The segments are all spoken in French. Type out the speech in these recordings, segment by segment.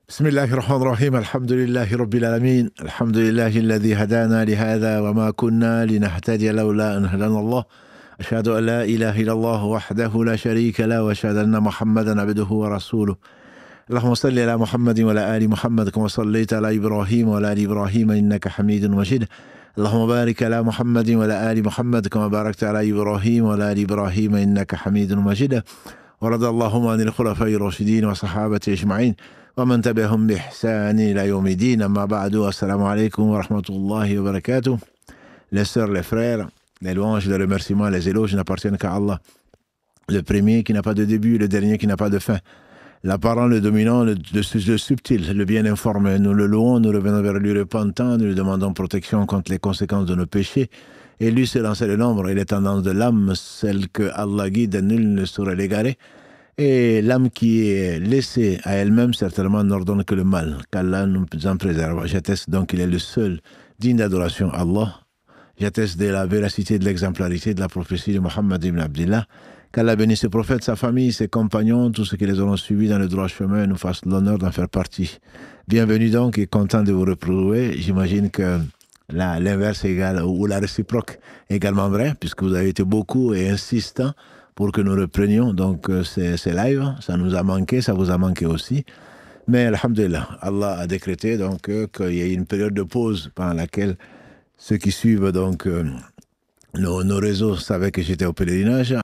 بسم الله الرحمن الرحيم الحمد لله رب العالمين الحمد لله الذي هدانا لهذا وما كنا لنهتدي لولا أن هدانا الله أشهد أن لا إله إلا الله وحده لا شريك له وأشهد أن محمدا عبده ورسوله اللهم صل على محمد وعلى آل محمد كما صليت على إبراهيم وعلى آل إبراهيم إنك حميد مجيد اللهم بارك على محمد وعلى آل محمد كما باركت على إبراهيم وعلى آل إبراهيم إنك حميد مجيد ورضى اللهم عن الخلفاء الراشدين وصحابة أجمعين ومن تبعهم بإحسان إلى يوم الدين أما بعد السلام عليكم ورحمة الله وبركاته. Les sœurs, les frères, les louanges, les remerciements, les éloges n'appartiennent qu'à Allah, le premier qui n'a pas de début, le dernier qui n'a pas de fin, l'apparent, le dominant, le subtil, le bien informé. Nous le louons, nous revenons vers lui repentant, nous lui demandons protection contre les conséquences de nos péchés. Et lui, c'est lancer le nombre et les tendances de l'âme, celle que Allah guide, nul ne saurait l'égarer. Et l'âme qui est laissée à elle-même, certainement, n'ordonne que le mal, qu'Allah nous en préserve. J'atteste donc qu'il est le seul digne d'adoration, Allah. J'atteste de la véracité, de l'exemplarité de la prophétie de Mohammed ibn Abdillah. Qu'Allah bénisse ses prophètes, sa famille, ses compagnons, tous ceux qui les auront suivis dans le droit chemin, nous fassent l'honneur d'en faire partie. Bienvenue donc et content de vous retrouver. J'imagine que là, l'inverse égale, ou la réciproque est également vrai, puisque vous avez été beaucoup et insistants pour que nous reprenions donc ces lives. Ça nous a manqué, ça vous a manqué aussi. Mais alhamdulillah, Allah a décrété donc qu'il y ait une période de pause pendant laquelle ceux qui suivent donc nos réseaux savaient que j'étais au pèlerinage.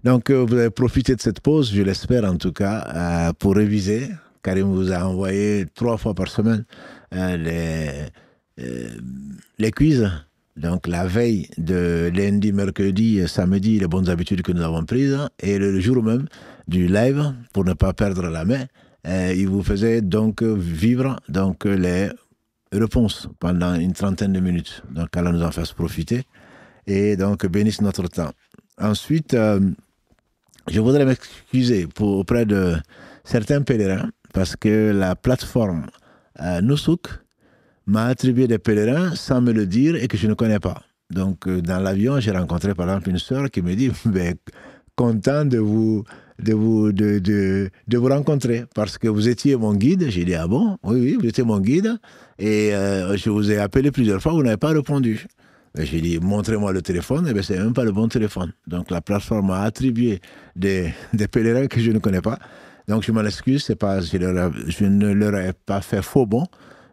Donc vous avez profité de cette pause, je l'espère en tout cas, pour réviser. Karim vous a envoyé 3 fois par semaine les quiz. Donc la veille de lundi, mercredi, samedi, les bonnes habitudes que nous avons prises, et le jour même du live, pour ne pas perdre la main, il vous faisait donc vivre donc les réponses pendant une trentaine de minutes. Donc Allah nous en fasse profiter et donc bénisse notre temps. Ensuite, je voudrais m'excuser auprès de certains pèlerins parce que la plateforme Nusuk m'a attribué des pèlerins sans me le dire et que je ne connais pas. Donc, dans l'avion, j'ai rencontré par exemple une sœur qui me dit content de vous rencontrer parce que vous étiez mon guide. J'ai dit ah bon? Oui, vous étiez mon guide et je vous ai appelé plusieurs fois, vous n'avez pas répondu. J'ai dit montrez-moi le téléphone, et bien c'est même pas le bon téléphone. Donc la plateforme m'a attribué des pèlerins que je ne connais pas. Donc je m'en excuse, c'est pas, je ne leur ai pas fait faux bon.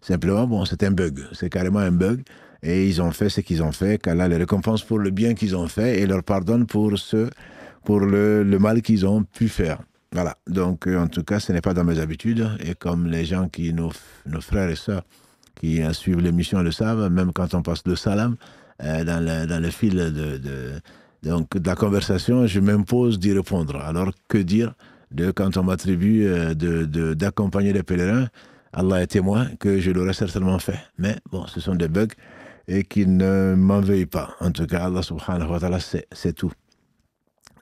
Simplement, bon, c'est un bug, c'est carrément un bug. Et ils ont fait ce qu'ils ont fait, qu'Allah les récompense pour le bien qu'ils ont fait et leur pardonne pour le mal qu'ils ont pu faire. Voilà, donc en tout cas, ce n'est pas dans mes habitudes. Et comme les gens nos frères et sœurs qui suivent l'émission le savent, même quand on passe le salam, dans le fil donc, de la conversation, je m'impose d'y répondre. Alors, que dire de quand on m'attribue d'accompagner les pèlerins? Allah est témoin que je l'aurais certainement fait. Mais bon, ce sont des bugs et qu'ils ne m'en veuillent pas. En tout cas, Allah subhanahu wa ta'ala, c'est tout.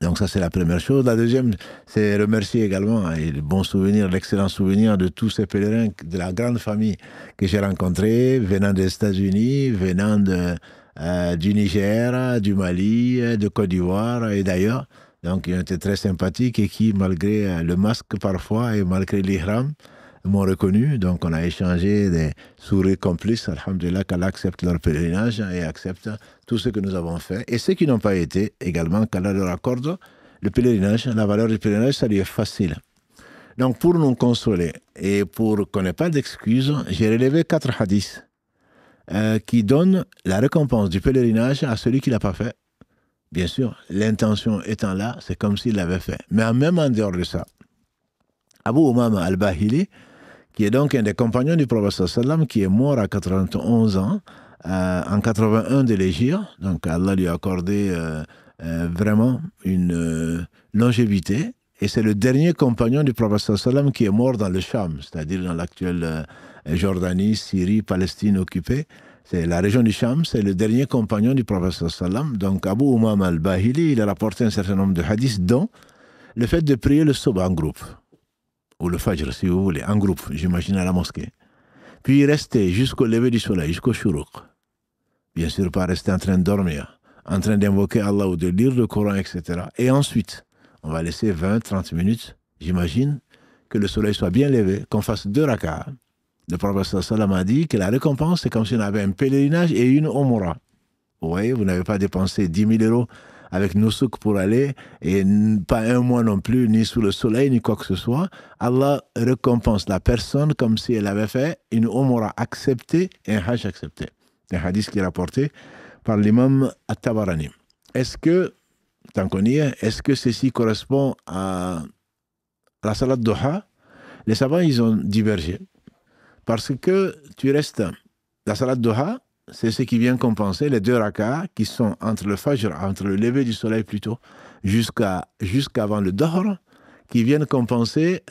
Donc ça, c'est la première chose. La deuxième, c'est remercier également et le bon souvenir, l'excellent souvenir de tous ces pèlerins, de la grande famille que j'ai rencontrée, venant des États-Unis, venant du Niger, du Mali, de Côte d'Ivoire et d'ailleurs. Donc, ils ont été très sympathiques et qui, malgré le masque parfois et malgré l'ihram, m'ont reconnu. Donc, on a échangé des sourires complices. Alhamdulillah, qu'Allah accepte leur pèlerinage et accepte tout ce que nous avons fait. Et ceux qui n'ont pas été, également, qu'Allah leur accorde le pèlerinage. La valeur du pèlerinage, ça lui est facile. Donc, pour nous consoler et pour qu'on n'ait pas d'excuses, j'ai relevé 4 hadiths qui donnent la récompense du pèlerinage à celui qui ne l'a pas fait. Bien sûr, l'intention étant là, c'est comme s'il l'avait fait. Mais même en dehors de ça, Abu Umama al-Bahili, qui est donc un des compagnons du prophète sallam, qui est mort à 91 ans, en 81 de l'Hégire. Donc Allah lui a accordé vraiment une longévité. Et c'est le dernier compagnon du prophète sallam qui est mort dans le Cham, c'est-à-dire dans l'actuelle Jordanie, Syrie, Palestine occupée. C'est la région du Cham, c'est le dernier compagnon du prophète sallam. Donc Abu Umama al-Bahili, il a rapporté un certain nombre de hadiths, dont le fait de prier le soba en groupe. Ou le fajr, si vous voulez, en groupe, j'imagine à la mosquée. Puis rester jusqu'au lever du soleil, jusqu'au shuruq. Bien sûr, pas rester en train de dormir, en train d'invoquer Allah ou de lire le Coran, etc. Et ensuite, on va laisser 20-30 minutes, j'imagine, que le soleil soit bien levé, qu'on fasse 2 rak'ahs. Le prophète sallam a dit que la récompense, c'est comme si on avait un pèlerinage et une umrah. Vous voyez, vous n'avez pas dépensé 10 000 euros avec Nusuk pour aller, et pas un mois non plus, ni sous le soleil, ni quoi que ce soit. Allah récompense la personne comme si elle avait fait une umrah acceptée et un hajj accepté. C'est un hadith qui est rapporté par l'imam At-Tabarani. Est-ce que, tant qu'on y est, est-ce que ceci correspond à la salat Duha? Les savants, ils ont divergé. Parce que tu restes, la salat Duha, c'est ce qui vient compenser les 2 rak'ahs qui sont entre le fajr, entre le lever du soleil plutôt, jusqu'avant le dahr, qui viennent compenser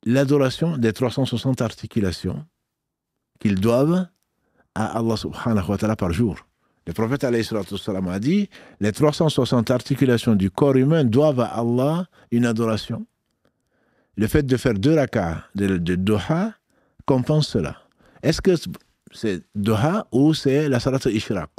l'adoration des 360 articulations qu'ils doivent à Allah subhanahu wa ta'ala par jour. Le prophète alayhi salatu wassalam a dit, les 360 articulations du corps humain doivent à Allah une adoration. Le fait de faire 2 rak'ahs de Duha compense cela. Est-ce que c'est Duha ou c'est la salat al-Ishraq?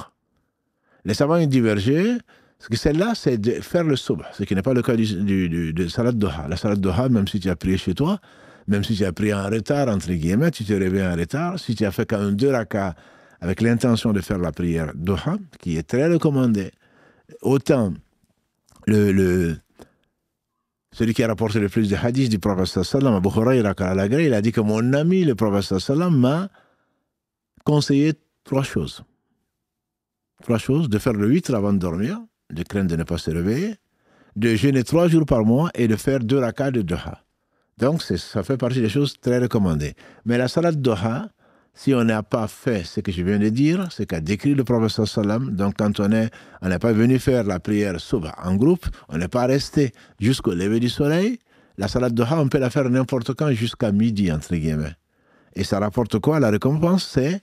Les savants ont divergé, parce que celle-là, c'est de faire le subh, ce qui n'est pas le cas de salat Duha. La salat Duha, même si tu as prié chez toi, même si tu as prié en retard, entre guillemets, tu te réveilles en retard, si tu as fait quand même 2 rak'ahs avec l'intention de faire la prière Duha, qui est très recommandée, autant celui qui a rapporté le plus de hadiths du prophète sallam, Abu Hurayra, il a dit que mon ami, le prophète sallam, m'a conseillé 3 choses. 3 choses, de faire le 8 avant de dormir, de craindre de ne pas se réveiller, de jeûner 3 jours par mois et de faire 2 rak'ahs de Duha. Donc, ça fait partie des choses très recommandées. Mais la salat Duha, si on n'a pas fait ce que je viens de dire, ce qu'a décrit le prophète sallam, donc quand on n'est pas venu faire la prière subh en groupe, on n'est pas resté jusqu'au lever du soleil, la salat Duha, on peut la faire n'importe quand jusqu'à midi, entre guillemets. Et ça rapporte quoi? La récompense, c'est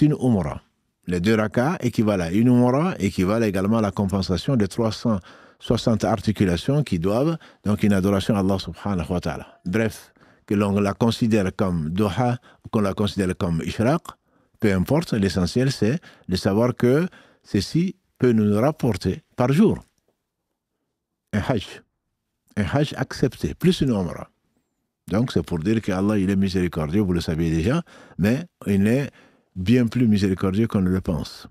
une umrah. Les 2 rak'ahs équivalent à une umrah, équivalent également à la compensation des 360 articulations qui doivent, donc une adoration à Allah subhanahu wa ta'ala. Bref, que l'on la considère comme Duha ou qu'on la considère comme Ishraq, peu importe, l'essentiel c'est de savoir que ceci peut nous rapporter par jour un hajj accepté, plus une umrah. Donc c'est pour dire qu'Allah il est miséricordieux, vous le saviez déjà, mais il est bien plus miséricordieux qu'on ne le pense.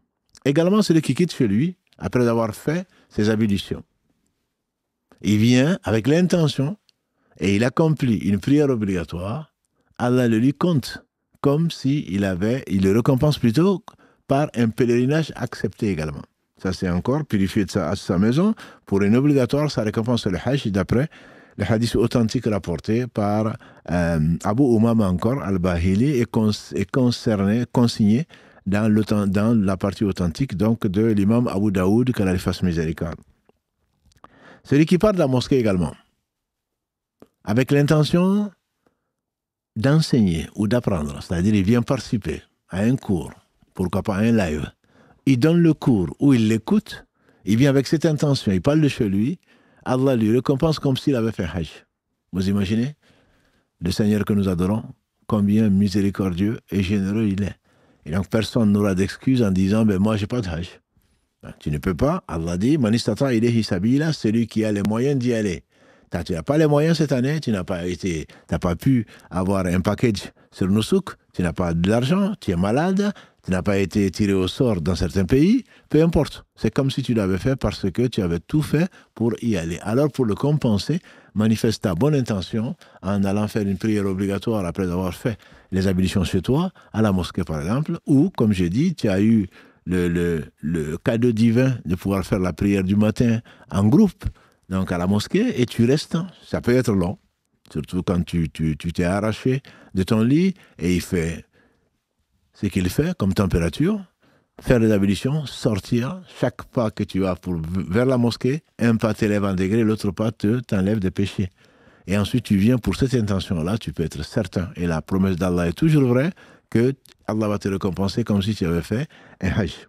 Également celui qui quitte chez lui, après avoir fait ses ablutions. Il vient avec l'intention et il accomplit une prière obligatoire, Allah le lui compte comme s'il le récompense plutôt par un pèlerinage accepté également. Ça c'est encore purifié de sa maison. Pour une obligatoire, ça récompense le hajj d'après le hadith authentique rapporté par Abu Umama encore, al-Bahili, est consigné dans la partie authentique donc de l'imam Abu Daoud, qu'Allah lui fasse miséricorde. Celui qui part de la mosquée également, avec l'intention d'enseigner ou d'apprendre, c'est-à-dire il vient participer à un cours, pourquoi pas à un live, il donne le cours ou il l'écoute, il vient avec cette intention, il parle de chez lui, Allah lui récompense comme s'il avait fait hajj. Vous imaginez le Seigneur que nous adorons, combien miséricordieux et généreux il est. Et donc personne n'aura d'excuses en disant « moi j'ai pas de hajj ». Tu ne peux pas, Allah dit « Man istata ilayhi sabila », celui qui a les moyens d'y aller. Tu n'as pas les moyens cette année, tu n'as pas pu avoir un package sur Nusuk, tu n'as pas de l'argent, tu es malade, tu n'as pas été tiré au sort dans certains pays, peu importe. C'est comme si tu l'avais fait parce que tu avais tout fait pour y aller. Alors pour le compenser, manifeste ta bonne intention en allant faire une prière obligatoire après avoir fait les ablutions chez toi, à la mosquée par exemple, ou comme j'ai dit, tu as eu le cadeau divin de pouvoir faire la prière du matin en groupe, donc à la mosquée, et tu restes. Ça peut être long, surtout quand tu t'es arraché de ton lit et il fait ce qu'il fait comme température, faire les ablutions, sortir, chaque pas que tu as vers la mosquée, un pas t'élève en degré, l'autre pas t'enlève des péchés. Et ensuite tu viens pour cette intention-là, tu peux être certain, et la promesse d'Allah est toujours vraie, que Allah va te récompenser comme si tu avais fait un hajj.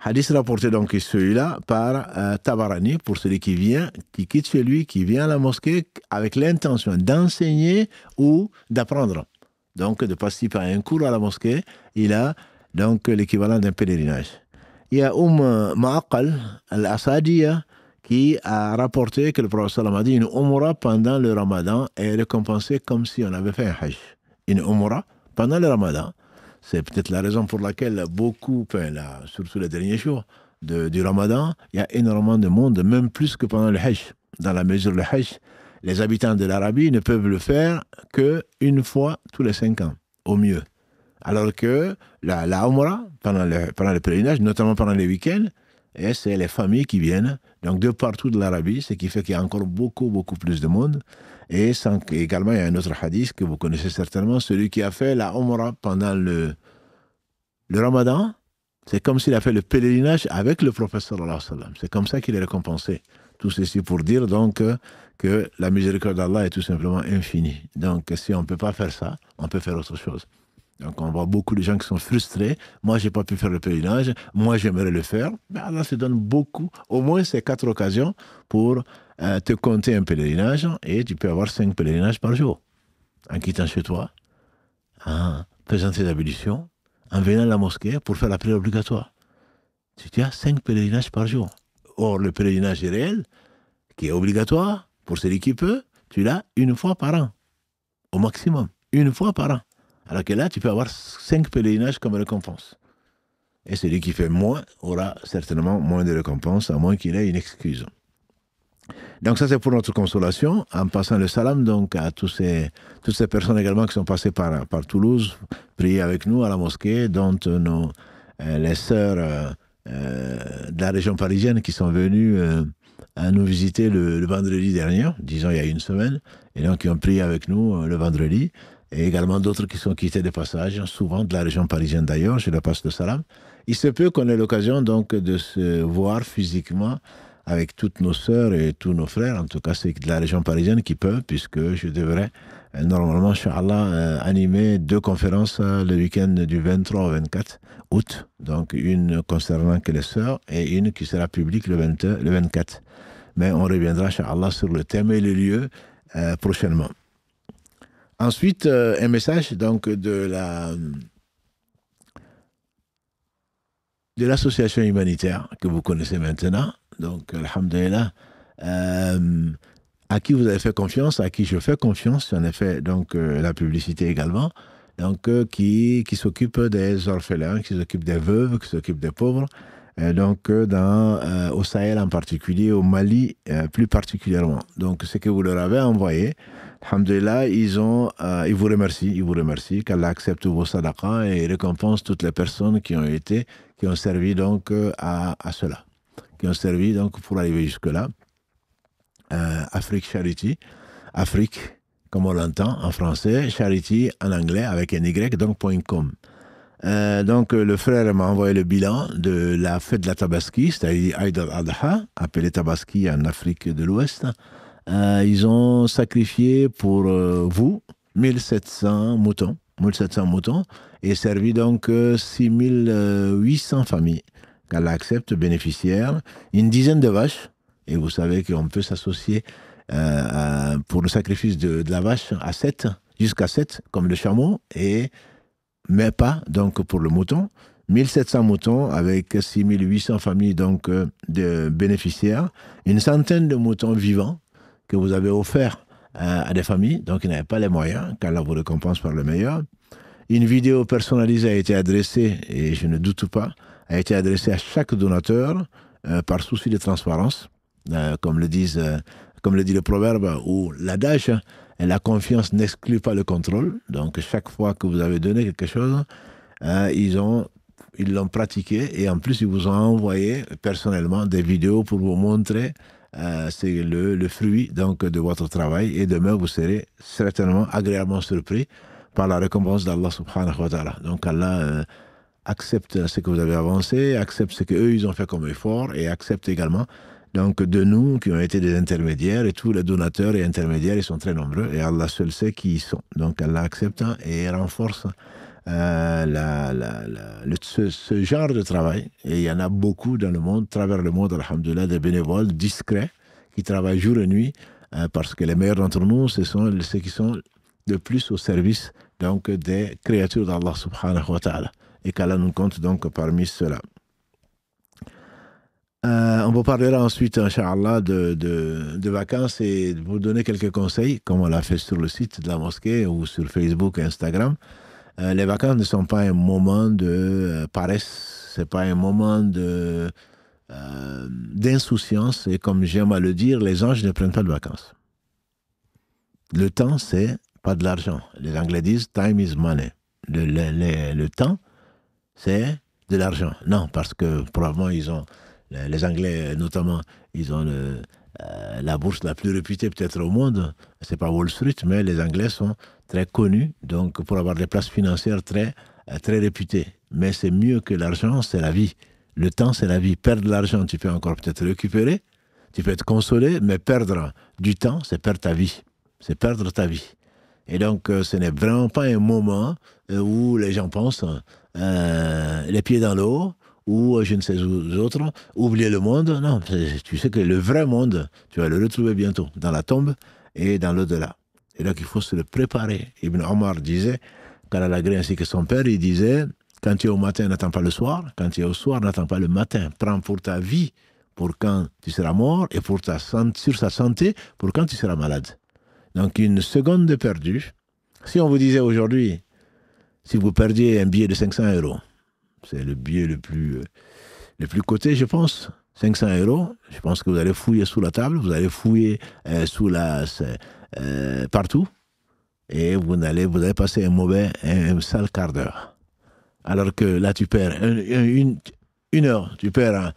Hadith rapporté donc celui-là par Tabarani, pour celui qui quitte chez lui, qui vient à la mosquée avec l'intention d'enseigner ou d'apprendre. Donc de participer à un cours à la mosquée, il a donc l'équivalent d'un pèlerinage. Il y a Ma'aqal al-Asadiya qui a rapporté que le prophète sallam a dit une umrah pendant le ramadan est récompensée comme si on avait fait un hajj. Une umrah pendant le ramadan. C'est peut-être la raison pour laquelle beaucoup, surtout les derniers jours du ramadan, il y a énormément de monde, même plus que pendant le hajj. Dans la mesure le hajj, les habitants de l'Arabie ne peuvent le faire qu'une fois tous les 5 ans, au mieux. Alors que la umrah, pendant le pèlerinage, notamment pendant les week-ends, et c'est les familles qui viennent, donc de partout de l'Arabie, ce qui fait qu'il y a encore beaucoup, beaucoup plus de monde. Et également, il y a un autre hadith que vous connaissez certainement, celui qui a fait la umrah pendant le ramadan, c'est comme s'il a fait le pèlerinage avec le prophète sallallahu alayhi wa sallam. C'est comme ça qu'il est récompensé. Tout ceci pour dire donc que la miséricorde d'Allah est tout simplement infinie. Donc si on ne peut pas faire ça, on peut faire autre chose. Donc on voit beaucoup de gens qui sont frustrés. Moi, je n'ai pas pu faire le pèlerinage. Moi, j'aimerais le faire. Mais Allah se donne beaucoup, au moins ces 4 occasions pour te compter un pèlerinage et tu peux avoir 5 pèlerinages par jour. En quittant chez toi, en faisant tes ablutions, en venant à la mosquée pour faire la prière obligatoire. Tu as 5 pèlerinages par jour. Or, le pèlerinage est réel, qui est obligatoire pour celui qui peut, tu l'as une fois par an, au maximum, une fois par an. Alors que là, tu peux avoir 5 pèlerinages comme récompense. Et celui qui fait moins aura certainement moins de récompense, à moins qu'il ait une excuse. Donc ça, c'est pour notre consolation, en passant le salam donc à toutes ces personnes également qui sont passées par Toulouse, prier avec nous à la mosquée, dont les sœurs de la région parisienne qui sont venues à nous visiter le vendredi dernier, disons il y a une semaine, et donc qui ont prié avec nous le vendredi, et également d'autres qui sont quittés de passage, souvent de la région parisienne d'ailleurs, je leur passe le salam. Il se peut qu'on ait l'occasion donc de se voir physiquement avec toutes nos sœurs et tous nos frères, en tout cas c'est de la région parisienne qui peuvent, puisque je devrais normalement, Inch'Allah, animer 2 conférences le week-end du 23 au 24 août, donc une concernant que les sœurs et une qui sera publique le 24. Mais on reviendra, Inch'Allah, sur le thème et le lieu prochainement. Ensuite, un message donc de l'association humanitaire que vous connaissez maintenant, donc alhamdulillah, à qui vous avez fait confiance, à qui je fais confiance, en effet, donc la publicité également, donc qui s'occupe des orphelins, qui s'occupe des veuves, qui s'occupe des pauvres, donc au Sahel en particulier, au Mali plus particulièrement. Donc ce que vous leur avez envoyé, alhamdulillah, ils vous remercient, qu'Allah accepte vos sadaqas et récompense toutes les personnes qui ont servi donc à cela, qui ont servi donc pour arriver jusque-là. Afrique Charity, Afrique, comme on l'entend en français, Charity en anglais avec un Y, donc .com. Donc le frère m'a envoyé le bilan de la fête de la Tabaski, c'est-à-dire Eid al-Adha, appelée Tabaski en Afrique de l'Ouest. Ils ont sacrifié pour vous 1700 moutons, et servi donc 6800 familles qu'Allah accepte, bénéficiaires, une dizaine de vaches. Et vous savez qu'on peut s'associer pour le sacrifice de la vache à 7, jusqu'à 7, comme le chameau, mais pas donc pour le mouton. 1700 moutons avec 6800 familles donc, de bénéficiaires, une centaine de moutons vivants que vous avez offerts à des familles, donc ils n'avaient pas les moyens, qu'Allah vous récompense par le meilleur. Une vidéo personnalisée a été adressée, et je ne doute pas, a été adressée à chaque donateur par souci de transparence. Comme le dit le proverbe ou l'adage, la confiance n'exclut pas le contrôle. Donc chaque fois que vous avez donné quelque chose, ils l'ont pratiqué, et en plus ils vous ont envoyé personnellement des vidéos pour vous montrer c'est le fruit donc de votre travail, et demain vous serez certainement agréablement surpris par la récompense d'Allah subhanahu wa ta'ala. Donc Allah accepte ce que vous avez avancé, accepte ce qu'eux ils ont fait comme effort, et accepte également donc de nous qui ont été des intermédiaires, et tous les donateurs et intermédiaires, ils sont très nombreux, et Allah seul sait qui ils sont. Donc Allah accepte et renforce ce genre de travail. Et il y en a beaucoup dans le monde, à travers le monde, alhamdoulilah, des bénévoles discrets qui travaillent jour et nuit, parce que les meilleurs d'entre nous, ce sont ceux qui sont le plus au service donc, des créatures d'Allah subhanahu wa ta'ala, et qu'Allah nous compte donc parmi ceux-là. On vous parlera ensuite, Inch'Allah, de vacances et de vous donner quelques conseils, comme on l'a fait sur le site de la mosquée ou sur Facebook et Instagram. Les vacances ne sont pas un moment de paresse, c'est pas un moment d'insouciance. Et comme j'aime à le dire, les anges ne prennent pas de vacances. Le temps, c'est pas de l'argent. Les Anglais disent time is money. Le temps, c'est de l'argent. Non, parce que probablement ils ont, les Anglais notamment, ils ont la bourse la plus réputée peut-être au monde. C'est pas Wall Street, mais les Anglais sont très connus, donc pour avoir des places financières très réputées. Mais c'est mieux que l'argent, c'est la vie. Le temps, c'est la vie. Perdre l'argent, tu peux encore peut-être récupérer, tu peux être consolé, mais perdre du temps, c'est perdre ta vie. C'est perdre ta vie. Et donc, ce n'est vraiment pas un moment où les gens pensent les pieds dans l'eau ou je ne sais où autres, oublier le monde. Non, tu sais que le vrai monde, tu vas le retrouver bientôt dans la tombe et dans l'au-delà. Et donc, il faut se le préparer. Ibn Omar disait, Karalagré ainsi que son père, il disait, quand tu es au matin, n'attends pas le soir. Quand tu es au soir, n'attends pas le matin. Prends pour ta vie, pour quand tu seras mort et pour sur sa santé, pour quand tu seras malade. Donc, une seconde de perdu. Si on vous disait aujourd'hui, si vous perdiez un billet de 500 euros, c'est le billet le plus coté, je pense, 500 euros, je pense que vous allez fouiller sous la table, vous allez fouiller partout, et vous allez passer un sale quart d'heure. Alors que là, tu perds une heure, tu perds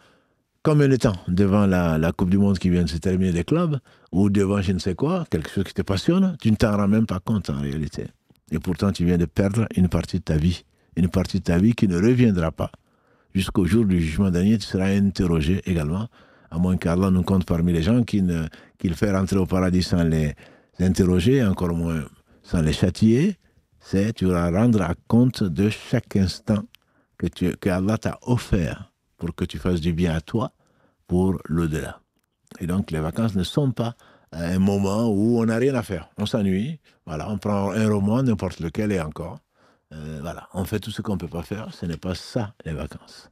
combien de temps devant la Coupe du Monde qui vient de se terminer des clubs, ou devant je ne sais quoi, quelque chose qui te passionne, tu ne t'en rends même pas compte en réalité. Et pourtant, tu viens de perdre une partie de ta vie. Une partie de ta vie qui ne reviendra pas. Jusqu'au jour du jugement dernier, tu seras interrogé également, à moins qu'Allah nous compte parmi les gens qu'il fait rentrer au paradis sans les interroger, encore moins sans les châtier. Tu vas rendre compte de chaque instant que Allah t'a offert pour que tu fasses du bien à toi pour l'au-delà. Et donc, les vacances ne sont pas un moment où on n'a rien à faire. On s'ennuie, voilà, on prend un roman, n'importe lequel et encore. Voilà, on fait tout ce qu'on ne peut pas faire. Ce n'est pas ça, les vacances.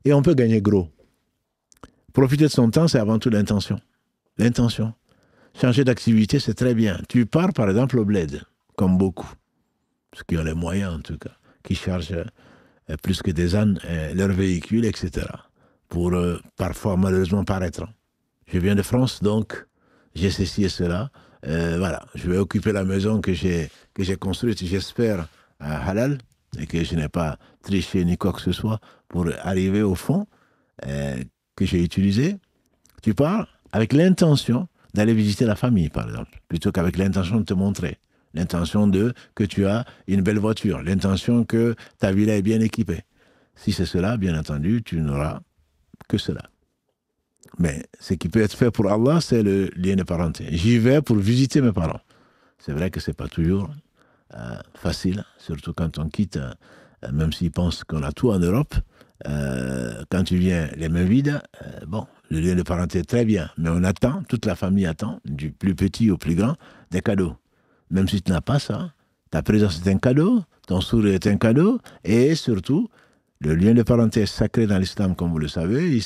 Et on peut gagner gros. Profiter de son temps, c'est avant tout l'intention. L'intention. Changer d'activité, c'est très bien. Tu pars, par exemple, au bled, comme beaucoup, ceux qui ont les moyens, en tout cas, qui chargent plus que des ânes leurs véhicules, etc., pour parfois, malheureusement, paraître. Je viens de France, donc j'ai ceci et cela. Voilà, je vais occuper la maison que j'ai construite, j'espère, à halal, et que je n'ai pas triché ni quoi que ce soit pour arriver au fond que j'ai utilisé. Tu pars avec l'intention d'aller visiter la famille, par exemple, plutôt qu'avec l'intention de te montrer. L'intention que tu as une belle voiture, l'intention que ta villa est bien équipée. Si c'est cela, bien entendu, tu n'auras que cela. Mais ce qui peut être fait pour Allah, c'est le lien de parenté. J'y vais pour visiter mes parents. C'est vrai que ce n'est pas toujours facile, surtout quand on quitte, même s'ils pensent qu'on a tout en Europe. Quand tu viens les mains vides, bon, le lien de parenté est très bien, mais on attend, toute la famille attend, du plus petit au plus grand, des cadeaux. Même si tu n'as pas ça, ta présence est un cadeau, ton sourire est un cadeau, et surtout, le lien de parenté est sacré dans l'islam, comme vous le savez.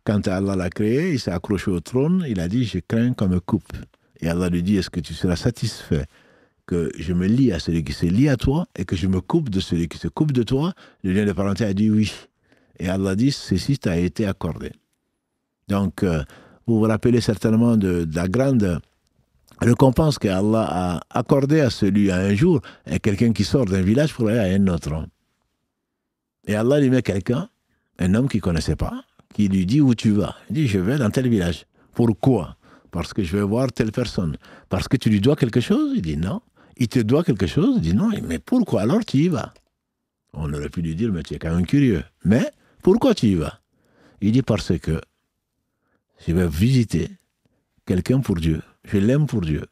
Quand Allah l'a créé, il s'est accroché au trône, il a dit, je crains qu'on me coupe. Et Allah lui dit, est-ce que tu seras satisfait que je me lie à celui qui se lie à toi et que je me coupe de celui qui se coupe de toi? Le lien de parenté a dit oui. Et Allah dit, ceci t'a été accordé. Donc, vous vous rappelez certainement de la grande récompense qu'Allah a accordée à un jour, à quelqu'un qui sort d'un village pour aller à un autre. Et Allah lui met quelqu'un, un homme qu'il ne connaissait pas, qui lui dit où tu vas. Il dit, je vais dans tel village. Pourquoi? Parce que je vais voir telle personne. Parce que tu lui dois quelque chose? Il dit non. Il te doit quelque chose? Il dit non. Mais pourquoi alors tu y vas? On aurait pu lui dire, mais tu es quand même curieux. Mais pourquoi tu y vas? Il dit, parce que je vais visiter quelqu'un pour Dieu. Je l'aime pour Dieu.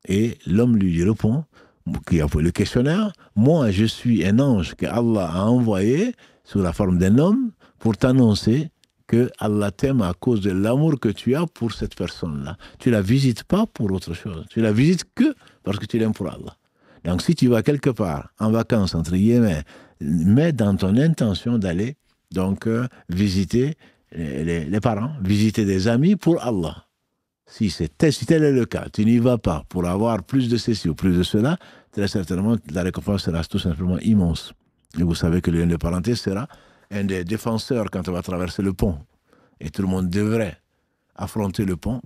Et l'homme lui répond, qui a fait le questionnaire, moi je suis un ange que Allah a envoyé sous la forme d'un homme pour t'annoncer que Allah t'aime à cause de l'amour que tu as pour cette personne-là. Tu ne la visites pas pour autre chose. Tu la visites que parce que tu l'aimes pour Allah. Donc si tu vas quelque part en vacances, entre guillemets, mets dans ton intention d'aller donc visiter les parents, visiter des amis pour Allah. Si tel est le cas, tu n'y vas pas pour avoir plus de ceci ou plus de cela, très certainement, la récompense sera tout simplement immense. Et vous savez que le lien de parenté sera un des défenseurs quand on va traverser le pont. Et tout le monde devrait affronter le pont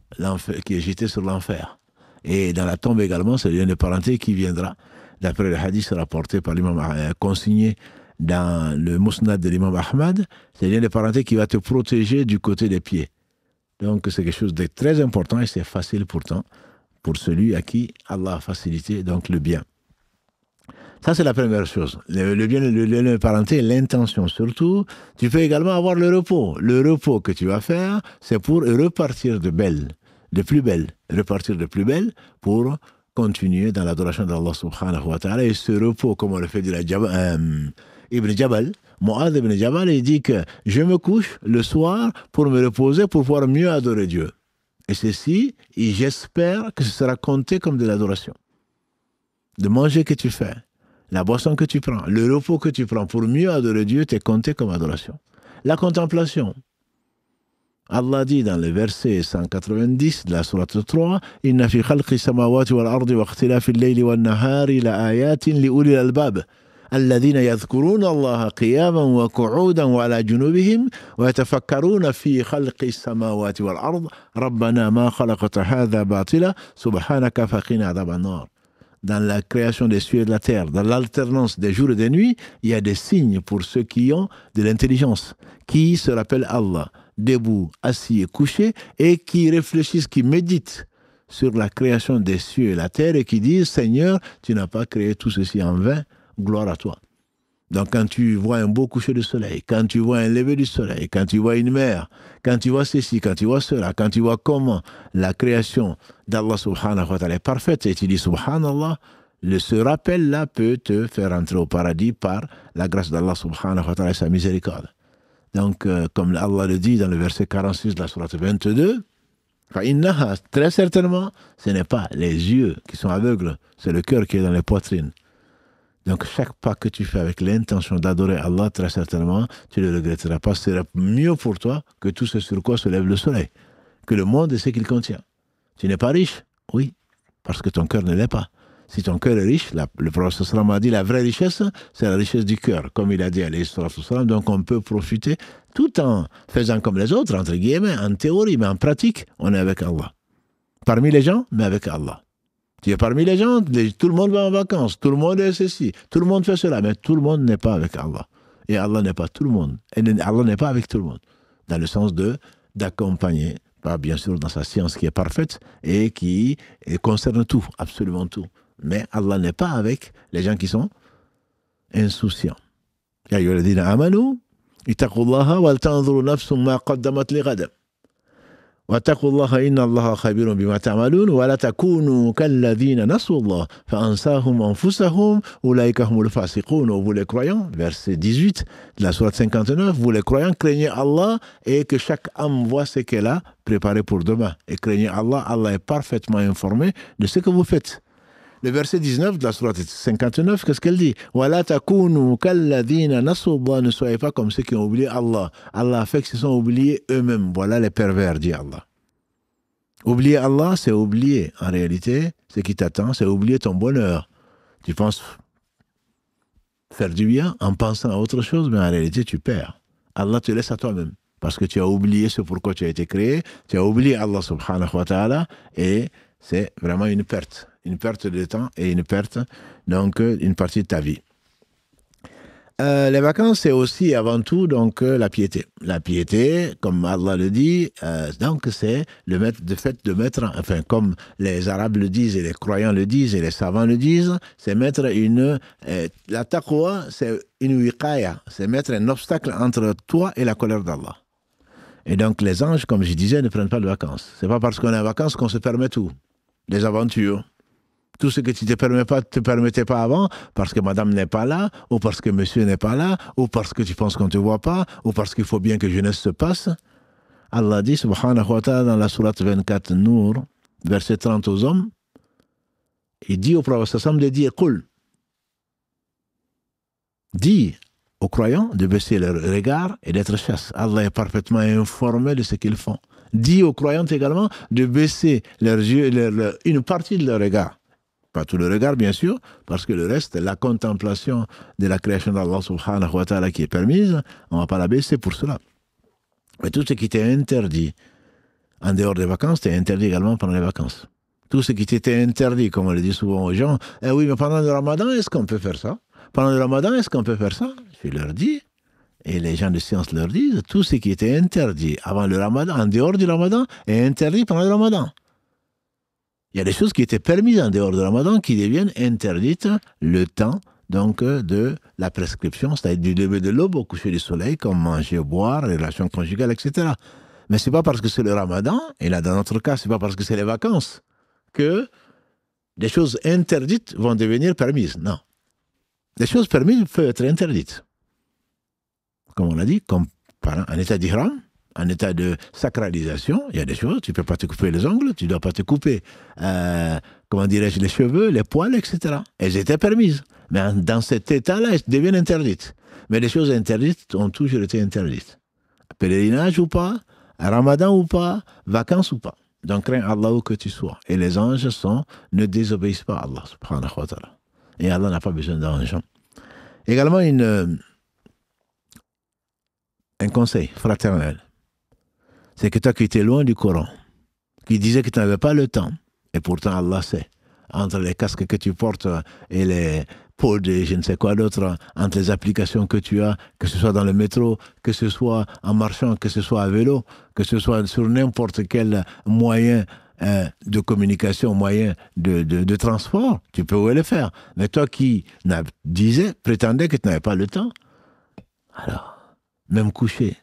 qui est jeté sur l'enfer. Et dans la tombe également, c'est le lien de parenté qui viendra, d'après le hadith rapporté par l'imam, consigné dans le Musnad de l'imam Ahmad, c'est le lien de parenté qui va te protéger du côté des pieds. Donc c'est quelque chose de très important et c'est facile pourtant pour celui à qui Allah a facilité donc le bien. Ça c'est la première chose. Le bien, le lien de parenté, l'intention surtout. Tu peux également avoir le repos. Le repos que tu vas faire, c'est pour repartir de plus belle. Repartir de plus belle pour continuer dans l'adoration d'Allah subhanahu wa ta'ala. Et ce repos, comme on le fait de la Ibn Jabal, Mu'adh ibn Jabal, il dit que je me couche le soir pour me reposer, pour pouvoir mieux adorer Dieu. Et ceci, et j'espère que ce sera compté comme de l'adoration. De manger que tu fais, la boisson que tu prends, le repos que tu prends pour mieux adorer Dieu, t'es compté comme adoration. La contemplation. Allah dit dans le verset 190 de la sourate 3, « Inna fi khalqi samawati wal ardi wa ikhtilafi al-layli wal nahari la ayatin li ulil albab. » الذين يذكرون الله قياما وقعودا وعلى جنوبهم ويتفكرون في خلق السماوات والأرض ربنا ما خلقت هذا باطلا سبحانك فقنا عذاب النار. Dans la création des cieux et de la terre, dans l'alternance des jours et des nuits, il y a des signes pour ceux qui ont de l'intelligence, qui se rappellent Allah, debout, assis et couché, et qui réfléchissent, qui méditent sur la création des cieux et la terre, et qui disent, Seigneur, tu n'as pas créé tout ceci en vain, gloire à toi. Donc quand tu vois un beau coucher de soleil, quand tu vois un lever du soleil, quand tu vois une mer, quand tu vois ceci, quand tu vois cela, quand tu vois comment la création d'Allah subhanahu wa ta'ala est parfaite, et tu dis subhanallah, ce rappel-là peut te faire entrer au paradis par la grâce d'Allah subhanahu wa ta'ala et sa miséricorde. Donc comme Allah le dit dans le verset 46 de la sourate 22, très certainement, ce n'est pas les yeux qui sont aveugles, c'est le cœur qui est dans les poitrines. Donc, chaque pas que tu fais avec l'intention d'adorer Allah, très certainement, tu ne le regretteras pas. Ce sera mieux pour toi que tout ce sur quoi se lève le soleil, que le monde et ce qu'il contient. Tu n'es pas riche? Oui, parce que ton cœur ne l'est pas. Si ton cœur est riche, le prophète sallam a dit la vraie richesse, c'est la richesse du cœur. Comme il a dit alayhi sallam, donc on peut profiter tout en faisant comme les autres, entre guillemets, en théorie, mais en pratique, on est avec Allah. Parmi les gens, mais avec Allah. Tu es parmi les gens, tout le monde va en vacances, tout le monde est ceci, tout le monde fait cela, mais tout le monde n'est pas avec Allah. Et Allah n'est pas tout le monde. Et Allah n'est pas avec tout le monde. Dans le sens d'accompagner, pas bien sûr dans sa science qui est parfaite et qui concerne tout, absolument tout. Mais Allah n'est pas avec les gens qui sont insouciants. Ya ayyuhalladhina amanu, ittaqullaha wal tanzuru nafsum ma qaddamat lighad. واتقوا الله إن الله خبير بما تعملون ولا تكونوا كالذين نسوا الله فأنساهم أنفسهم أولئك هم الفاسقون. Vous les croyants, verset 18 de la sourate 59, vous les croyants, craignez Allah et que chaque âme voit ce qu'elle a préparé pour demain. Et craignez Allah, Allah est parfaitement informé de ce que vous faites. Le verset 19 de la sourate 59, qu'est-ce qu'elle dit? وَلَا تَكُونُوا كَالَّذِينَ نَسُوا اللَّهَ. Ne soyez pas comme ceux qui ont oublié Allah. Allah a fait qu'ils se sont oubliés eux-mêmes. Voilà les pervers, dit Allah. Oublier Allah, c'est oublier, en réalité, ce qui t'attend, c'est oublier ton bonheur. Tu penses faire du bien en pensant à autre chose, mais en réalité, tu perds. Allah te laisse à toi-même. Parce que tu as oublié ce pourquoi tu as été créé, tu as oublié Allah subhanahu wa ta'ala, et c'est vraiment une perte de temps et une perte, donc une partie de ta vie. Les vacances, c'est aussi avant tout donc la piété. La piété, comme Allah le dit, donc c'est le fait de mettre, enfin comme les Arabes le disent et les croyants le disent et les savants le disent, c'est mettre la taqwa, c'est une wiqaya, c'est mettre un obstacle entre toi et la colère d'Allah. Et donc les anges, comme je disais, ne prennent pas de vacances. C'est pas parce qu'on est en vacances qu'on se permet tout. Les aventures. Tout ce que tu ne te permettais pas avant, parce que madame n'est pas là, ou parce que monsieur n'est pas là, ou parce que tu penses qu'on ne te voit pas, ou parce qu'il faut bien que jeunesse se passe. Allah dit, subhanahu wa ta'ala, dans la sourate 24, Nour, verset 30 aux hommes, il dit au prophète sallam de dire, Qul, dis aux croyants de baisser leur regard et d'être chaste. Allah est parfaitement informé de ce qu'ils font. Dit aux croyants également de baisser leurs yeux, une partie de leur regard. Pas tout le regard, bien sûr, parce que le reste, la contemplation de la création d'Allah subhanahu wa ta'ala qui est permise, on ne va pas la baisser pour cela. Mais tout ce qui était interdit en dehors des vacances, c'était interdit également pendant les vacances. Tout ce qui était interdit, comme on le dit souvent aux gens, eh oui, mais pendant le ramadan, est-ce qu'on peut faire ça? Pendant le ramadan, est-ce qu'on peut faire ça? Je leur dis, et les gens de science leur disent, tout ce qui était interdit avant le ramadan, en dehors du ramadan, est interdit pendant le ramadan. Il y a des choses qui étaient permises en dehors du ramadan qui deviennent interdites le temps donc de la prescription, c'est-à-dire du lever de l'aube au coucher du soleil, comme manger, boire, les relations conjugales, etc. Mais ce n'est pas parce que c'est le ramadan, et là dans notre cas, ce n'est pas parce que c'est les vacances, que des choses interdites vont devenir permises. Non. Les choses permises peuvent être interdites. Comme on l'a dit, comme en état d'ihram, en état de sacralisation, il y a des choses, tu ne peux pas te couper les ongles, tu ne dois pas te couper, comment dirais-je, les cheveux, les poils, etc. Elles étaient permises. Mais dans cet état-là, elles deviennent interdites. Mais les choses interdites ont toujours été interdites. Pèlerinage ou pas, ramadan ou pas, vacances ou pas. Donc crains Allah où que tu sois. Et les anges ne désobéissent pas à Allah, subhanahu wa ta'ala. Et Allah n'a pas besoin d'anges. Également, un conseil fraternel. C'est que toi qui étais loin du Coran, qui disais que tu n'avais pas le temps, et pourtant Allah sait, entre les casques que tu portes et les pods et je ne sais quoi d'autre, entre les applications que tu as, que ce soit dans le métro, que ce soit en marchant, que ce soit à vélo, que ce soit sur n'importe quel moyen de communication, moyen de transport, tu peux le faire. Mais toi qui prétendais que tu n'avais pas le temps, alors, même couché,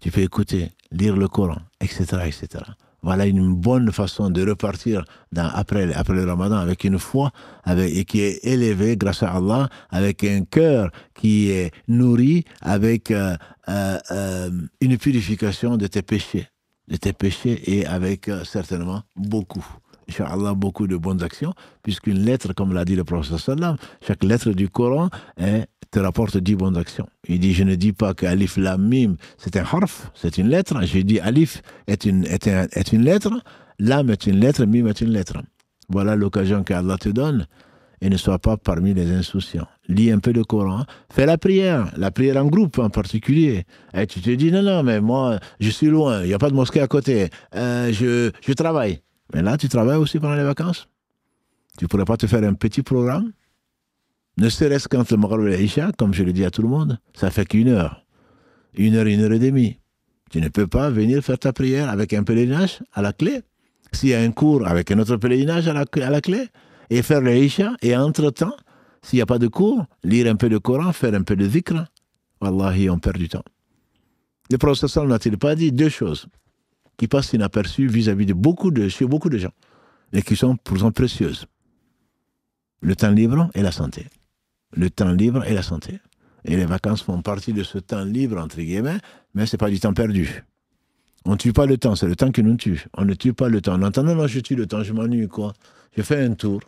tu peux écouter, lire le Coran, etc., etc. Voilà une bonne façon de repartir après le Ramadan avec une foi et qui est élevée grâce à Allah, avec un cœur qui est nourri, avec une purification de tes péchés et avec certainement Inch'Allah, beaucoup de bonnes actions, puisqu'une lettre, comme l'a dit le prophète sallam, chaque lettre du Coran te rapporte 10 bonnes actions. Il dit, je ne dis pas que Alif Lam Mim, c'est un harf, c'est une lettre. Je dis Alif est une lettre, Lam est une lettre, Mim est une lettre. Voilà l'occasion qu'Allah te donne, et ne sois pas parmi les insouciants. Lis un peu le Coran, fais la prière en groupe en particulier. Et tu te dis, non, mais moi, je suis loin, il n'y a pas de mosquée à côté, je travaille. Mais là, tu travailles aussi pendant les vacances. Tu ne pourrais pas te faire un petit programme, ne serait-ce qu'entre le Maghrib et l'Isha, comme je le dis à tout le monde, ça fait qu'1 heure. 1 heure, 1 heure et demie. Tu ne peux pas venir faire ta prière avec un pèlerinage à la clé. S'il y a un cours avec un autre pèlerinage à la clé, et faire le Isha, et entre-temps, s'il n'y a pas de cours, lire un peu de Coran, faire un peu de dhikr, wallahi, on perd du temps. Le prophète sallam n'a-t-il pas dit 2 choses qui passent inaperçues vis-à-vis chez beaucoup de gens, et qui sont pourtant précieuses. Le temps libre et la santé. Le temps libre et la santé. Et les vacances font partie de ce temps libre, entre guillemets, mais ce n'est pas du temps perdu. On ne tue pas le temps, c'est le temps qui nous tue. On ne tue pas le temps. On entend, non, je tue le temps, je m'ennuie, quoi. Je fais un tour.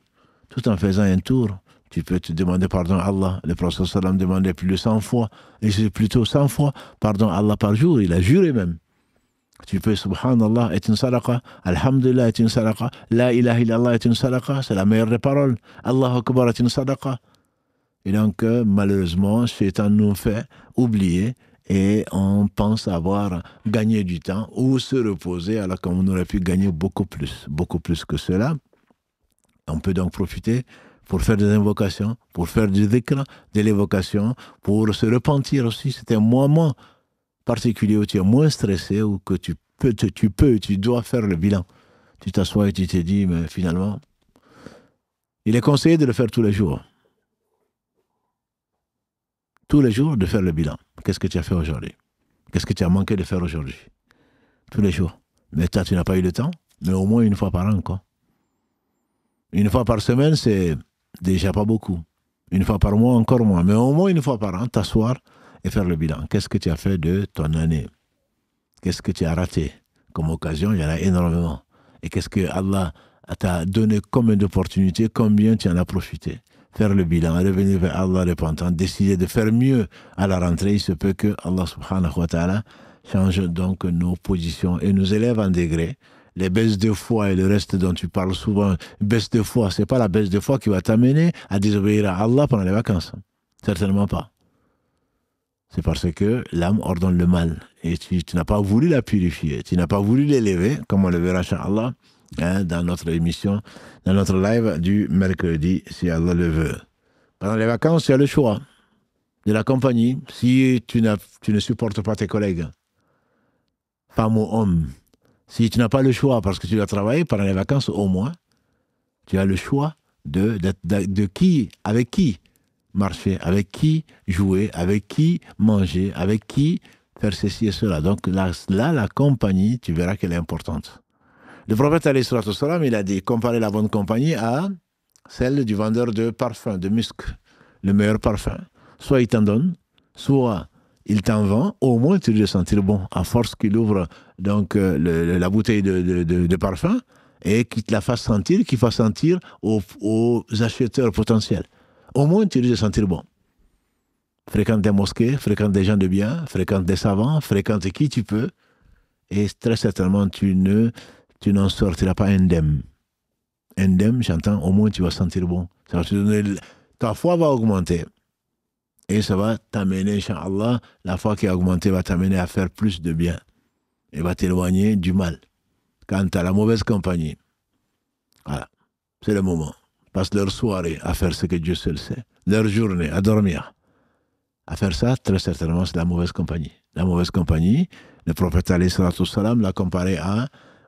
Tout en faisant un tour, tu peux te demander pardon à Allah. Le prophète sallam demandait plus de 100 fois, et c'est plutôt 100 fois pardon à Allah par jour. Il a juré même. Tu peux, subhanallah, est une sadaqa, alhamdulillah est une sadaqa, la ilaha illallah est une sadaqa, c'est la meilleure des paroles, Allahu Akbar est une sadaqa. Et donc, malheureusement, Shaitan nous fait oublier et on pense avoir gagné du temps ou se reposer alors qu'on aurait pu gagner beaucoup plus que cela. On peut donc profiter pour faire des invocations, pour faire du dhikr, de l'évocation, pour se repentir aussi. C'est un moment particulier où tu es moins stressé, où que tu dois faire le bilan. Tu t'assois et tu te dis, mais finalement, il est conseillé de le faire tous les jours. Tous les jours, de faire le bilan. Qu'est-ce que tu as fait aujourd'hui? Qu'est-ce que tu as manqué de faire aujourd'hui? Tous les jours. Mais toi, tu n'as pas eu le temps, mais au moins 1 fois par an, quoi. 1 fois par semaine, c'est déjà pas beaucoup. 1 fois par mois, encore moins. Mais au moins 1 fois par an, t'asseoir et faire le bilan. Qu'est-ce que tu as fait de ton année? Qu'est-ce que tu as raté? Comme occasion, il y en a énormément. Et qu'est-ce que Allah t'a donné comme d'opportunités? Combien tu en as profité? faire le bilan, revenir vers Allah repentant, décider de faire mieux à la rentrée, il se peut que Allah subhanahu wa ta'ala change donc nos positions et nous élève en degré. Les baisses de foi et le reste dont tu parles souvent, baisse de foi, c'est pas la baisse de foi qui va t'amener à désobéir à Allah pendant les vacances. Certainement pas. C'est parce que l'âme ordonne le mal et tu n'as pas voulu la purifier, tu n'as pas voulu l'élever, comme on le verra, Inch'Allah, dans notre émission, dans notre live du mercredi, si Allah le veut. Pendant les vacances, tu as le choix de la compagnie. Si tu ne supportes pas tes collègues, femmes ou hommes, si tu n'as pas le choix parce que tu dois travailler pendant les vacances, au moins, tu as le choix de qui, avec qui marcher, avec qui jouer, avec qui manger, avec qui faire ceci et cela. Donc là, la compagnie, tu verras qu'elle est importante. Le prophète, alayhi salatu wassalam, il a dit, comparer la bonne compagnie à celle du vendeur de parfum, de musc, le meilleur parfum. Soit il t'en donne, soit il t'en vend, au moins tu dois sentir bon, à force qu'il ouvre donc la bouteille de parfum et qu'il te la fasse sentir, qu'il fasse sentir aux acheteurs potentiels. Au moins tu dois sentir bon. Fréquente des mosquées, fréquente des gens de bien, fréquente des savants, fréquente qui tu peux, et très certainement tu n'en sortiras pas indemne. Indemne, j'entends, au moins tu vas sentir bon. Ça va te donner, ta foi va augmenter. Et ça va t'amener, Inch'Allah, la foi qui a augmenté va t'amener à faire plus de bien. Et va t'éloigner du mal. Quand tu as la mauvaise compagnie, voilà, c'est le moment. Passe leur soirée à faire ce que Dieu seul sait. Leur journée à dormir. À faire ça, très certainement, c'est la mauvaise compagnie. La mauvaise compagnie, le prophète alayhi salatu wassalam l'a comparé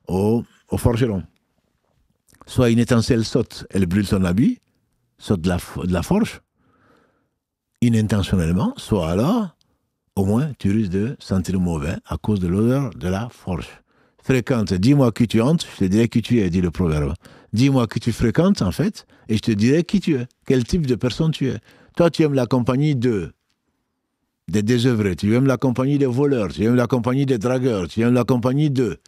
au forgeron. Soit une étincelle saute, elle brûle son habit, saute de la forge, inintentionnellement, soit alors, au moins, tu risques de sentir mauvais à cause de l'odeur de la forge. Fréquente, dis-moi qui tu hantes, je te dirai qui tu es, dit le proverbe. Dis-moi qui tu fréquentes, en fait, et je te dirai qui tu es, quel type de personne tu es. Toi, tu aimes la compagnie des désœuvrés, tu aimes la compagnie des voleurs, tu aimes la compagnie des dragueurs, tu aimes la compagnie de...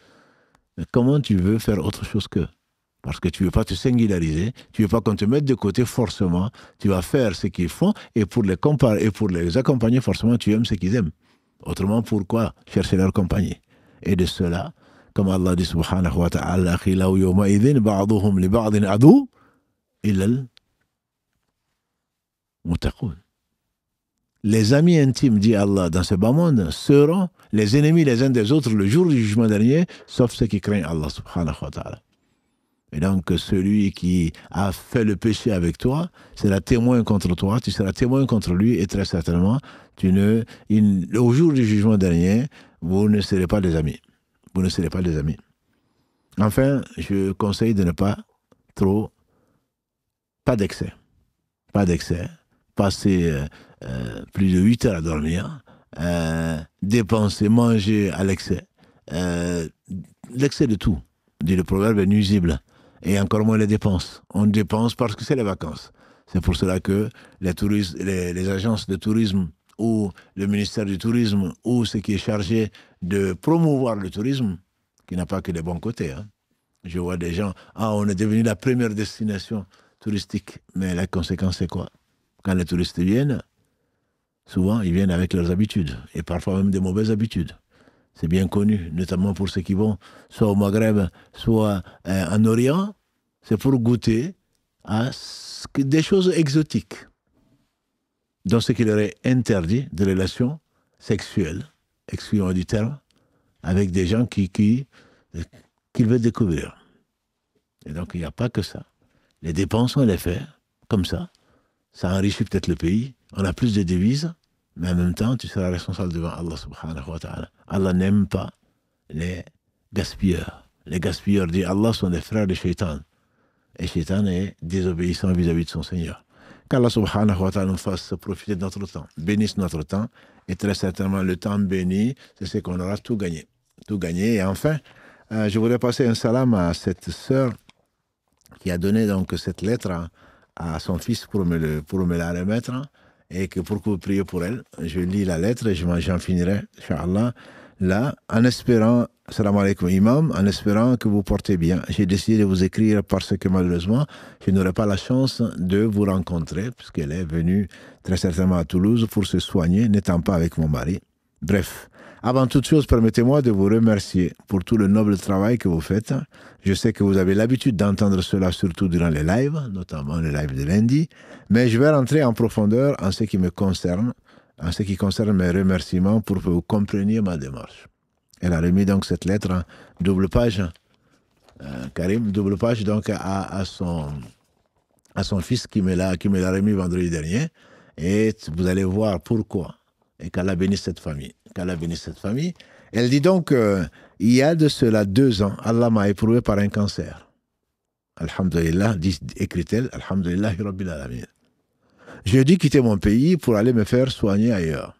Mais comment tu veux faire autre chose qu'eux? Parce que tu ne veux pas te singulariser, tu ne veux pas qu'on te mette de côté forcément, tu vas faire ce qu'ils font, et pour les comparer et pour les accompagner, forcément, tu aimes ce qu'ils aiment. Autrement, pourquoi chercher leur compagnie? Et de cela, comme Allah dit subhanahu wa ta'ala, khilaw yawma idhin ba'duhum li ba'din adu illa al-muttaqun. Les amis intimes, dit Allah, dans ce bas monde, seront les ennemis les uns des autres le jour du jugement dernier, sauf ceux qui craignent Allah subhanahu wa ta'ala. Et donc, celui qui a fait le péché avec toi sera témoin contre toi, tu seras témoin contre lui, et très certainement, au jour du jugement dernier, vous ne serez pas des amis. Vous ne serez pas des amis. Enfin, je conseille de ne pas d'excès. Pas d'excès. Passer plus de 8 heures à dormir, dépenser, manger à l'excès. L'excès de tout, dit le proverbe, est nuisible. Et encore moins les dépenses. On dépense parce que c'est les vacances. C'est pour cela que les agences de tourisme ou le ministère du tourisme ou ce qui est chargé de promouvoir le tourisme, qui n'a pas que des bons côtés. Hein. Je vois des gens, on est devenu la première destination touristique. Mais la conséquence, c'est quoi? Quand les touristes viennent, souvent, ils viennent avec leurs habitudes. Et parfois même des mauvaises habitudes. C'est bien connu, notamment pour ceux qui vont soit au Maghreb, soit en Orient. C'est pour goûter à des choses exotiques. Dans ce qui leur est interdit de relations sexuelles, excluant du terme, avec des gens qu'ils veulent découvrir. Et donc, il n'y a pas que ça. Les dépenses, on les fait comme ça. Ça enrichit peut-être le pays. On a plus de devises. Mais en même temps, tu seras responsable devant Allah subhanahu wa ta'ala. Allah n'aime pas les gaspilleurs. Les gaspilleurs, dit Allah, sont des frères de Shaitan. Et Shaitan est désobéissant vis-à-vis de son Seigneur. Qu'Allah subhanahu wa ta'ala nous fasse profiter de notre temps, bénisse notre temps. Et très certainement, le temps béni, c'est ce qu'on aura tout gagné. Tout gagné. Et enfin, je voudrais passer un salam à cette sœur qui a donné donc cette lettre à son fils pour me la remettre. Et que pour que vous priez pour elle, je lis la lettre et j'en finirai, Inch'Allah, là, en espérant Salam alaikum imam, en espérant que vous portez bien. J'ai décidé de vous écrire parce que malheureusement, je n'aurai pas la chance de vous rencontrer, puisqu'elle est venue très certainement à Toulouse pour se soigner, n'étant pas avec mon mari. Bref, avant toute chose, permettez-moi de vous remercier pour tout le noble travail que vous faites. Je sais que vous avez l'habitude d'entendre cela, surtout durant les lives, notamment les lives de lundi, mais je vais rentrer en profondeur en ce qui me concerne, en ce qui concerne mes remerciements pour que vous compreniez ma démarche. Elle a remis donc cette lettre en double page, Karim, double page donc à son fils qui me l'a remis vendredi dernier. Et vous allez voir pourquoi. Et qu'Allah bénisse cette famille. Qu'Allah bénisse cette famille. Elle dit donc, il y a de cela 2 ans, Allah m'a éprouvé par un cancer. Alhamdulillah, écrit-elle, Alhamdulillah, Rabbil Alamin. J'ai dû quitter mon pays pour aller me faire soigner ailleurs.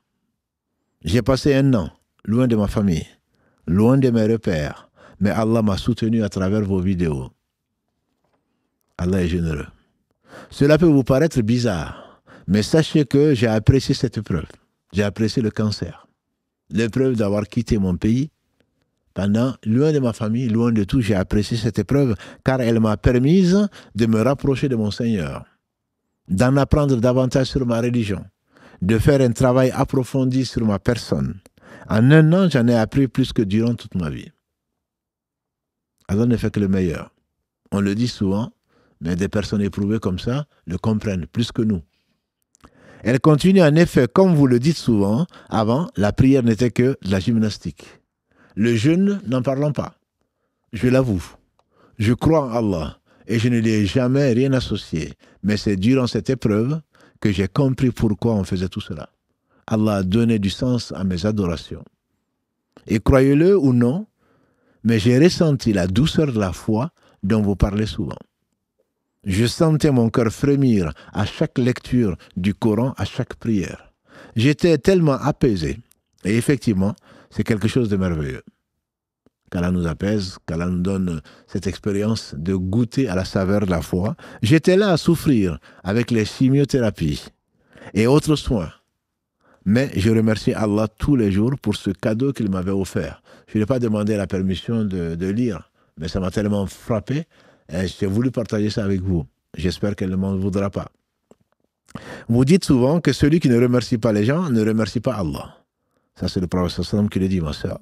J'ai passé 1 an, loin de ma famille, loin de mes repères, mais Allah m'a soutenu à travers vos vidéos. Allah est généreux. Cela peut vous paraître bizarre, mais sachez que j'ai apprécié cette épreuve. J'ai apprécié le cancer. L'épreuve d'avoir quitté mon pays pendant, loin de ma famille, loin de tout, j'ai apprécié cette épreuve car elle m'a permis de me rapprocher de mon Seigneur, d'en apprendre davantage sur ma religion, de faire un travail approfondi sur ma personne. En 1 an, j'en ai appris plus que durant toute ma vie. Allah ne fait que le meilleur. On le dit souvent, mais des personnes éprouvées comme ça le comprennent plus que nous. Elle continue en effet, comme vous le dites souvent, avant, la prière n'était que de la gymnastique. Le jeûne, n'en parlons pas. Je l'avoue. Je crois en Allah et je ne lui ai jamais rien associé. Mais c'est durant cette épreuve que j'ai compris pourquoi on faisait tout cela. Allah a donné du sens à mes adorations. Et croyez-le ou non, mais j'ai ressenti la douceur de la foi dont vous parlez souvent. Je sentais mon cœur frémir à chaque lecture du Coran, à chaque prière. J'étais tellement apaisé. Et effectivement, c'est quelque chose de merveilleux. Qu'Allah nous apaise, qu'Allah nous donne cette expérience de goûter à la saveur de la foi. J'étais là à souffrir avec les chimiothérapies et autres soins. Mais je remercie Allah tous les jours pour ce cadeau qu'il m'avait offert. Je n'ai pas demandé la permission de lire, mais ça m'a tellement frappé. Et j'ai voulu partager ça avec vous. J'espère qu'elle ne m'en voudra pas. Vous dites souvent que celui qui ne remercie pas les gens ne remercie pas Allah. Ça, c'est le prophète sallam qui le dit, ma sœur.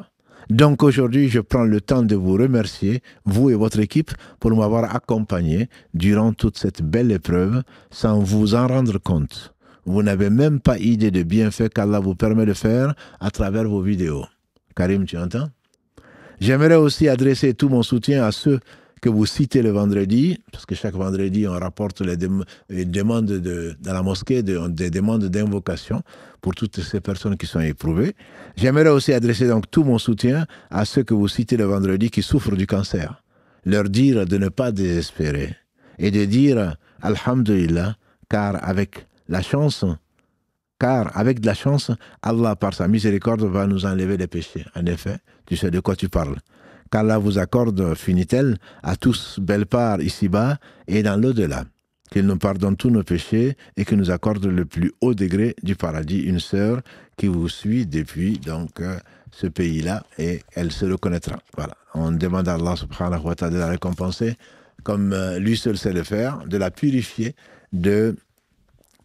Donc aujourd'hui, je prends le temps de vous remercier, vous et votre équipe, pour m'avoir accompagné durant toute cette belle épreuve sans vous en rendre compte. Vous n'avez même pas idée de bienfaits qu'Allah vous permet de faire à travers vos vidéos. Karim, tu entends? J'aimerais aussi adresser tout mon soutien à ceux que vous citez le vendredi, parce que chaque vendredi, on rapporte les demandes dans la mosquée, des demandes d'invocation pour toutes ces personnes qui sont éprouvées. J'aimerais aussi adresser donc tout mon soutien à ceux que vous citez le vendredi qui souffrent du cancer. Leur dire de ne pas désespérer et de dire « Alhamdulillah » car avec de la chance, Allah, par sa miséricorde, va nous enlever les péchés. En effet, tu sais de quoi tu parles. Qu'Allah vous accorde, finit-elle, à tous belle part ici-bas et dans l'au-delà. Qu'il nous pardonne tous nos péchés et qu'il nous accorde le plus haut degré du paradis. Une sœur qui vous suit depuis donc ce pays-là et elle se reconnaîtra. Voilà. On demande à Allah subhanahu wa ta'ala de la récompenser comme lui seul sait le faire, de la purifier de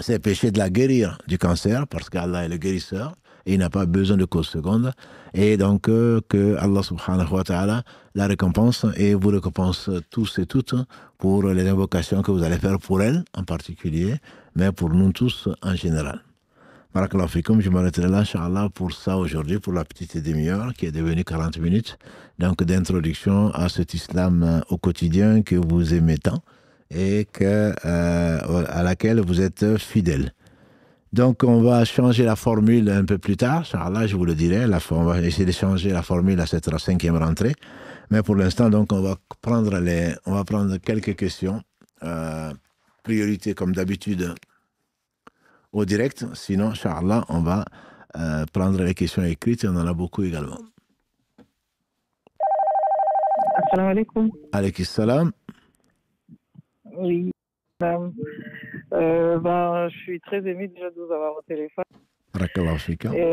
ses péchés, de la guérir du cancer, parce qu'Allah est le guérisseur, et il n'a pas besoin de cause seconde, et donc que Allah subhanahu wa ta'ala la récompense, et vous récompense tous et toutes pour les invocations que vous allez faire pour elle en particulier, mais pour nous tous en général. Barakallahu fikum, je m'arrêterai là, Inch'Allah, pour ça aujourd'hui, pour la petite demi-heure qui est devenue 40 minutes, donc d'introduction à cet islam au quotidien que vous aimez tant, et à laquelle vous êtes fidèle. Donc, on va changer la formule un peu plus tard. Inch'Allah, je vous le dirai. On va essayer de changer la formule à cette 5e rentrée. Mais pour l'instant, donc, on va prendre quelques questions. Priorité, comme d'habitude, au direct. Sinon, Inch'Allah, on va prendre les questions écrites. On en a beaucoup également. Assalamu alaikum. Alaykum salam. Oui. Je suis très ému déjà de vous avoir au téléphone. Barakallahu fika. Et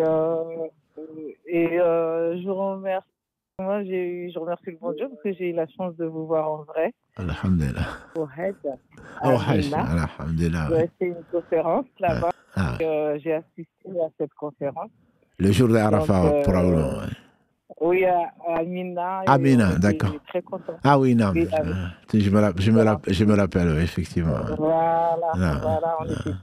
je vous remercie Moi, je remercie le bon Dieu parce que j'ai eu la chance de vous voir en vrai Alhamdulillah. au Had Oh, à Hajj, Mina. alhamdulillah. J'ai fait une conférence Ouais. là-bas. Ah, J'ai assisté à cette conférence. le jour Donc, d'Arafat, probablement. Ouais. oui, à Mina, et on Amina, était d'accord. très contents. Ah oui, non. Oui, avec, voilà. Je me rappelle, oui, effectivement. Voilà, Non, voilà, on non. était très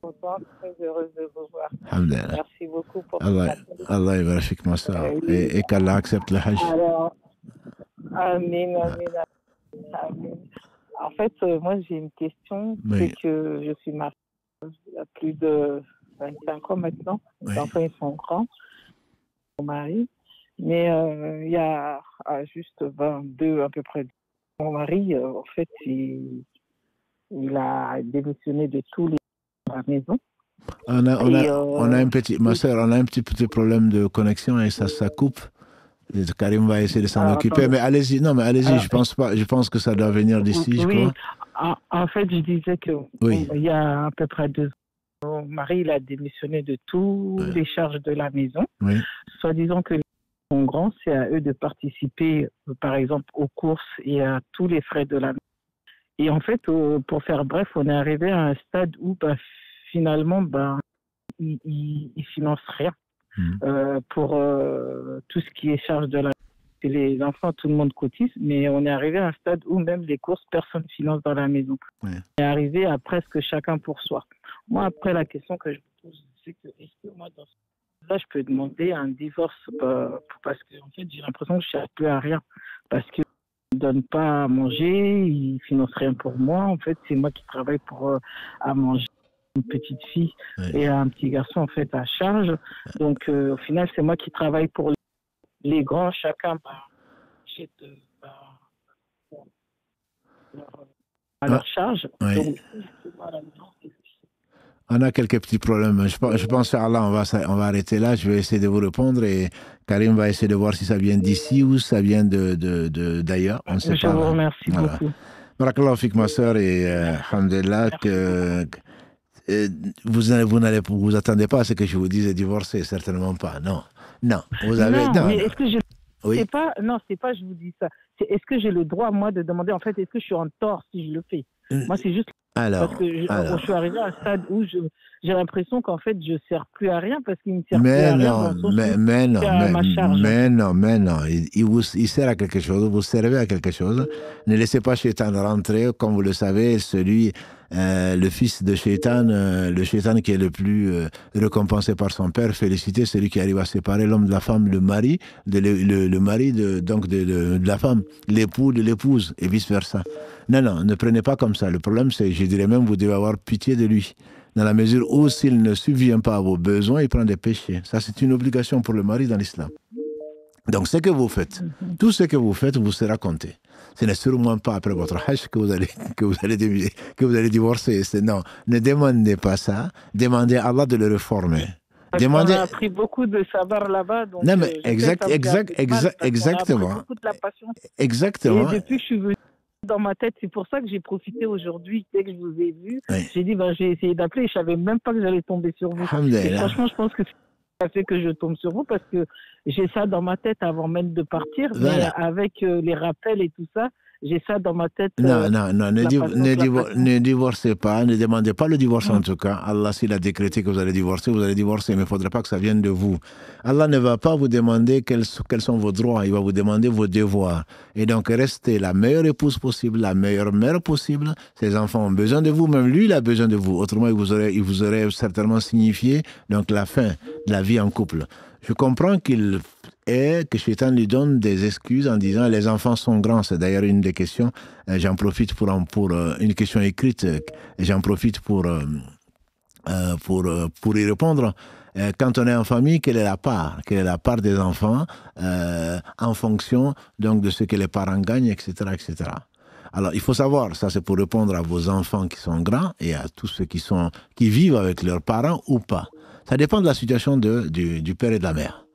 contents, très heureuse de vous voir. Alhamdulillah. Merci beaucoup pour cet Allah, appel. Allah يبارك فيك ma soeur. Oui. Et qu'Allah accepte le Hajj. Alors, Amin, Amin, Amin. En fait, moi, j'ai une question. Oui. C'est que je suis mariée il y a plus de 25 ans maintenant. Oui. Les enfants, ils sont grands, mon mari. Mais il y a juste 22 à peu près. Mon mari, en fait, il a démissionné de tous les à la maison. On a un petit, ma soeur, on a un petit problème de connexion et ça coupe. Et Karim va essayer de s'en occuper, mais allez-y. Non, mais allez-y. Je pense pas. Je pense que ça doit venir d'ici, je crois. En fait, je disais que il y a à peu près 2 ans, mon mari il a démissionné de toutes les charges de la maison. Oui. Soit disant que les sont grands, c'est à eux de participer, par exemple, aux courses et à tous les frais de la maison. Et en fait, pour faire bref, on est arrivé à un stade où finalement, ils financent rien pour tout ce qui est charge de la maison. Les enfants, tout le monde cotise, mais on est arrivé à un stade où même les courses, personne ne finance dans la maison. On est arrivé à presque chacun pour soi. Moi, après, la question que je me pose, c'est que est-ce que moi, dans ce cas-là, je peux demander un divorce parce que en fait, j'ai l'impression que je ne cherche plus à rien. Parce qu'ils ne donnent pas à manger, ils ne financent rien pour moi. En fait, c'est moi qui travaille pour à manger. Une petite fille et un petit garçon, en fait, à charge. Donc, au final, c'est moi qui travaille pour les grands, chacun à leur charge. Oui. Donc, on a quelques petits problèmes. Je pense qu'Allah, on va arrêter là. Je vais essayer de vous répondre et Karim va essayer de voir si ça vient d'ici ou si ça vient d'ailleurs. On ne sait je pas. Je vous remercie beaucoup. Barakallahu fik, ma soeur, et alhamdulillah, que vous attendez pas à ce que je vous dise divorcer, certainement pas. Non. Vous avez. Non, mais est-ce que je. Oui. C'est pas, je vous dis ça. C'est est-ce que j'ai le droit, moi, de demander, en fait, est-ce que je suis en tort si je le fais? Moi, c'est juste parce que je suis arrivé à un stade où j'ai l'impression qu'en fait, je ne sers plus à rien parce qu'il ne sert plus à rien. Mais non. Il sert à quelque chose, vous servez à quelque chose. Ne laissez pas Shaitan rentrer, comme vous le savez, le fils de Shaitan, le Shaitan qui est le plus récompensé par son père, félicité, celui qui arrive à séparer l'homme de la femme, le mari, le mari de la femme, l'époux de l'épouse, et vice-versa. Non, ne prenez pas comme ça. Le problème, c'est, je dirais même, vous devez avoir pitié de lui. Dans la mesure où, s'il ne subvient pas à vos besoins, il prend des péchés. Ça, c'est une obligation pour le mari dans l'islam. Donc, ce que vous faites, tout ce que vous faites vous sera compté. Ce n'est sûrement pas après votre hajj que vous allez divorcer. Non, ne demandez pas ça. Demandez à Allah de le réformer. On a appris beaucoup de savoir là-bas. Donc non, mais exactement. On a beaucoup de la passion. Exactement. Et depuis que je suis venu dans ma tête, c'est pour ça que j'ai profité aujourd'hui, dès que je vous ai vu. J'ai dit, j'ai essayé d'appeler, je ne savais même pas que j'allais tomber sur vous. Et franchement, je pense que ça fait que je tombe sur vous parce que j'ai ça dans ma tête avant même de partir, mais avec les rappels et tout ça, j'ai ça dans ma tête. Non, ne divorcez pas, ne demandez pas le divorce en tout cas. Allah, s'il a décrété que vous allez divorcer, mais il ne faudrait pas que ça vienne de vous. Allah ne va pas vous demander quels sont vos droits, il va vous demander vos devoirs. Et donc, restez la meilleure épouse possible, la meilleure mère possible. Ces enfants ont besoin de vous, même lui, il a besoin de vous. Autrement, il vous aurait certainement signifié donc, la fin de la vie en couple. Je comprends que Shaitan lui donne des excuses en disant les enfants sont grands. C'est d'ailleurs une des questions. J'en profite pour une question écrite. J'en profite pour y répondre. Quand on est en famille, quelle est la part des enfants en fonction donc de ce que les parents gagnent, etc., etc. Alors, il faut savoir, ça c'est pour répondre à vos enfants qui sont grands et à tous ceux qui vivent avec leurs parents ou pas. Ça dépend de la situation du père et de la mère.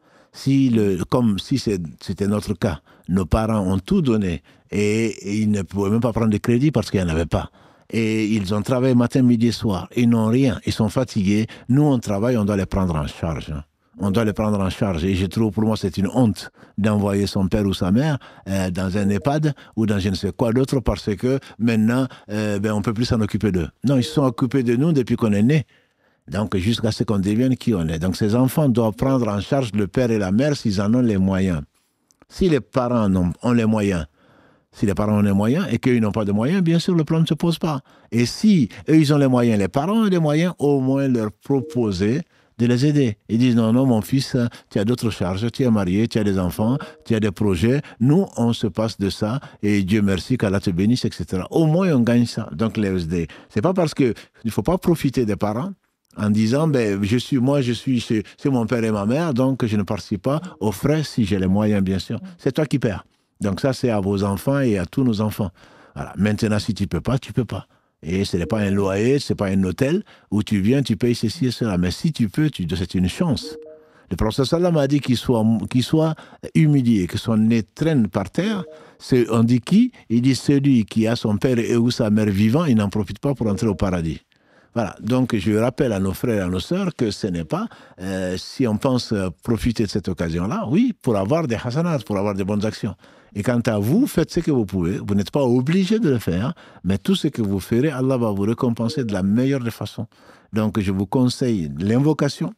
Comme si c'était notre cas, nos parents ont tout donné et ils ne pouvaient même pas prendre de crédit parce qu'il n'y en avait pas. Et ils ont travaillé matin, midi et soir. Ils n'ont rien, ils sont fatigués. Nous, on travaille, on doit les prendre en charge. On doit les prendre en charge. Et je trouve, pour moi, c'est une honte d'envoyer son père ou sa mère dans un EHPAD ou dans je ne sais quoi d'autre parce que maintenant, on ne peut plus s'en occuper d'eux. Non, ils se sont occupés de nous depuis qu'on est né. Donc, jusqu'à ce qu'on devienne qui on est. Donc, ces enfants doivent prendre en charge le père et la mère s'ils en ont les moyens. Si les parents ont les moyens, si les parents ont les moyens et qu'ils n'ont pas de moyens, bien sûr, le problème ne se pose pas. Et si eux, ils ont les moyens, les parents ont les moyens, au moins leur proposer de les aider. Ils disent, non, non, mon fils, tu as d'autres charges, tu es marié, tu as des enfants, tu as des projets. Nous, on se passe de ça et Dieu merci, qu'Allah te bénisse, etc. Au moins, on gagne ça. Donc, les SD, c'est pas parce qu'il ne faut pas profiter des parents en disant, c'est mon père et ma mère, donc je ne participe pas aux frais si j'ai les moyens, bien sûr. C'est toi qui perds. Donc ça, c'est à vos enfants et à tous nos enfants. Voilà. Maintenant, si tu ne peux pas, tu ne peux pas. Et ce n'est pas un loyer, ce n'est pas un hôtel où tu viens, tu payes ceci et cela. Mais si tu peux, c'est une chance. Le prophète sallam a dit qu'il soit humilié, que son nez traîne par terre. On dit qui? Il dit celui qui a son père et ou sa mère vivant, il n'en profite pas pour entrer au paradis. Voilà, donc je rappelle à nos frères et à nos sœurs que ce n'est pas, si on pense profiter de cette occasion-là, oui, pour avoir des hasanats, pour avoir des bonnes actions. Et quant à vous, faites ce que vous pouvez, vous n'êtes pas obligé de le faire, mais tout ce que vous ferez, Allah va vous récompenser de la meilleure des façons. Donc je vous conseille l'invocation,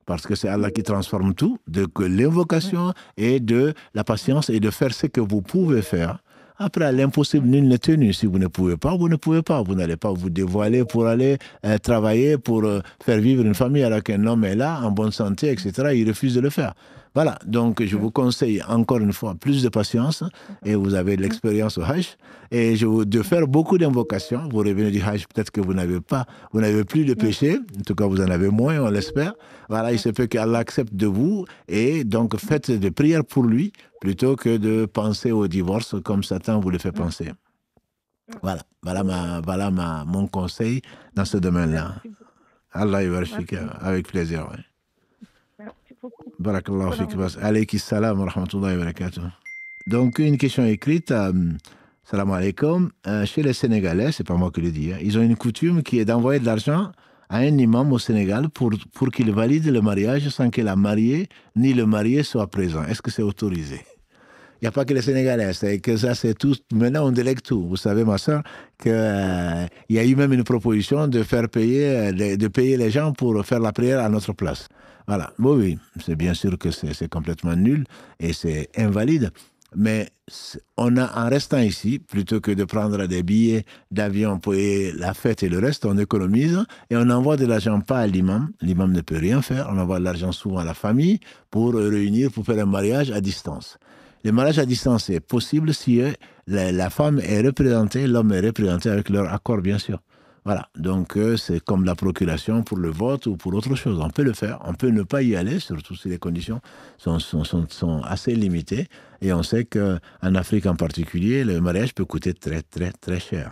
parce que c'est Allah qui transforme tout, de l'invocation et de la patience et de faire ce que vous pouvez faire. Après, l'impossible, nul n'est tenu. Si vous ne pouvez pas, vous ne pouvez pas. Vous n'allez pas vous dévoiler pour aller travailler, pour faire vivre une famille alors qu'un homme est là, en bonne santé, etc. Il refuse de le faire. Voilà, donc je vous conseille encore une fois plus de patience et vous avez de l'expérience au Hajj et de faire beaucoup d'invocations. Vous revenez du Hajj, peut-être que vous n'avez plus de péché, en tout cas vous en avez moins, on l'espère. Voilà, il se peut qu'Allah accepte de vous et donc faites des prières pour lui plutôt que de penser au divorce comme Satan vous le fait penser. Voilà mon conseil dans ce domaine-là. Allah yabarshik, avec plaisir. Ouais. Barakallahu fik. Alayki salam wa rahmatullahi wa barakatuh. Donc, une question écrite. Salam alaikum. Chez les Sénégalais, c'est pas moi qui le dis, ils ont une coutume qui est d'envoyer de l'argent à un imam au Sénégal pour qu'il valide le mariage sans que la mariée ni le marié soient présents. Est-ce que c'est autorisé? Il n'y a pas que les Sénégalais, c'est que ça, c'est tout. Maintenant, on délègue tout. Vous savez, ma soeur, qu'il y a eu même une proposition de faire payer les gens pour faire la prière à notre place. Voilà. Bon, oui, c'est bien sûr que c'est complètement nul et c'est invalide. Mais en restant ici, plutôt que de prendre des billets d'avion pour la fête et le reste, on économise et on envoie de l'argent pas à l'imam. L'imam ne peut rien faire. On envoie de l'argent souvent à la famille pour réunir, pour faire un mariage à distance. Le mariage à distance est possible si la femme est représentée, l'homme est représenté avec leur accord, bien sûr. Voilà, donc c'est comme la procuration pour le vote ou pour autre chose. On peut le faire, on peut ne pas y aller, surtout si les conditions sont assez limitées. Et on sait qu'en Afrique en particulier, le mariage peut coûter très, très, très cher.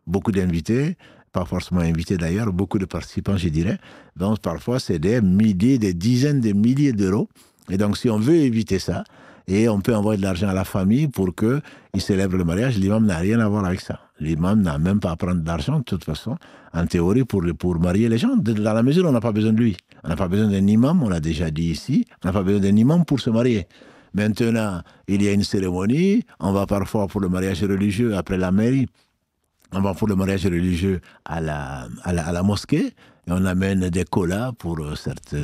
Beaucoup d'invités, pas forcément invités d'ailleurs, beaucoup de participants, je dirais. Donc parfois, c'est des milliers, des dizaines de milliers d'euros. Et donc si on veut éviter ça, et on peut envoyer de l'argent à la famille pour qu'ils célèbrent le mariage. L'imam n'a rien à voir avec ça. L'imam n'a même pas à prendre d'argent, de toute façon, en théorie, pour marier les gens. Dans la mesure où on n'a pas besoin de lui. On n'a pas besoin d'un imam, on l'a déjà dit ici. On n'a pas besoin d'un imam pour se marier. Maintenant, il y a une cérémonie. On va parfois pour le mariage religieux après la mairie. On va pour le mariage religieux à la mosquée. Et on amène des colas pour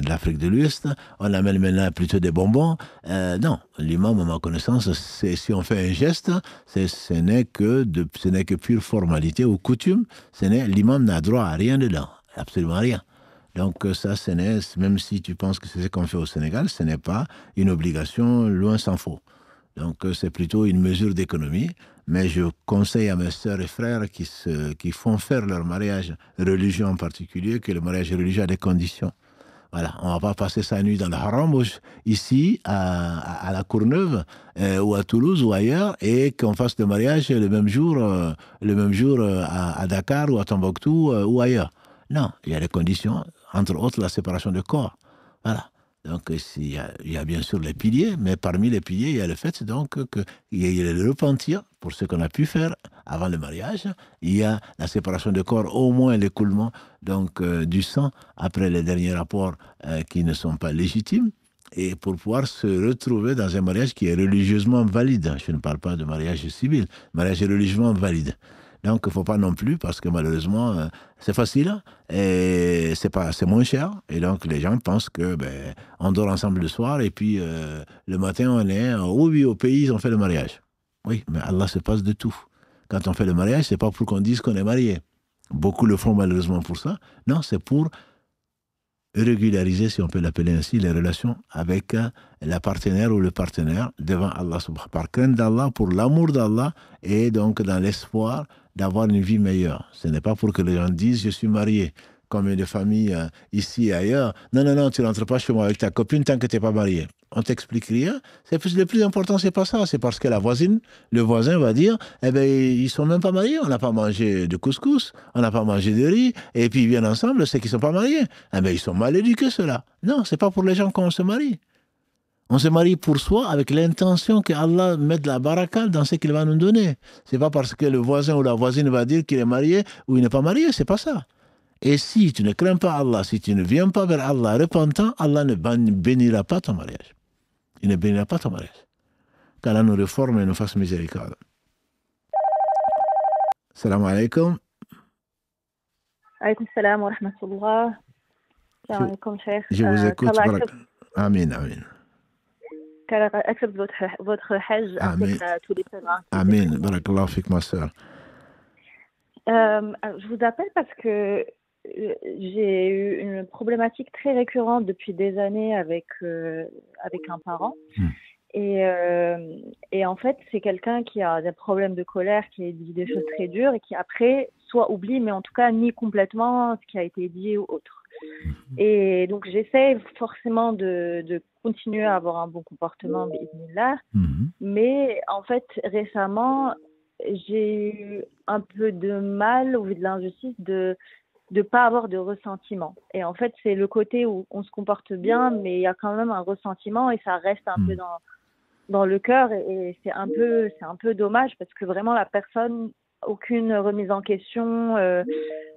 l'Afrique de l'Ouest. On amène maintenant plutôt des bonbons. Non, l'imam, à ma connaissance, si on fait un geste, ce n'est que pure formalité ou coutume. L'imam n'a droit à rien dedans, absolument rien. Donc ça, même si tu penses que c'est ce qu'on fait au Sénégal, ce n'est pas une obligation, loin s'en faut. Donc c'est plutôt une mesure d'économie. Mais je conseille à mes sœurs et frères qui font faire leur mariage religieux en particulier, que le mariage religieux a des conditions. Voilà, on ne va pas passer sa nuit dans le haram ici, à la Courneuve, ou à Toulouse, ou ailleurs, et qu'on fasse le mariage le même jour à Dakar, ou à Tombouctou, ou ailleurs. Non, il y a des conditions, entre autres la séparation de corps. Voilà. Donc, il y a bien sûr les piliers, mais parmi les piliers, il y a le fait donc qu'il y a le repentir pour ce qu'on a pu faire avant le mariage. Il y a la séparation de corps, au moins l'écoulement donc du sang après les derniers rapports qui ne sont pas légitimes. Et pour pouvoir se retrouver dans un mariage qui est religieusement valide. Je ne parle pas de mariage civil, mariage religieusement valide. Donc, il ne faut pas non plus, parce que malheureusement, c'est facile et c'est moins cher. Et donc, les gens pensent que on dort ensemble le soir et puis le matin, on est oui, au pays, ils ont fait le mariage. Oui, mais Allah se passe de tout. Quand on fait le mariage, c'est pas pour qu'on dise qu'on est marié. Beaucoup le font malheureusement pour ça. Non, c'est pour régulariser, si on peut l'appeler ainsi, les relations avec la partenaire ou le partenaire devant Allah, par crainte d'Allah, pour l'amour d'Allah et donc dans l'espoir d'avoir une vie meilleure. Ce n'est pas pour que les gens disent « je suis marié ». Comme de familles ici et ailleurs. Non, non, non, tu ne rentres pas chez moi avec ta copine tant que tu n'es pas marié. On t'explique rien. Le plus important, c'est pas ça. C'est parce que le voisin va dire, eh ben, ils sont même pas mariés. On n'a pas mangé de couscous, on n'a pas mangé de riz, et puis ils viennent ensemble, c'est qu'ils sont pas mariés. Eh ben, ils sont mal éduqués, ceux-là. Non, c'est pas pour les gens qu'on se marie. On se marie pour soi avec l'intention que Allah mette la baraka dans ce qu'il va nous donner. C'est pas parce que le voisin ou la voisine va dire qu'il est marié ou il n'est pas marié, c'est pas ça. Et si tu ne crains pas Allah, si tu ne viens pas vers Allah repentant, Allah ne bénira pas ton mariage. Il ne bénira pas ton mariage. Qu'Allah nous réforme et nous fasse miséricorde. Salam alaikum. Alaykoum salam wa rahmatullah. Salam alaikum, cheikh. Je vous écoute. Amin, amin. Qu'Allah accepte votre hajj avec tous les pèlerins. Amin. Barakallahu fik, ma sœur. Je vous appelle parce que j'ai eu une problématique très récurrente depuis des années avec un parent. Et en fait, c'est quelqu'un qui a des problèmes de colère, qui dit des choses très dures et qui après, soit oublie, mais en tout cas nie complètement ce qui a été dit ou autre. Et donc, j'essaie forcément de continuer à avoir un bon comportement, bismillah. Mais en fait, récemment, j'ai eu un peu de mal, au vu de l'injustice, de pas avoir de ressentiment. Et en fait, c'est le côté où on se comporte bien, mais il y a quand même un ressentiment et ça reste un peu dans le cœur. Et c'est un peu dommage parce que vraiment, la personne, aucune remise en question,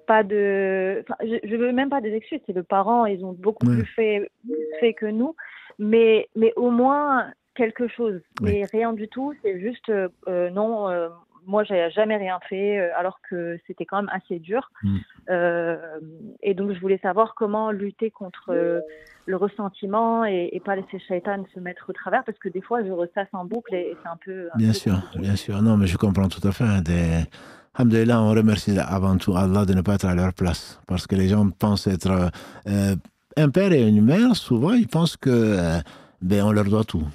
pas de... Enfin, je veux même pas des excuses. C'est le parent, ils ont beaucoup plus fait que nous. Mais au moins, quelque chose. Mais rien du tout. C'est juste, non... moi, j'avais jamais rien fait, alors que c'était quand même assez dur. Et donc, je voulais savoir comment lutter contre le ressentiment et pas laisser Shaitan se mettre au travers, parce que des fois, je ressasse en boucle et c'est un peu... Bien sûr. Non, mais je comprends tout à fait. Alhamdulillah, on remercie avant tout Allah de ne pas être à leur place. Parce que les gens pensent être... un père et une mère, souvent, ils pensent que on leur doit tout.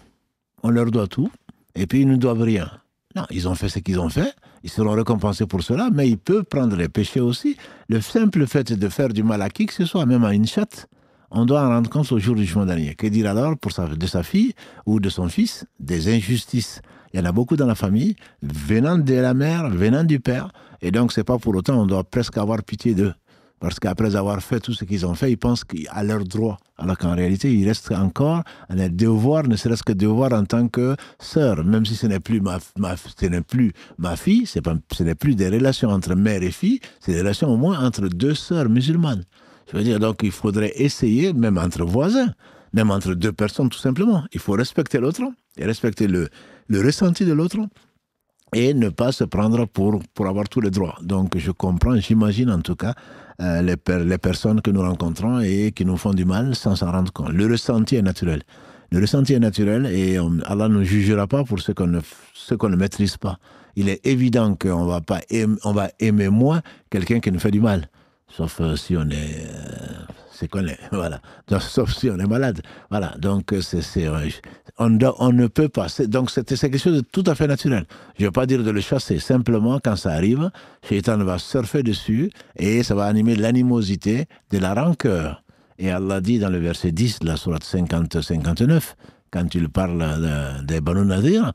On leur doit tout, et puis ils ne doivent rien. Non, ils ont fait ce qu'ils ont fait, ils seront récompensés pour cela, mais ils peuvent prendre les péchés aussi. Le simple fait de faire du mal à qui que ce soit, même à une chatte, on doit en rendre compte au jour du jugement dernier. Que dire alors de sa fille ou de son fils? Des injustices. Il y en a beaucoup dans la famille, venant de la mère, venant du père, et donc c'est pas pour autant, on doit presque avoir pitié d'eux. Parce qu'après avoir fait tout ce qu'ils ont fait, ils pensent qu'à leur droit. Alors qu'en réalité, il reste encore un devoir, ne serait-ce que devoir en tant que sœur. Même si ce n'est plus ma fille, ce n'est plus des relations entre mère et fille, c'est des relations au moins entre deux sœurs musulmanes. Je veux dire, donc il faudrait essayer, même entre voisins, même entre deux personnes tout simplement. Il faut respecter l'autre et respecter le ressenti de l'autre. Et ne pas se prendre pour avoir tous les droits. Donc je comprends, j'imagine en tout cas les personnes que nous rencontrons et qui nous font du mal sans s'en rendre compte. Le ressenti est naturel. Le ressenti est naturel et Allah ne jugera pas pour ce qu'on ne maîtrise pas. Il est évident qu'on va aimer moins quelqu'un qui nous fait du mal. Sauf si on est... c'est qu'on est, voilà. Donc, sauf si on est malade. Voilà, donc on ne peut pas. Donc c'est quelque chose de tout à fait naturel. Je ne veux pas dire de le chasser. Simplement, quand ça arrive, Shaitan va surfer dessus et ça va animer l'animosité, de la rancœur. Et Allah dit dans le verset 10 de la sourate 59, quand il parle des Banu Nadir,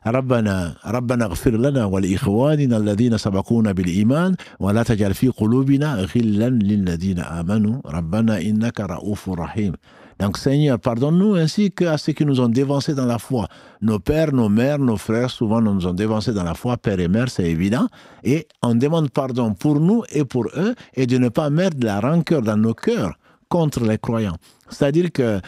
Rabbana ighfir lana wa li ikhwanina alladhina sabaquna bil iman wa la tajal fi qulubina ghillan lil ladina amanu Rabbana innaka ra'ufur rahim. Donc Seigneur, pardonne-nous ainsi qu'à ceux qui nous ont dévancés dans la foi. Nos pères, nos mères, nos frères, souvent nous ont dévancés dans la foi, père et mère, c'est évident. Et on demande pardon pour nous et pour eux, et de ne pas mettre de la rancœur dans nos cœurs contre les croyants. C'est-à-dire que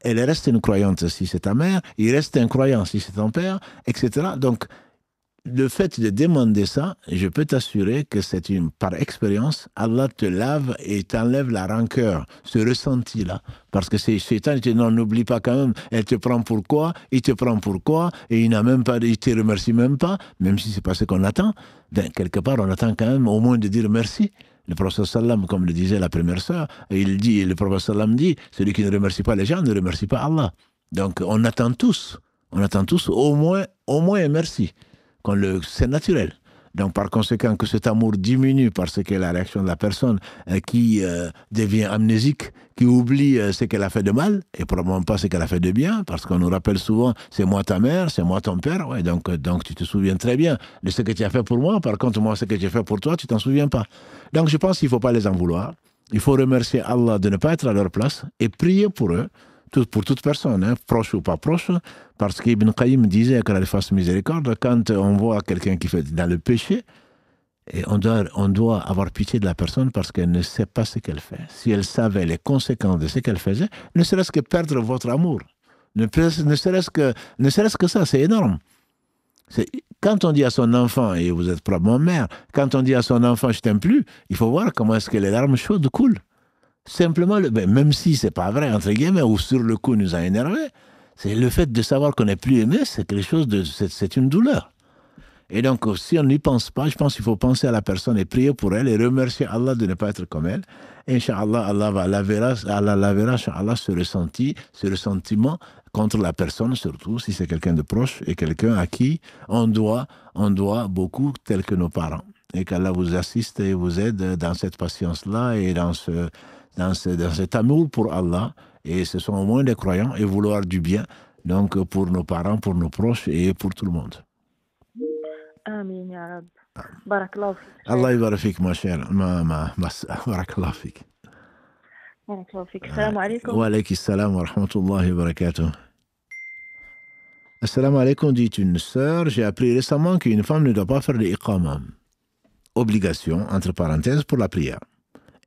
elle reste une croyante si c'est ta mère, il reste un croyant si c'est ton père, etc. Donc, le fait de demander ça, je peux t'assurer que c'est par expérience, Allah te lave et t'enlève la rancœur, ce ressenti-là. Parce que c'est Shaitan, il te dit non, n'oublie pas quand même, elle te prend pour quoi, il te prend pour quoi, et il te remercie même pas, même si c'est pas ce qu'on attend. Ben, quelque part, on attend quand même au moins de dire merci. Le prophète sallam, comme le disait la première sœur, le prophète sallam dit, celui qui ne remercie pas les gens ne remercie pas Allah. Donc on attend tous au moins un merci. C'est naturel. Donc par conséquent que cet amour diminue parce que la réaction de la personne qui devient amnésique, qui oublie ce qu'elle a fait de mal, et probablement pas ce qu'elle a fait de bien, parce qu'on nous rappelle souvent, c'est moi ta mère, c'est moi ton père, ouais, donc tu te souviens très bien de ce que tu as fait pour moi, par contre moi ce que j'ai fait pour toi, tu t'en souviens pas. Donc je pense qu'il ne faut pas les en vouloir, il faut remercier Allah de ne pas être à leur place, et prier pour eux, pour toute personne, hein, proche ou pas proche, parce qu'Ibn Qayyim disait qu'Allah fasse miséricorde, quand on voit quelqu'un qui fait dans le péché, et on doit avoir pitié de la personne parce qu'elle ne sait pas ce qu'elle fait. Si elle savait les conséquences de ce qu'elle faisait, ne serait-ce que perdre votre amour, ne serait-ce que ça, c'est énorme. Quand on dit à son enfant, et vous êtes probablement mère, quand on dit à son enfant « je t'aime plus », il faut voir comment est-ce que les larmes chaudes coulent. Simplement, même si c'est pas vrai, entre guillemets, ou sur le coup nous a énervé, c'est le fait de savoir qu'on n'est plus aimé, c'est quelque chose c'est une douleur. Et donc, si on n'y pense pas, je pense qu'il faut penser à la personne et prier pour elle et remercier Allah de ne pas être comme elle. Et Inch'Allah, Allah lavera, Inch'Allah, ce ressentiment contre la personne, surtout si c'est quelqu'un de proche et quelqu'un à qui on doit beaucoup, tel que nos parents. Et qu'Allah vous assiste et vous aide dans cette patience-là et dans cet amour pour Allah, et ce sont au moins des croyants, et vouloir du bien, donc pour nos parents, pour nos proches et pour tout le monde. Amin ya Rab. Barakallahu fik. Allah yabarak fik, ma chère. Barakallahu fik. Barakallahu fik. Salam alaikum. Wa alaykum salam wa rahmatullahi wa barakatuh. Assalamu alaikum, dit une sœur. J'ai appris récemment qu'une femme ne doit pas faire l'iqama. Obligation, entre parenthèses, pour la prière.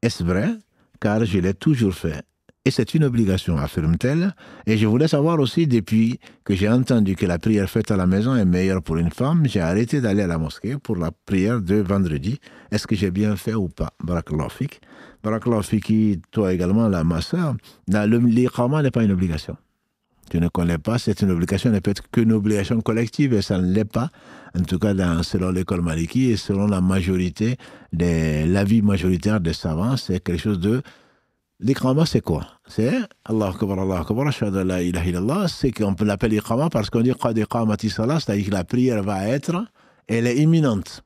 Est-ce vrai? Car je l'ai toujours fait. Et c'est une obligation, affirme-t-elle. Et je voulais savoir aussi, depuis que j'ai entendu que la prière faite à la maison est meilleure pour une femme, j'ai arrêté d'aller à la mosquée pour la prière de vendredi. Est-ce que j'ai bien fait ou pas? Barakallahu fik. Barakallahu fiki, toi également, ma sœur. L'iqama n'est pas une obligation. Tu ne connais pas, c'est une obligation, elle ne peut être qu'une obligation collective, et ça ne l'est pas. En tout cas, selon l'école Maliki et selon l'avis majoritaire des savants, c'est quelque chose de... L'iqama, c'est quoi? C'est Allah Akbar, ashhadu an la ilaha illallah. C'est qu'on peut l'appeler iqama parce qu'on dit qad iqamati salat, c'est-à-dire que la prière va être, elle est imminente.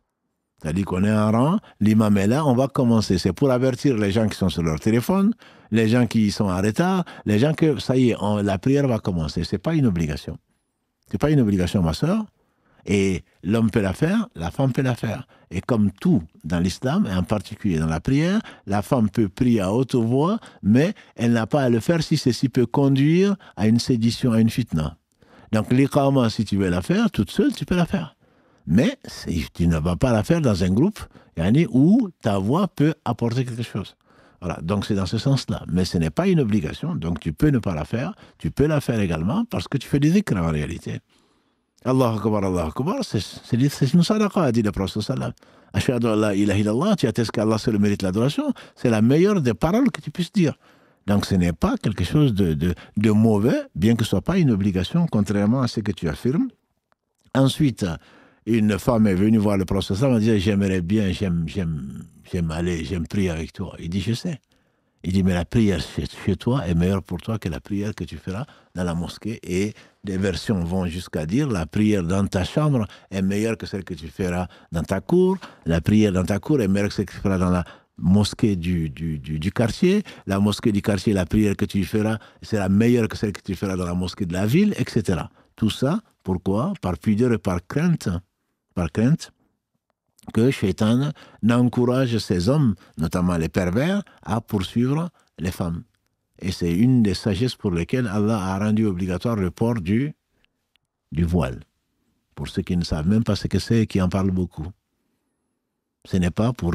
C'est-à-dire qu'on est en rang, l'imam est là, on va commencer. C'est pour avertir les gens qui sont sur leur téléphone, les gens qui sont en retard, les gens que, ça y est, la prière va commencer. C'est pas une obligation. C'est pas une obligation, ma sœur. Et l'homme peut la faire, la femme peut la faire. Et comme tout dans l'islam, et en particulier dans la prière, la femme peut prier à haute voix, mais elle n'a pas à le faire si ceci peut conduire à une sédition, à une fitna. Donc l'iqama, si tu veux la faire toute seule, tu peux la faire. Mais tu ne vas pas la faire dans un groupe où ta voix peut apporter quelque chose. Voilà, donc c'est dans ce sens-là. Mais ce n'est pas une obligation, donc tu peux ne pas la faire. Tu peux la faire également parce que tu fais des dhikrs en réalité. Allah Akbar, c'est une sadaqa, a dit le prophète sallam. Ashhadu an la ilaha illallah, tu attestes qu'Allah seul mérite l'adoration, c'est la meilleure des paroles que tu puisses dire. Donc ce n'est pas quelque chose de mauvais, bien que ce ne soit pas une obligation, contrairement à ce que tu affirmes. Ensuite, une femme est venue voir le prophète sallam, elle dit j'aimerais bien, j'aime prier avec toi. Il dit je sais. Il dit, mais la prière chez toi est meilleure pour toi que la prière que tu feras dans la mosquée. Et des versions vont jusqu'à dire, la prière dans ta chambre est meilleure que celle que tu feras dans ta cour. La prière dans ta cour est meilleure que celle que tu feras dans la mosquée du quartier. La mosquée du quartier, la prière que tu feras sera meilleure que celle que tu feras dans la mosquée de la ville, etc. Tout ça, pourquoi? Par pudeur et par crainte. Par crainte que Shaitan n'encourage ces hommes, notamment les pervers, à poursuivre les femmes. Et c'est une des sagesses pour lesquelles Allah a rendu obligatoire le port du voile. Pour ceux qui ne savent même pas ce que c'est et qui en parlent beaucoup. Ce n'est pas pour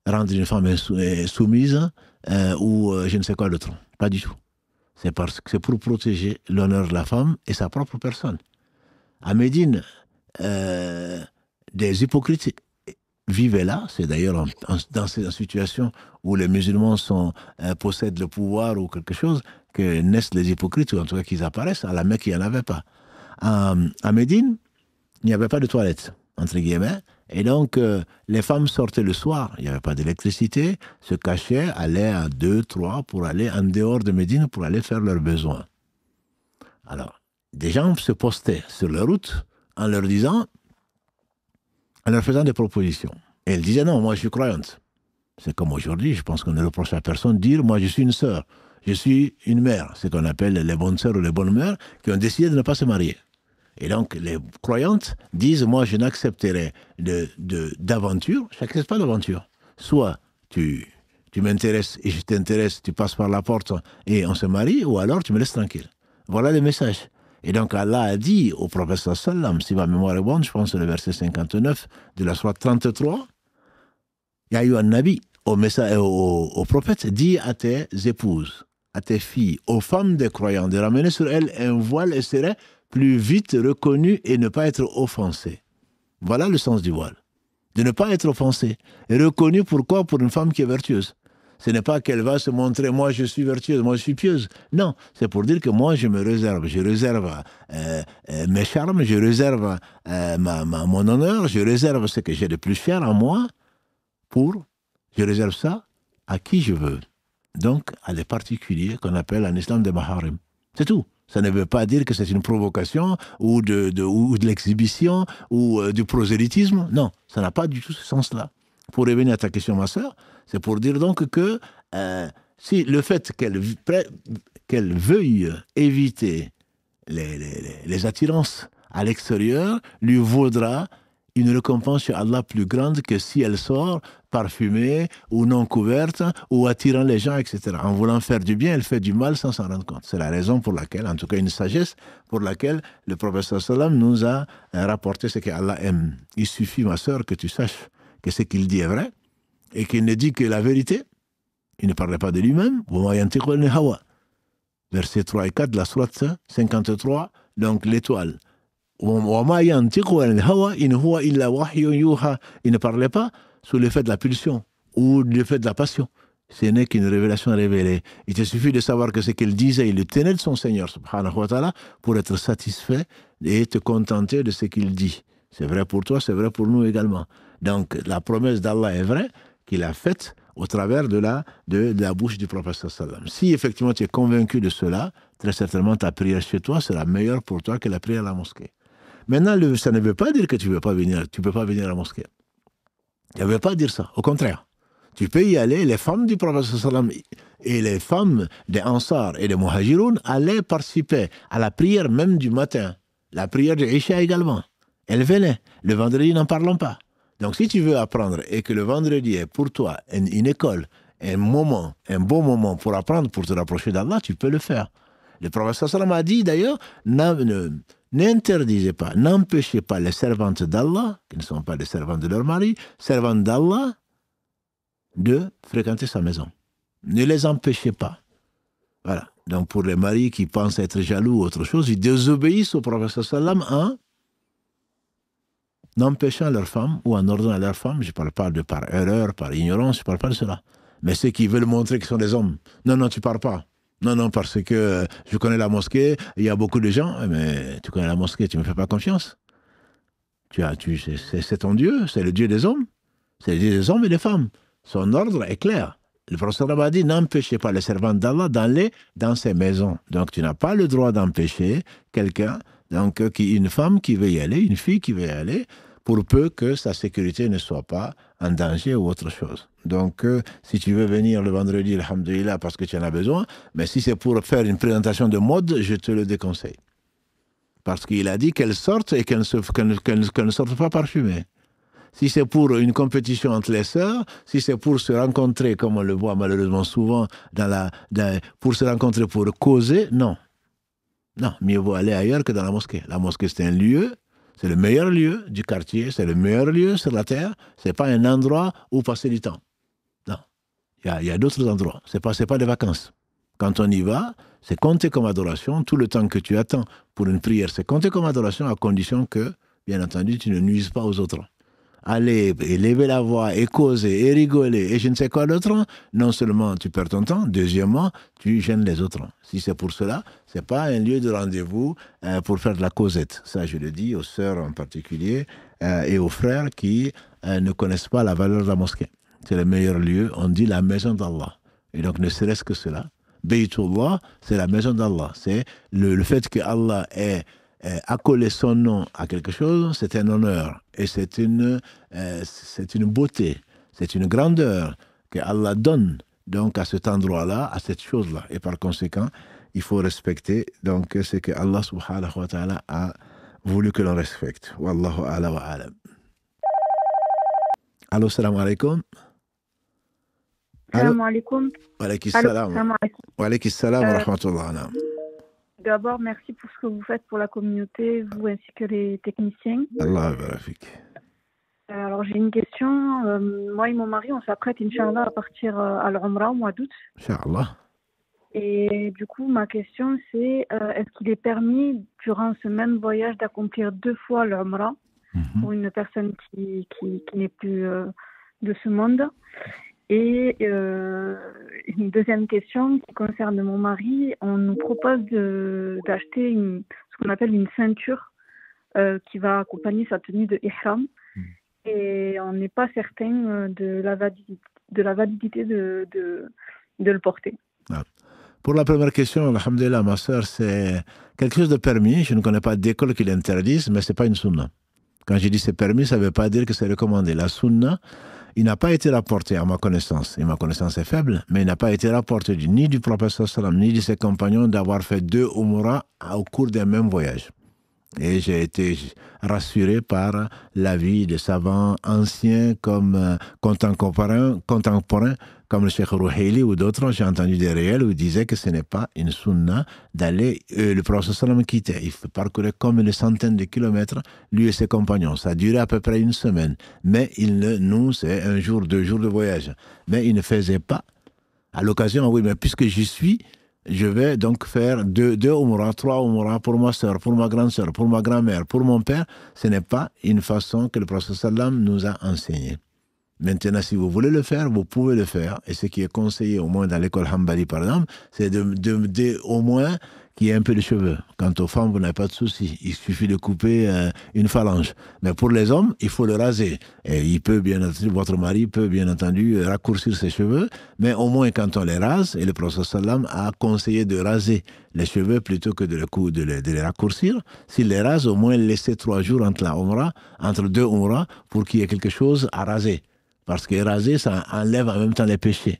rendre une femme soumise ou je ne sais quoi d'autre. Pas du tout. C'est pour protéger l'honneur de la femme et sa propre personne. À Médine, des hypocrites vivaient là. C'est d'ailleurs dans ces situations où les musulmans possèdent le pouvoir ou quelque chose que naissent les hypocrites, ou en tout cas qu'ils apparaissent. À la Mecque, il n'y en avait pas. À Médine, il n'y avait pas de toilettes, entre guillemets. Et donc, les femmes sortaient le soir, il n'y avait pas d'électricité, se cachaient, allaient à 2, 3 pour aller en dehors de Médine pour aller faire leurs besoins. Alors, des gens se postaient sur la route en leur faisant des propositions. Et elles disaient non, moi je suis croyante. C'est comme aujourd'hui, je pense qu'on ne reproche à personne de dire moi je suis une sœur, je suis une mère, ce qu'on appelle les bonnes sœurs ou les bonnes mères qui ont décidé de ne pas se marier. Et donc, les croyantes disent, moi, je n'accepterai d'aventure, je n'accepte pas d'aventure. Soit tu m'intéresses et je t'intéresse, tu passes par la porte et on se marie, ou alors tu me laisses tranquille. Voilà le message. Et donc, Allah a dit au prophète sallam, si ma mémoire est bonne, je pense que c'est le verset 59 de la sourate 33, « Ya ayyuhan nabi » au prophète, dis à tes épouses, à tes filles, aux femmes des croyants, de ramener sur elles un voile et serait plus vite reconnu et ne pas être offensé. Voilà le sens du voile. De ne pas être offensé. Et reconnu pourquoi? Pour une femme qui est vertueuse. Ce n'est pas qu'elle va se montrer, moi je suis vertueuse, moi je suis pieuse. Non, c'est pour dire que moi je me réserve. Je réserve mes charmes, je réserve mon honneur, je réserve ce que j'ai de plus cher en moi je réserve ça à qui je veux. Donc à des particuliers qu'on appelle en islam des maharim. C'est tout. Ça ne veut pas dire que c'est une provocation ou de l'exhibition ou du prosélytisme. Non, ça n'a pas du tout ce sens-là. Pour revenir à ta question, ma sœur, c'est pour dire donc que si le fait qu'elle veuille éviter les attirances à l'extérieur lui vaudra une récompense chez Allah plus grande que si elle sort parfumée ou non couverte ou attirant les gens, etc. En voulant faire du bien, elle fait du mal sans s'en rendre compte. C'est la raison pour laquelle, en tout cas une sagesse, pour laquelle le prophète sallam nous a rapporté ce qu'Allah aime. Il suffit, ma sœur, que tu saches que ce qu'il dit est vrai et qu'il ne dit que la vérité. Il ne parlait pas de lui-même. Versets 3 et 4 de la sourate 53, donc l'étoile. Il ne parlait pas sous l'effet de la pulsion ou l'effet de la passion. Ce n'est qu'une révélation révélée. Il te suffit de savoir que ce qu'il disait, il le tenait de son Seigneur, subhanahu wa ta'ala, pour être satisfait et te contenter de ce qu'il dit. C'est vrai pour toi, c'est vrai pour nous également. Donc, la promesse d'Allah est vraie, qu'il a faite au travers de la bouche du prophète sallam. Si effectivement tu es convaincu de cela, très certainement ta prière chez toi sera meilleure pour toi que la prière à la mosquée. Maintenant, ça ne veut pas dire que tu ne peux pas venir à la mosquée. Ça ne veut pas dire ça. Au contraire. Tu peux y aller. Les femmes du prophète sallam et les femmes des Ansar et des Muhajiroun allaient participer à la prière même du matin. La prière de Isha également. Elles venaient. Le vendredi, n'en parlons pas. Donc, si tu veux apprendre et que le vendredi est pour toi une école, un bon moment pour apprendre, pour te rapprocher d'Allah, tu peux le faire. Le prophète sallam a dit d'ailleurs, n'interdisez pas, n'empêchez pas les servantes d'Allah, qui ne sont pas des servantes de leur mari, servantes d'Allah, de fréquenter sa maison. Ne les empêchez pas. Voilà. Donc pour les maris qui pensent être jaloux ou autre chose, ils désobéissent au prophète sallam en empêchant leurs femmes ou en ordonnant à leurs femmes. Je ne parle pas de par erreur, par ignorance, je ne parle pas de cela. Mais ceux qui veulent montrer qu'ils sont des hommes. Non, tu ne pars pas. Non, parce que je connais la mosquée, il y a beaucoup de gens, mais tu connais la mosquée, tu ne me fais pas confiance. C'est ton Dieu, c'est le Dieu des hommes. C'est le Dieu des hommes et des femmes. Son ordre est clair. Le prophète a dit, n'empêchez pas les servantes d'Allah dans ses maisons. Donc tu n'as pas le droit d'empêcher quelqu'un, donc une femme qui veut y aller, une fille qui veut y aller, pour peu que sa sécurité ne soit pas en danger ou autre chose. Donc, si tu veux venir le vendredi, alhamdoulilah, parce que tu en as besoin, mais si c'est pour faire une présentation de mode, je te le déconseille. Parce qu'il a dit qu'elle sorte et qu'elle ne sorte pas parfumée. si c'est pour une compétition entre les sœurs, si c'est pour se rencontrer, comme on le voit malheureusement souvent, pour se rencontrer, pour causer, non. Non, mieux vaut aller ailleurs que dans la mosquée. La mosquée, c'est un lieu, c'est le meilleur lieu du quartier, c'est le meilleur lieu sur la terre. C'est pas un endroit où passer du temps. Non, il y a d'autres endroits. C'est pas des vacances. Quand on y va, c'est compté comme adoration. Tout le temps que tu attends pour une prière, c'est compté comme adoration à condition que, bien entendu, tu ne nuises pas aux autres. Aller et lever la voix et causer et rigoler et je ne sais quoi d'autre, non seulement tu perds ton temps, deuxièmement, tu gênes les autres. Si c'est pour cela, ce n'est pas un lieu de rendez-vous pour faire de la causette. Ça, je le dis aux sœurs en particulier et aux frères qui ne connaissent pas la valeur de la mosquée. C'est le meilleur lieu, on dit la maison d'Allah. Et donc, ne serait-ce que cela, Baytullah, c'est la maison d'Allah. C'est le fait que Allah ait accoler son nom à quelque chose, c'est un honneur et c'est une beauté, c'est une grandeur que Allah donne donc à cet endroit-là, à cette chose-là. Et par conséquent, il faut respecter donc ce que Allah subhanahu wa ta'ala a voulu que l'on respecte. Wallahu a'la wa a'lam. Allô, salam alaikum. Salam alaikum. Wa alaykum salam. Wa alaykum salam wa rahmatullah. D'abord, merci pour ce que vous faites pour la communauté, vous ainsi que les techniciens. Allah barafik. Alors, j'ai une question. Moi et mon mari, on s'apprête, Inch'Allah, à partir à l'Umrah au mois d'août. Inch'Allah. Et du coup, ma question, c'est est-ce qu'il est permis, durant ce même voyage, d'accomplir 2 fois l'Umrah pour une personne qui n'est plus de ce monde? Et une deuxième question qui concerne mon mari, on nous propose d'acheter ce qu'on appelle une ceinture qui va accompagner sa tenue de ihram. Et on n'est pas certain de la validité de le porter. Ah. Pour la première question, alhamdulillah, ma soeur, c'est quelque chose de permis. Je ne connais pas d'école qui l'interdise, mais ce n'est pas une sunna. Quand je dis c'est permis, ça ne veut pas dire que c'est recommandé. La sunna, il n'a pas été rapporté à ma connaissance, et ma connaissance est faible, mais il n'a pas été rapporté ni du prophète sallam, ni de ses compagnons d'avoir fait 2 umrah au cours d'un même voyage. Et j'ai été rassuré par l'avis des savants anciens comme contemporains comme le Cheikh Rouhaili ou d'autres. J'ai entendu des réels où ils disaient que ce n'est pas une sunna d'aller, le prophète sallam quittait. Il parcourait comme des centaines de kilomètres, lui et ses compagnons. Ça a duré à peu près une semaine. Mais nous, c'est 1 jour, 2 jours de voyage. Mais il ne faisait pas. À l'occasion, oui, mais puisque j'y suis, je vais donc faire 2 umrah, 3 umrah pour ma soeur, pour ma grande soeur, pour ma grand-mère, pour mon père. Ce n'est pas une façon que le prophète sallam nous a enseigné. Maintenant, si vous voulez le faire, vous pouvez le faire. Et ce qui est conseillé, au moins dans l'école Hanbali par exemple, c'est au moins qu'il y ait un peu de cheveux. Quant aux femmes, vous n'avez pas de souci. Il suffit de couper une phalange. Mais pour les hommes, il faut le raser. Et votre mari peut bien entendu raccourcir ses cheveux, mais au moins quand on les rase, et le prophète sallam a conseillé de raser les cheveux plutôt que de les raccourcir. S'il les rase, au moins laisser 3 jours entre 2 umrahs pour qu'il y ait quelque chose à raser. Parce que raser, ça enlève en même temps les péchés.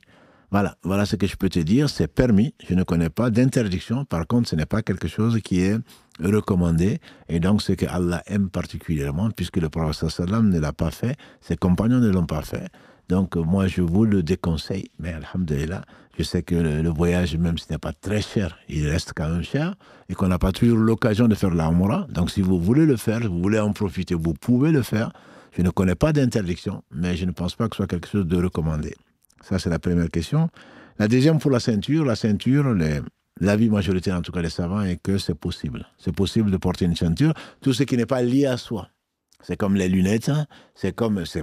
Voilà ce que je peux te dire, c'est permis, je ne connais pas d'interdiction, par contre ce n'est pas quelque chose qui est recommandé, et donc ce que Allah aime particulièrement, puisque le prophète sallam ne l'a pas fait, ses compagnons ne l'ont pas fait, donc moi je vous le déconseille, mais alhamdulillah, je sais que le voyage, même si ce n'est pas très cher, il reste quand même cher, et qu'on n'a pas toujours l'occasion de faire la Umrah, donc si vous voulez le faire, vous voulez en profiter, vous pouvez le faire. Je ne connais pas d'interdiction, mais je ne pense pas que ce soit quelque chose de recommandé. Ça, c'est la première question. La deuxième, pour la ceinture, l'avis majoritaire, en tout cas des savants, est que c'est possible. C'est possible de porter une ceinture, tout ce qui n'est pas lié à soi. C'est comme les lunettes, hein.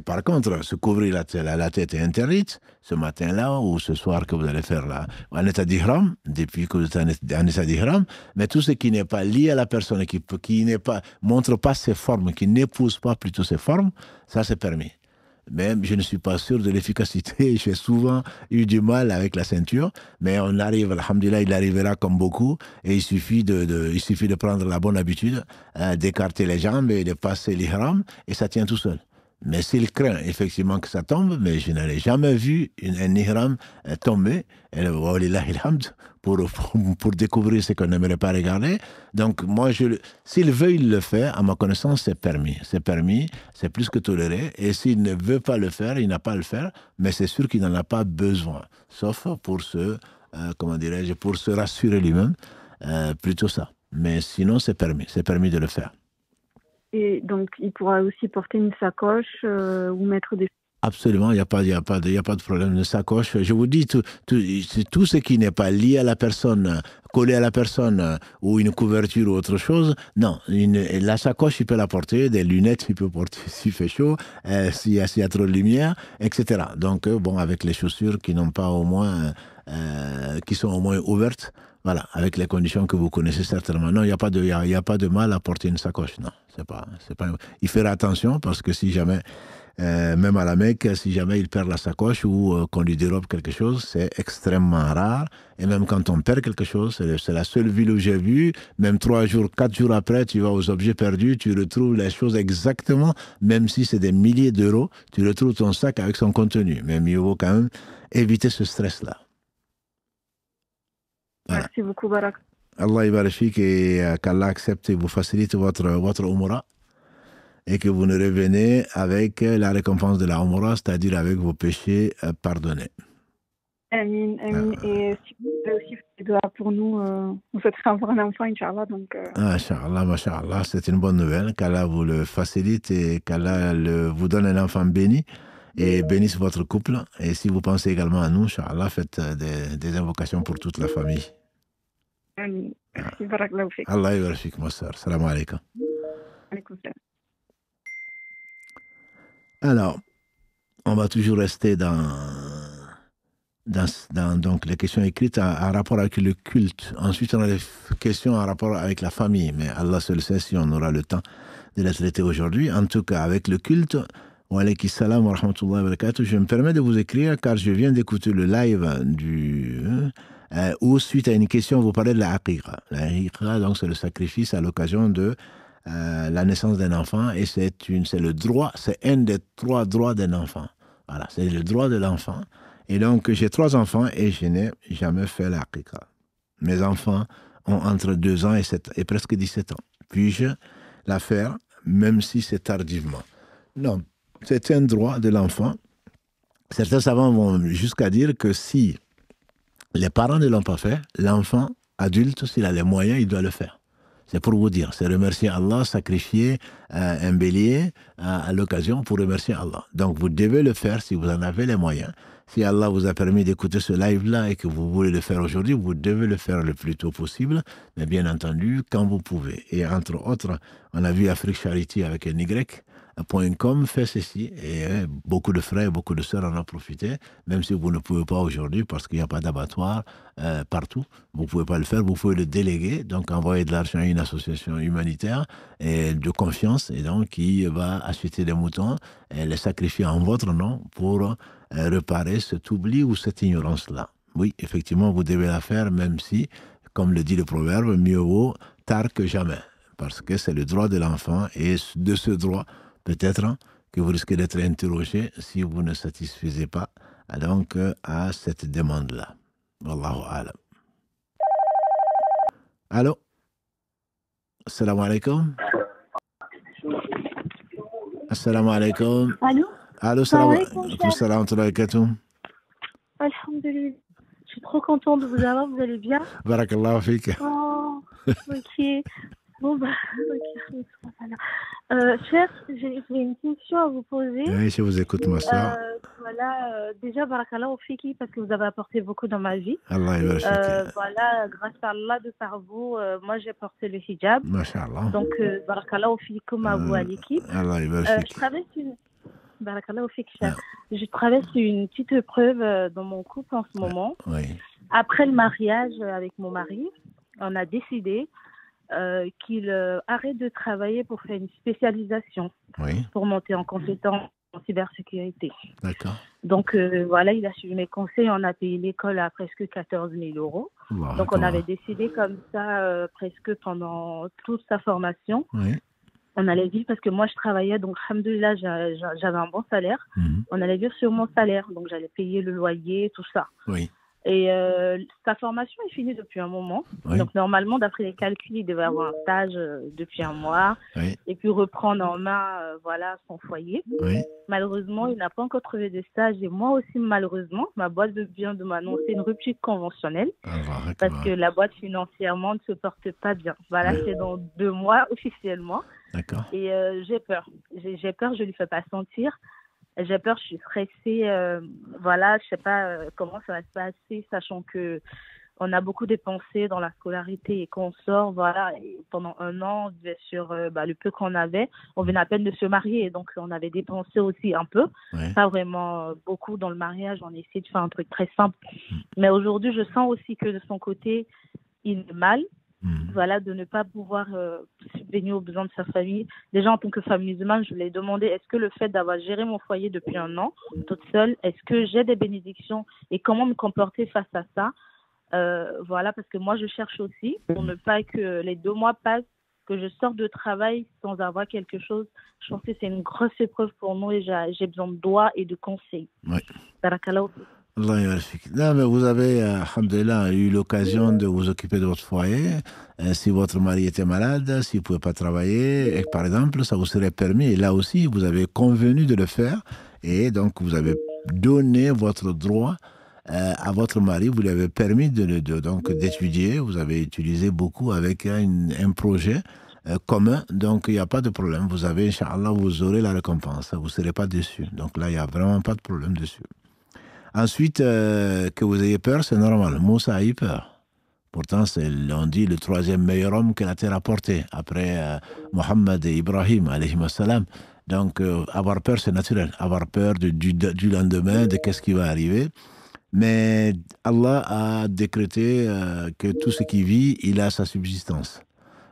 Par contre, se couvrir la tête est interdite, ce matin-là ou ce soir que vous allez faire là, en état d'ihram, depuis que vous êtes en état d'ihram, mais tout ce qui n'est pas lié à la personne, qui montre pas ses formes, qui n'épouse pas plutôt ses formes, ça c'est permis. Mais je ne suis pas sûr de l'efficacité. J'ai souvent eu du mal avec la ceinture, mais on arrive, alhamdulillah, il arrivera comme beaucoup, et il suffit de prendre la bonne habitude d'écarter les jambes et de passer l'ihram, et ça tient tout seul. Mais s'il craint effectivement que ça tombe, mais je n'ai jamais vu un ihram tomber, pour découvrir ce qu'on n'aimerait pas regarder. Donc, moi, s'il veut, il le fait. À ma connaissance, c'est permis. C'est permis, c'est plus que toléré. Et s'il ne veut pas le faire, il n'a pas à le faire. Mais c'est sûr qu'il n'en a pas besoin. Sauf pour comment dirais-je, pour se rassurer lui-même. Plutôt ça. Mais sinon, c'est permis. C'est permis de le faire. Et donc, il pourra aussi porter une sacoche ou mettre des... Absolument, il n'y a pas de problème de sacoche. Je vous dis, tout ce qui n'est pas lié à la personne, collé à la personne, ou une couverture ou autre chose, non. La sacoche, il peut la porter, des lunettes, il peut porter s'il fait chaud, s'il y a trop de lumière, etc. Donc, bon, avec les chaussures qui n'ont pas au moins, qui sont au moins ouvertes, voilà, avec les conditions que vous connaissez certainement. Non, il n'y a pas de mal à porter une sacoche, non. C'est pas. Il fera attention parce que si jamais... même à la Mecque, si jamais il perd la sacoche ou qu'on lui dérobe quelque chose, c'est extrêmement rare. Et même quand on perd quelque chose, c'est la seule ville où j'ai vu, même 3 jours, 4 jours après, tu vas aux objets perdus, tu retrouves les choses exactement, même si c'est des milliers d'euros, tu retrouves ton sac avec son contenu. Mais mieux vaut quand même éviter ce stress-là. Voilà. Merci beaucoup, Barak. Allah ibarashik et qu'Allah accepte et vous facilite votre umrah. Et que vous nous revenez avec la récompense de la Umrah, c'est-à-dire avec vos péchés pardonnés. Amin, amin. Et si vous pouvez aussi faire des doigts pour nous, vous souhaiterez avoir un enfant, Inch'Allah. Inch'Allah, Masha'Allah, c'est une bonne nouvelle. Qu'Allah vous le facilite et qu'Allah vous donne un enfant béni et bénisse votre couple. Et si vous pensez également à nous, Inch'Allah, faites des invocations pour toute la famille. Amin. Merci, Barakallahu fik. Allah yabarak, ma sœur. Salam alaikum. Alaikum salam. Alors, on va toujours rester dans donc, les questions écrites en rapport avec le culte. Ensuite, on a des questions en rapport avec la famille, mais Allah seul sait si on aura le temps de les traiter aujourd'hui. En tout cas, avec le culte, wa alaykum salam wa rahmatullahi wa barakatuh, je me permets de vous écrire car je viens d'écouter le live où, suite à une question, vous parlez de la aqiqa. La aqiqa, donc, c'est le sacrifice à l'occasion de la naissance d'un enfant, et c'est le droit, c'est un des 3 droits d'un enfant. Voilà, c'est le droit de l'enfant. Et donc, j'ai 3 enfants et je n'ai jamais fait la aqiqa. Mes enfants ont entre 2 ans et presque 17 ans. Puis-je la faire, même si c'est tardivement? Non, c'est un droit de l'enfant. Certains savants vont jusqu'à dire que si les parents ne l'ont pas fait, l'enfant adulte, s'il a les moyens, il doit le faire. C'est pour vous dire, c'est remercier Allah, sacrifier un bélier à l'occasion pour remercier Allah. Donc vous devez le faire si vous en avez les moyens. Si Allah vous a permis d'écouter ce live-là et que vous voulez le faire aujourd'hui, vous devez le faire le plus tôt possible, mais bien entendu, quand vous pouvez. Et entre autres, on a vu Afrique Charity avec un Y.com fait ceci, et beaucoup de frères, beaucoup de sœurs en ont profité, même si vous ne pouvez pas aujourd'hui parce qu'il n'y a pas d'abattoir partout, vous ne pouvez pas le faire, vous pouvez le déléguer, donc envoyer de l'argent à une association humanitaire et de confiance, et donc qui va acheter des moutons et les sacrifier en votre nom pour réparer cet oubli ou cette ignorance-là. Oui, effectivement, vous devez la faire, même si, comme le dit le proverbe, mieux vaut tard que jamais, parce que c'est le droit de l'enfant, et de ce droit, peut-être que vous risquez d'être interrogé si vous ne satisfaisez pas donc à cette demande-là. Wallahu alam. Allô? Assalamu alaikum. Assalamu alaikum. Allô? Allô, salam alaikum. Salam alaikum. Alhamdulillah. Je suis trop contente de vous avoir, vous allez bien? Barakallahu fik. Oh, ok. Bon, bah, ok. Cher, j'ai une question à vous poser. Oui, je vous écoute, ma soeur. Voilà, déjà, barakallahu fiki, parce que vous avez apporté beaucoup dans ma vie. Allah voilà, grâce à Allah, de par vous, moi, j'ai porté le hijab. Masha'Allah. Donc, barakallahu fikum à vous, à l'équipe. Allah je traverse une... Barakallahu fik, cher. Je traverse une petite épreuve dans mon couple en ce moment. Oui. Après le mariage avec mon mari, on a décidé qu'il arrête de travailler pour faire une spécialisation, pour monter en compétence en cybersécurité. D'accord. Donc voilà, il a suivi mes conseils, on a payé l'école à presque 14 000 euros. Wow, donc on avait décidé comme ça presque pendant toute sa formation. Oui. On allait vivre parce que moi, je travaillais, donc, alhamdoulilah, j'avais un bon salaire. On allait vivre sur mon salaire, donc j'allais payer le loyer, tout ça. Oui. Et sa formation est finie depuis un moment. Oui. Donc, normalement, d'après les calculs, il devait avoir un stage depuis un mois. Oui. Et puis reprendre en main voilà, son foyer. Oui. Malheureusement, il n'a pas encore trouvé de stage. Et moi aussi, malheureusement, ma boîte vient de m'annoncer une rupture conventionnelle. Parce que la boîte financièrement ne se porte pas bien. Voilà, oui. C'est dans 2 mois officiellement. D'accord. Et j'ai peur. J'ai peur, je ne lui fais pas sentir. J'ai peur, je suis stressée. Voilà, je ne sais pas comment ça va se passer, sachant qu'on a beaucoup dépensé dans la scolarité et qu'on sort, voilà, et pendant 1 an, on vivait sur le peu qu'on avait. On venait à peine de se marier, donc on avait dépensé aussi un peu. Ouais. Pas vraiment beaucoup dans le mariage, on a essayé de faire un truc très simple. Mais aujourd'hui, je sens aussi que de son côté, il est mal. Voilà, de ne pas pouvoir subvenir aux besoins de sa famille. Déjà, en tant que femme musulmane, je lui ai demandé, est-ce que le fait d'avoir géré mon foyer depuis 1 an, toute seule, est-ce que j'ai des bénédictions et comment me comporter face à ça? Voilà, parce que moi, je cherche aussi pour ne pas que les 2 mois passent, que je sorte de travail sans avoir quelque chose. Je pense que c'est une grosse épreuve pour nous et j'ai besoin de doigts et de conseils. Oui. Barakallahu. Non, mais vous avez, alhamdoulilah, eu l'occasion de vous occuper de votre foyer. Si votre mari était malade, s'il ne pouvait pas travailler, et par exemple, ça vous serait permis. Et là aussi, vous avez convenu de le faire. Et donc, vous avez donné votre droit à votre mari. Vous lui avez permis donc, d'étudier. Vous avez utilisé beaucoup avec un projet commun. Donc, il n'y a pas de problème. Vous avez, Inch'Allah, vous aurez la récompense. Vous ne serez pas déçu. Donc là, il n'y a vraiment pas de problème dessus. Ensuite, que vous ayez peur, c'est normal. Moussa a eu peur. Pourtant, on dit le 3e meilleur homme que la terre a porté, après Mohammed et Ibrahim, alayhi salam. Donc, avoir peur, c'est naturel. Avoir peur du lendemain, de qu'est-ce qui va arriver. Mais Allah a décrété que tout ce qui vit, il a sa subsistance.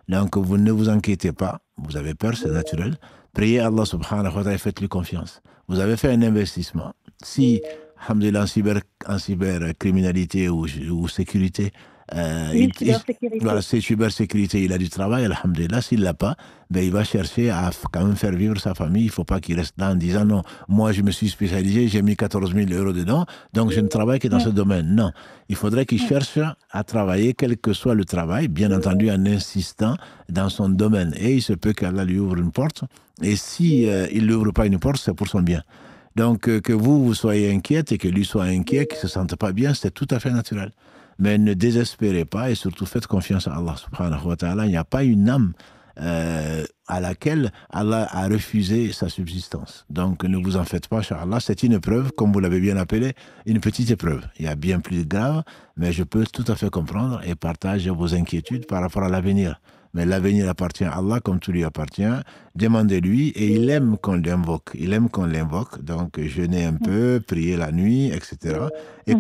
Donc, vous ne vous inquiétez pas. Vous avez peur, c'est naturel. Priez Allah subhanahu wa ta'ala et faites-lui confiance. Vous avez fait un investissement. Si, alhamdulillah, en cybercriminalité ou sécurité, voilà, c'est cybersécurité, il a du travail, alhamdulillah. S'il ne l'a pas, ben, il va chercher à quand même faire vivre sa famille. Il ne faut pas qu'il reste là en disant non, moi je me suis spécialisé, j'ai mis 14 000 € dedans, donc je ne travaille que dans ce domaine. Non, il faudrait qu'il cherche à travailler, quel que soit le travail, bien entendu en insistant dans son domaine. Et il se peut qu'Allah lui ouvre une porte. Et si il ne lui ouvre pas une porte, c'est pour son bien. Donc que vous soyez inquiète et que lui soit inquiet, qu'il ne se sente pas bien, c'est tout à fait naturel. Mais ne désespérez pas et surtout faites confiance à Allah subhanahu wa ta'ala. Il n'y a pas une âme à laquelle Allah a refusé sa subsistance. Donc ne vous en faites pas, Inch'Allah. C'est une épreuve, comme vous l'avez bien appelé, une petite épreuve. Il y a bien plus grave, mais je peux tout à fait comprendre et partager vos inquiétudes par rapport à l'avenir. Mais l'avenir appartient à Allah comme tout lui appartient. Demandez-lui et il aime qu'on l'invoque. Il aime qu'on l'invoque. Donc, jeûnez un peu, priez la nuit, etc. Et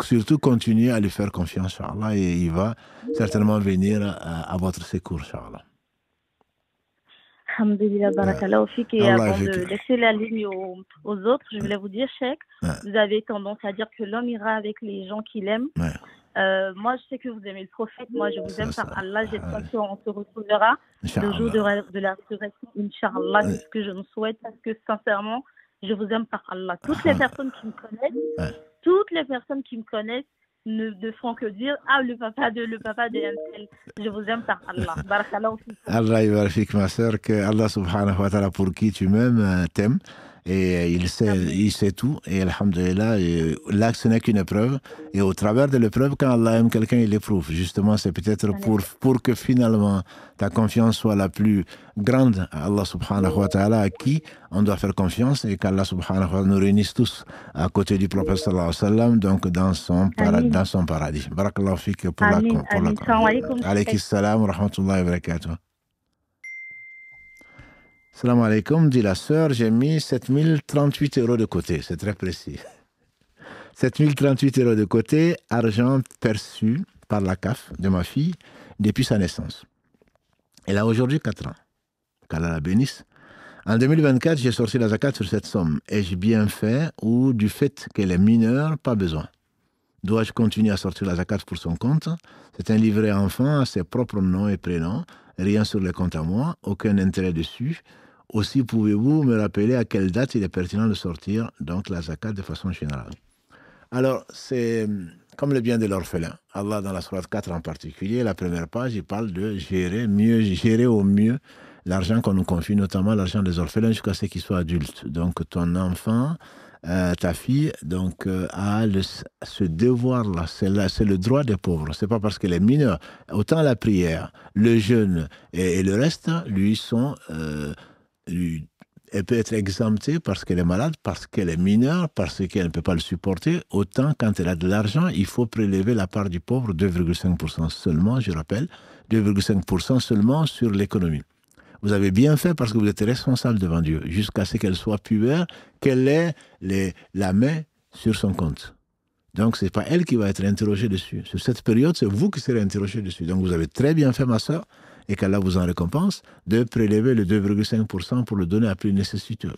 surtout continuez à lui faire confiance, Inch'Allah, et il va certainement venir à votre secours, Inch'Allah. Alhamdulillah, barakallahu fik. Et avant de laisser la ligne aux autres, je voulais vous dire, Cheikh, vous avez tendance à dire que l'homme ira avec les gens qu'il aime. Moi, je sais que vous aimez le prophète. Moi, je vous aime par Allah. J'espère qu'on se retrouvera le jour de la résurrection. Inch'Allah, c'est ce que je me souhaite parce que, sincèrement, je vous aime par Allah. Toutes les personnes qui me connaissent, ne font que dire le papa de Antel. Je vous aime par Allah. Barakallahu fik. Allah yabarak ma sœur, que Allah subhanahu wa ta'ala pour qui tu m'aimes, t'aime. Et il sait tout. Et alhamdulillah, là, ce n'est qu'une épreuve. Et au travers de l'épreuve, quand Allah aime quelqu'un, il l'éprouve. Justement, c'est peut-être pour que finalement ta confiance soit la plus grande à Allah subhanahu wa ta'ala, à qui on doit faire confiance, et qu'Allah subhanahu wa ta'ala nous réunisse tous à côté du prophète sallallahu alayhi wa sallam, donc dans son paradis. Barakallahu fik pour la alaykum salam wa rahmatullahi wa barakatuh. Salam alaikum, dit la sœur, j'ai mis 7038 € de côté, c'est très précis. 7038 € de côté, argent perçu par la CAF de ma fille depuis sa naissance. Elle a aujourd'hui 4 ans, qu'Allah la bénisse. En 2024, j'ai sorti la zakat sur cette somme. Ai-je bien fait ou du fait qu'elle est mineure, pas besoin? Dois-je continuer à sortir la zakat pour son compte? C'est un livret enfant à ses propres noms et prénoms. rien sur les comptes à moi, aucun intérêt dessus. Aussi, pouvez-vous me rappeler à quelle date il est pertinent de sortir donc la zakat de façon générale? Alors, c'est comme le bien de l'orphelin. Allah, dans la sourate 4 en particulier, la première page, il parle de gérer au mieux l'argent qu'on nous confie, notamment l'argent des orphelins, jusqu'à ce qu'ils soient adultes. Donc, ton enfant, ta fille, donc, a ce devoir-là. C'est le droit des pauvres. C'est pas parce qu'elle est mineure. Autant la prière, le jeûne et le reste, lui, elle peut être exemptée parce qu'elle est malade, parce qu'elle est mineure, parce qu'elle ne peut pas le supporter. Autant quand elle a de l'argent, il faut prélever la part du pauvre, 2,5% seulement, je rappelle, 2,5% seulement sur l'économie. Vous avez bien fait parce que vous êtes responsable devant Dieu, jusqu'à ce qu'elle soit pubère, qu'elle ait la main sur son compte. Donc, ce n'est pas elle qui va être interrogée dessus. Sur cette période, c'est vous qui serez interrogé dessus. Donc, vous avez très bien fait, ma soeur, et qu'Allah vous en récompense, de prélever le 2,5% pour le donner à plus nécessiteux.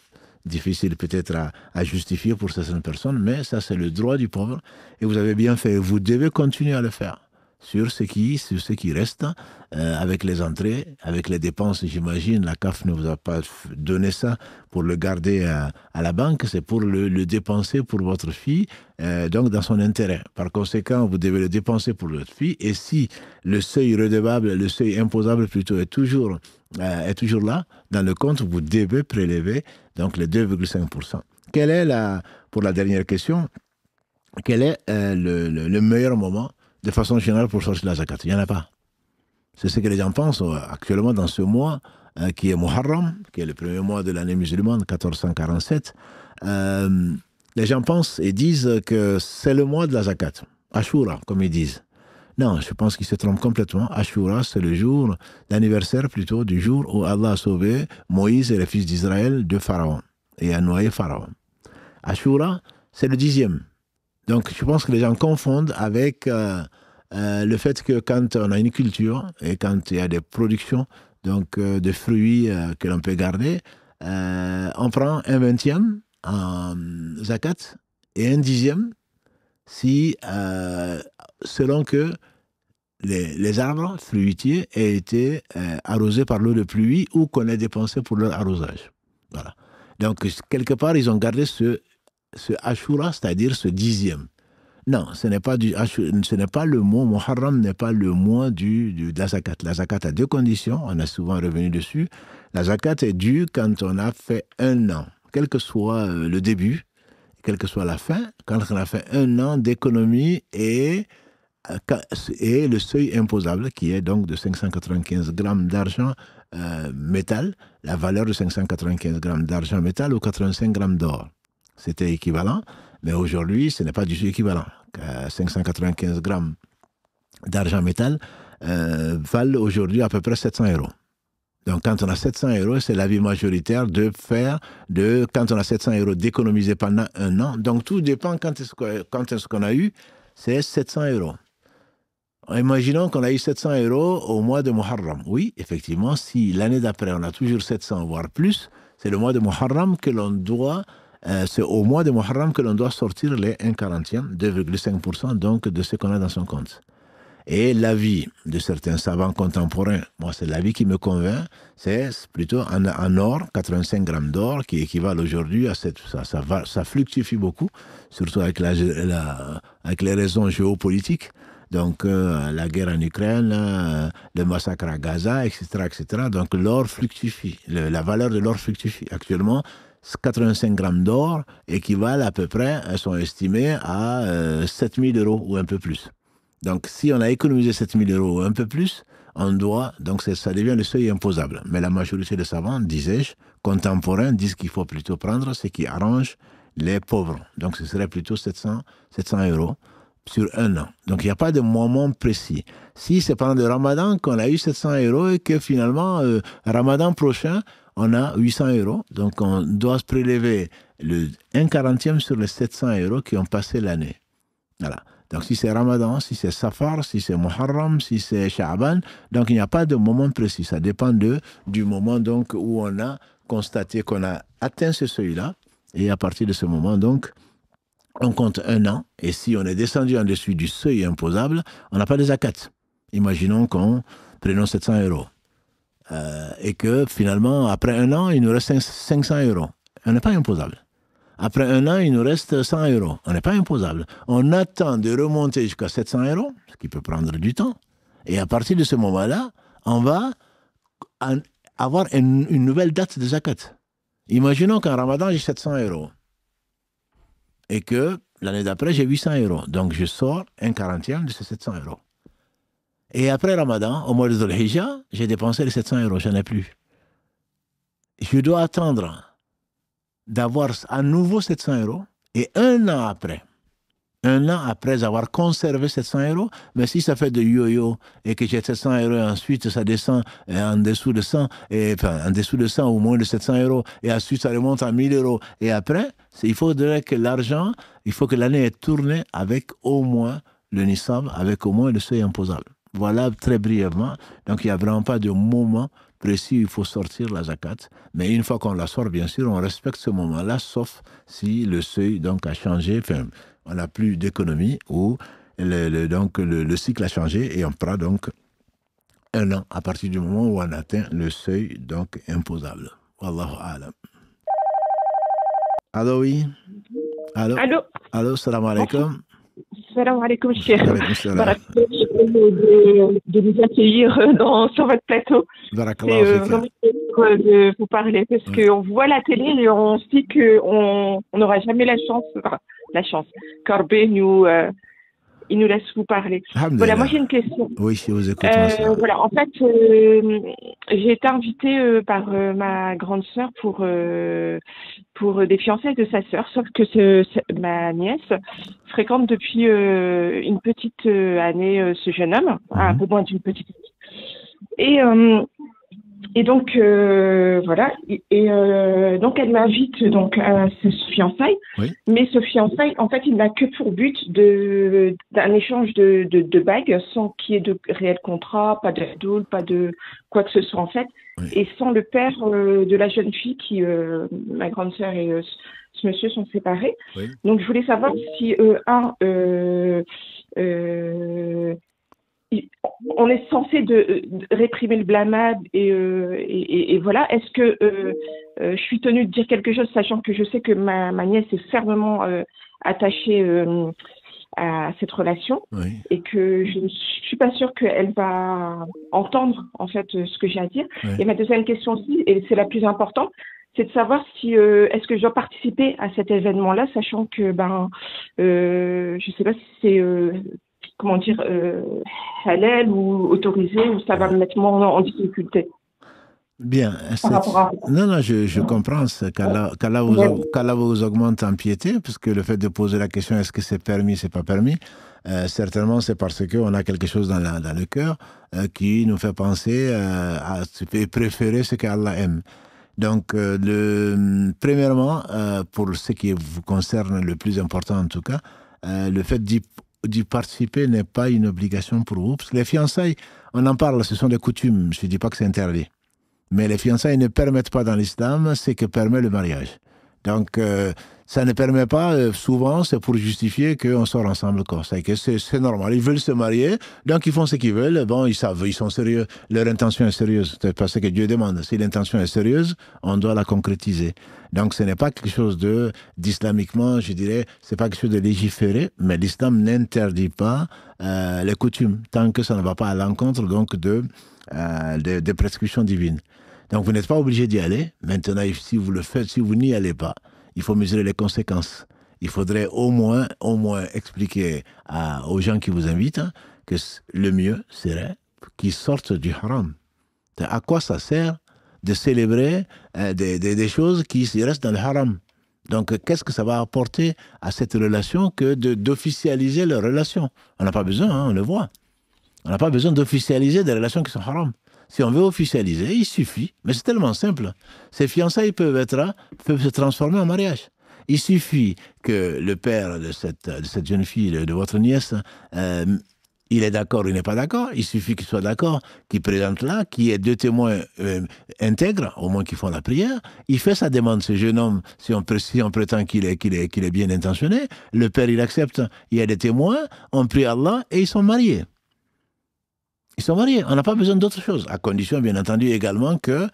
Difficile peut-être à justifier pour certaines personnes, mais ça, c'est le droit du pauvre. Et vous avez bien fait. Vous devez continuer à le faire. Sur ce qui reste, avec les entrées, avec les dépenses, j'imagine, la CAF ne vous a pas donné ça pour le garder à la banque, c'est pour le dépenser pour votre fille, donc dans son intérêt. Par conséquent, vous devez le dépenser pour votre fille, et si le seuil redevable, le seuil imposable plutôt, est toujours là, dans le compte, vous devez prélever donc les 2,5%. Quelle est pour la dernière question, quel est le meilleur moment de façon générale pour sortir la zakat? Il n'y en a pas. C'est ce que les gens pensent actuellement dans ce mois qui est Muharram, qui est le premier mois de l'année musulmane, 1447. Les gens pensent et disent que c'est le mois de la zakat, Ashura, comme ils disent. Non, je pense qu'ils se trompent complètement. Ashura, c'est le jour, l'anniversaire plutôt du jour où Allah a sauvé Moïse et les fils d'Israël de Pharaon et a noyé Pharaon. Ashura, c'est le 10e. Donc, je pense que les gens confondent avec le fait que quand on a une culture et quand il y a des productions donc, de fruits que l'on peut garder, on prend un 20e en zakat et un 10e si, selon que les arbres fruitiers aient été arrosés par l'eau de pluie ou qu'on ait dépensé pour leur arrosage. Voilà. Donc, quelque part, ils ont gardé ce Ashura, c'est-à-dire ce 10e. Non, ce n'est pas le mois, Muharram n'est pas le mois de la zakat. La zakat a deux conditions, on a souvent revenu dessus. La zakat est due quand on a fait 1 an, quel que soit le début, quelle que soit la fin, quand on a fait 1 an d'économie et le seuil imposable qui est donc de 595 grammes d'argent métal, la valeur de 595 grammes d'argent métal ou 85 grammes d'or. C'était équivalent, mais aujourd'hui, ce n'est pas du tout équivalent. 595 grammes d'argent métal valent aujourd'hui à peu près 700 €. Donc, quand on a 700 €, c'est l'avis majoritaire quand on a 700 € d'économiser pendant 1 an. Donc, tout dépend quand est-ce qu'on a eu ces 700 €. Imaginons qu'on a eu 700 € au mois de Muharram. Oui, effectivement, si l'année d'après, on a toujours 700, voire plus, c'est le mois de Muharram que l'on doit... c'est au mois de Muharram que l'on doit sortir les 1/40, 2,5% donc de ce qu'on a dans son compte. Et l'avis de certains savants contemporains, moi c'est l'avis qui me convainc, c'est plutôt en or, 85 grammes d'or, qui équivalent aujourd'hui à ça fluctue beaucoup, surtout avec les raisons géopolitiques. Donc la guerre en Ukraine, le massacre à Gaza, etc. etc. Donc l'or fluctue, la valeur de l'or fluctue. Actuellement, 85 grammes d'or équivalent à peu près, elles sont estimées à 7 000 € ou un peu plus. Donc si on a économisé 7 000 € ou un peu plus, on doit, donc ça devient le seuil imposable. Mais la majorité des savants, disais-je, contemporains, disent qu'il faut plutôt prendre ce qui arrange les pauvres. Donc ce serait plutôt 700 € sur 1 an. Donc il n'y a pas de moment précis. Si c'est pendant le Ramadan qu'on a eu 700 € et que finalement, Ramadan prochain, on a 800 €. Donc on doit se prélever le 1/40 sur les 700 € qui ont passé l'année. Voilà. Donc si c'est Ramadan, si c'est Safar, si c'est Muharram, si c'est Sha'ban, donc il n'y a pas de moment précis. Ça dépend du moment donc où on a constaté qu'on a atteint ce seuil-là. Et à partir de ce moment, donc, on compte 1 an. Et si on est descendu en dessus du seuil imposable, on n'a pas de zakat. Imaginons qu'on prenons 700 €. et que finalement, après un an, il nous reste 500 €. On n'est pas imposable. Après un an, il nous reste 100 €. On n'est pas imposable. On attend de remonter jusqu'à 700 €, ce qui peut prendre du temps. Et à partir de ce moment-là, on va avoir une nouvelle date de zakat. Imaginons qu'en Ramadan, j'ai 700 € et que l'année d'après, j'ai 800 €. Donc, je sors un 40e de ces 700 €. Et après Ramadan, au mois de Dhul Hijjah, j'ai dépensé les 700 €, je n'en ai plus. Je dois attendre d'avoir à nouveau 700 € et un an après avoir conservé 700 €, mais si ça fait de yo-yo et que j'ai 700 € et ensuite ça descend en dessous de 100, en dessous de 100 ou moins de 700 € et ensuite ça remonte à 1000 € et après, il faudrait que l'argent, il faut que l'année ait tourné avec au moins le nisab, avec au moins le seuil imposable. Voilà très brièvement. Donc il n'y a vraiment pas de moment précis où il faut sortir la zakat. Mais une fois qu'on la sort, bien sûr, on respecte ce moment-là, sauf si le seuil donc, a changé, enfin, on n'a plus d'économie ou le cycle a changé et on prend donc un an à partir du moment où on atteint le seuil donc imposable. Wallahu a'lam. Allô, oui? Allô, salam alaikum. Salam alaikum, cher. De nous accueillir sur votre plateau. C'est vraiment de vous parler parce qu'on voit la télé et on se dit qu'on n'aura jamais la chance. Corbet il nous laisse vous parler. Voilà, moi j'ai une question. Oui, je vous écoute. Voilà, en fait, j'ai été invitée par ma grande sœur pour des fiançailles de sa sœur, sauf que ma nièce fréquente depuis une petite année ce jeune homme, un peu moins d'une petite année. Et donc voilà, donc elle m'invite donc à ce fiançailles, mais ce fiançailles en fait il n'a que pour but d'un échange de bagues sans qu'il y ait de réel contrat, pas de doule, pas de quoi que ce soit en fait, et sans le père de la jeune fille qui ma grande sœur et ce monsieur sont séparés. Donc je voulais savoir si on est censé de réprimer le blâmable et voilà. Est-ce que je suis tenue de dire quelque chose, sachant que je sais que ma nièce est fermement attachée à cette relation et que je ne suis pas sûre qu'elle va entendre en fait ce que j'ai à dire. Et ma deuxième question aussi, et c'est la plus importante, c'est de savoir si est-ce que je dois participer à cet événement-là, sachant que je sais pas si c'est halal ou autorisé, ou ça va me mettre en difficulté. Bien. Non, je comprends qu'Allah vous augmente en piété, parce que le fait de poser la question est-ce que c'est permis, c'est pas permis, certainement c'est parce qu'on a quelque chose dans le cœur qui nous fait penser à préférer ce qu'Allah aime. Donc, premièrement, pour ce qui vous concerne, le plus important en tout cas, le fait d'y participer n'est pas une obligation pour vous, parce que les fiançailles, on en parle, ce sont des coutumes, je ne dis pas que c'est interdit. Mais les fiançailles ne permettent pas dans l'islam ce que permet le mariage. Donc, ça ne permet pas, souvent, c'est pour justifier qu'on sort ensemble comme ça. C'est normal, ils veulent se marier, donc ils font ce qu'ils veulent. Bon, ils savent, ils sont sérieux, leur intention est sérieuse. C'est parce que Dieu demande. Si l'intention est sérieuse, on doit la concrétiser. Donc, ce n'est pas quelque chose d'islamiquement, je dirais, c'est pas quelque chose de légiféré, mais l'islam n'interdit pas les coutumes, tant que ça ne va pas à l'encontre donc des prescriptions divines. Donc, vous n'êtes pas obligé d'y aller. Maintenant, si vous le faites, si vous n'y allez pas, il faut mesurer les conséquences. Il faudrait au moins expliquer aux gens qui vous invitent que le mieux serait qu'ils sortent du haram. À quoi ça sert de célébrer des choses qui restent dans le haram? Donc, qu'est-ce que ça va apporter à cette relation que d'officialiser leur relation? On n'a pas besoin, on le voit. On n'a pas besoin d'officialiser des relations qui sont haram. Si on veut officialiser, il suffit. Mais c'est tellement simple. Ces fiançailles peuvent se transformer en mariage. Il suffit que le père de cette jeune fille, de votre nièce, il est d'accord ou il n'est pas d'accord. Il suffit qu'il soit d'accord, qu'il présente là, qu'il y ait deux témoins intègres, au moins qui font la prière. Il fait sa demande, ce jeune homme, si on prétend qu'il est bien intentionné. Le père, il accepte, il y a des témoins, on prie Allah et ils sont mariés. Ils sont mariés, on n'a pas besoin d'autre chose, à condition bien entendu également qu'il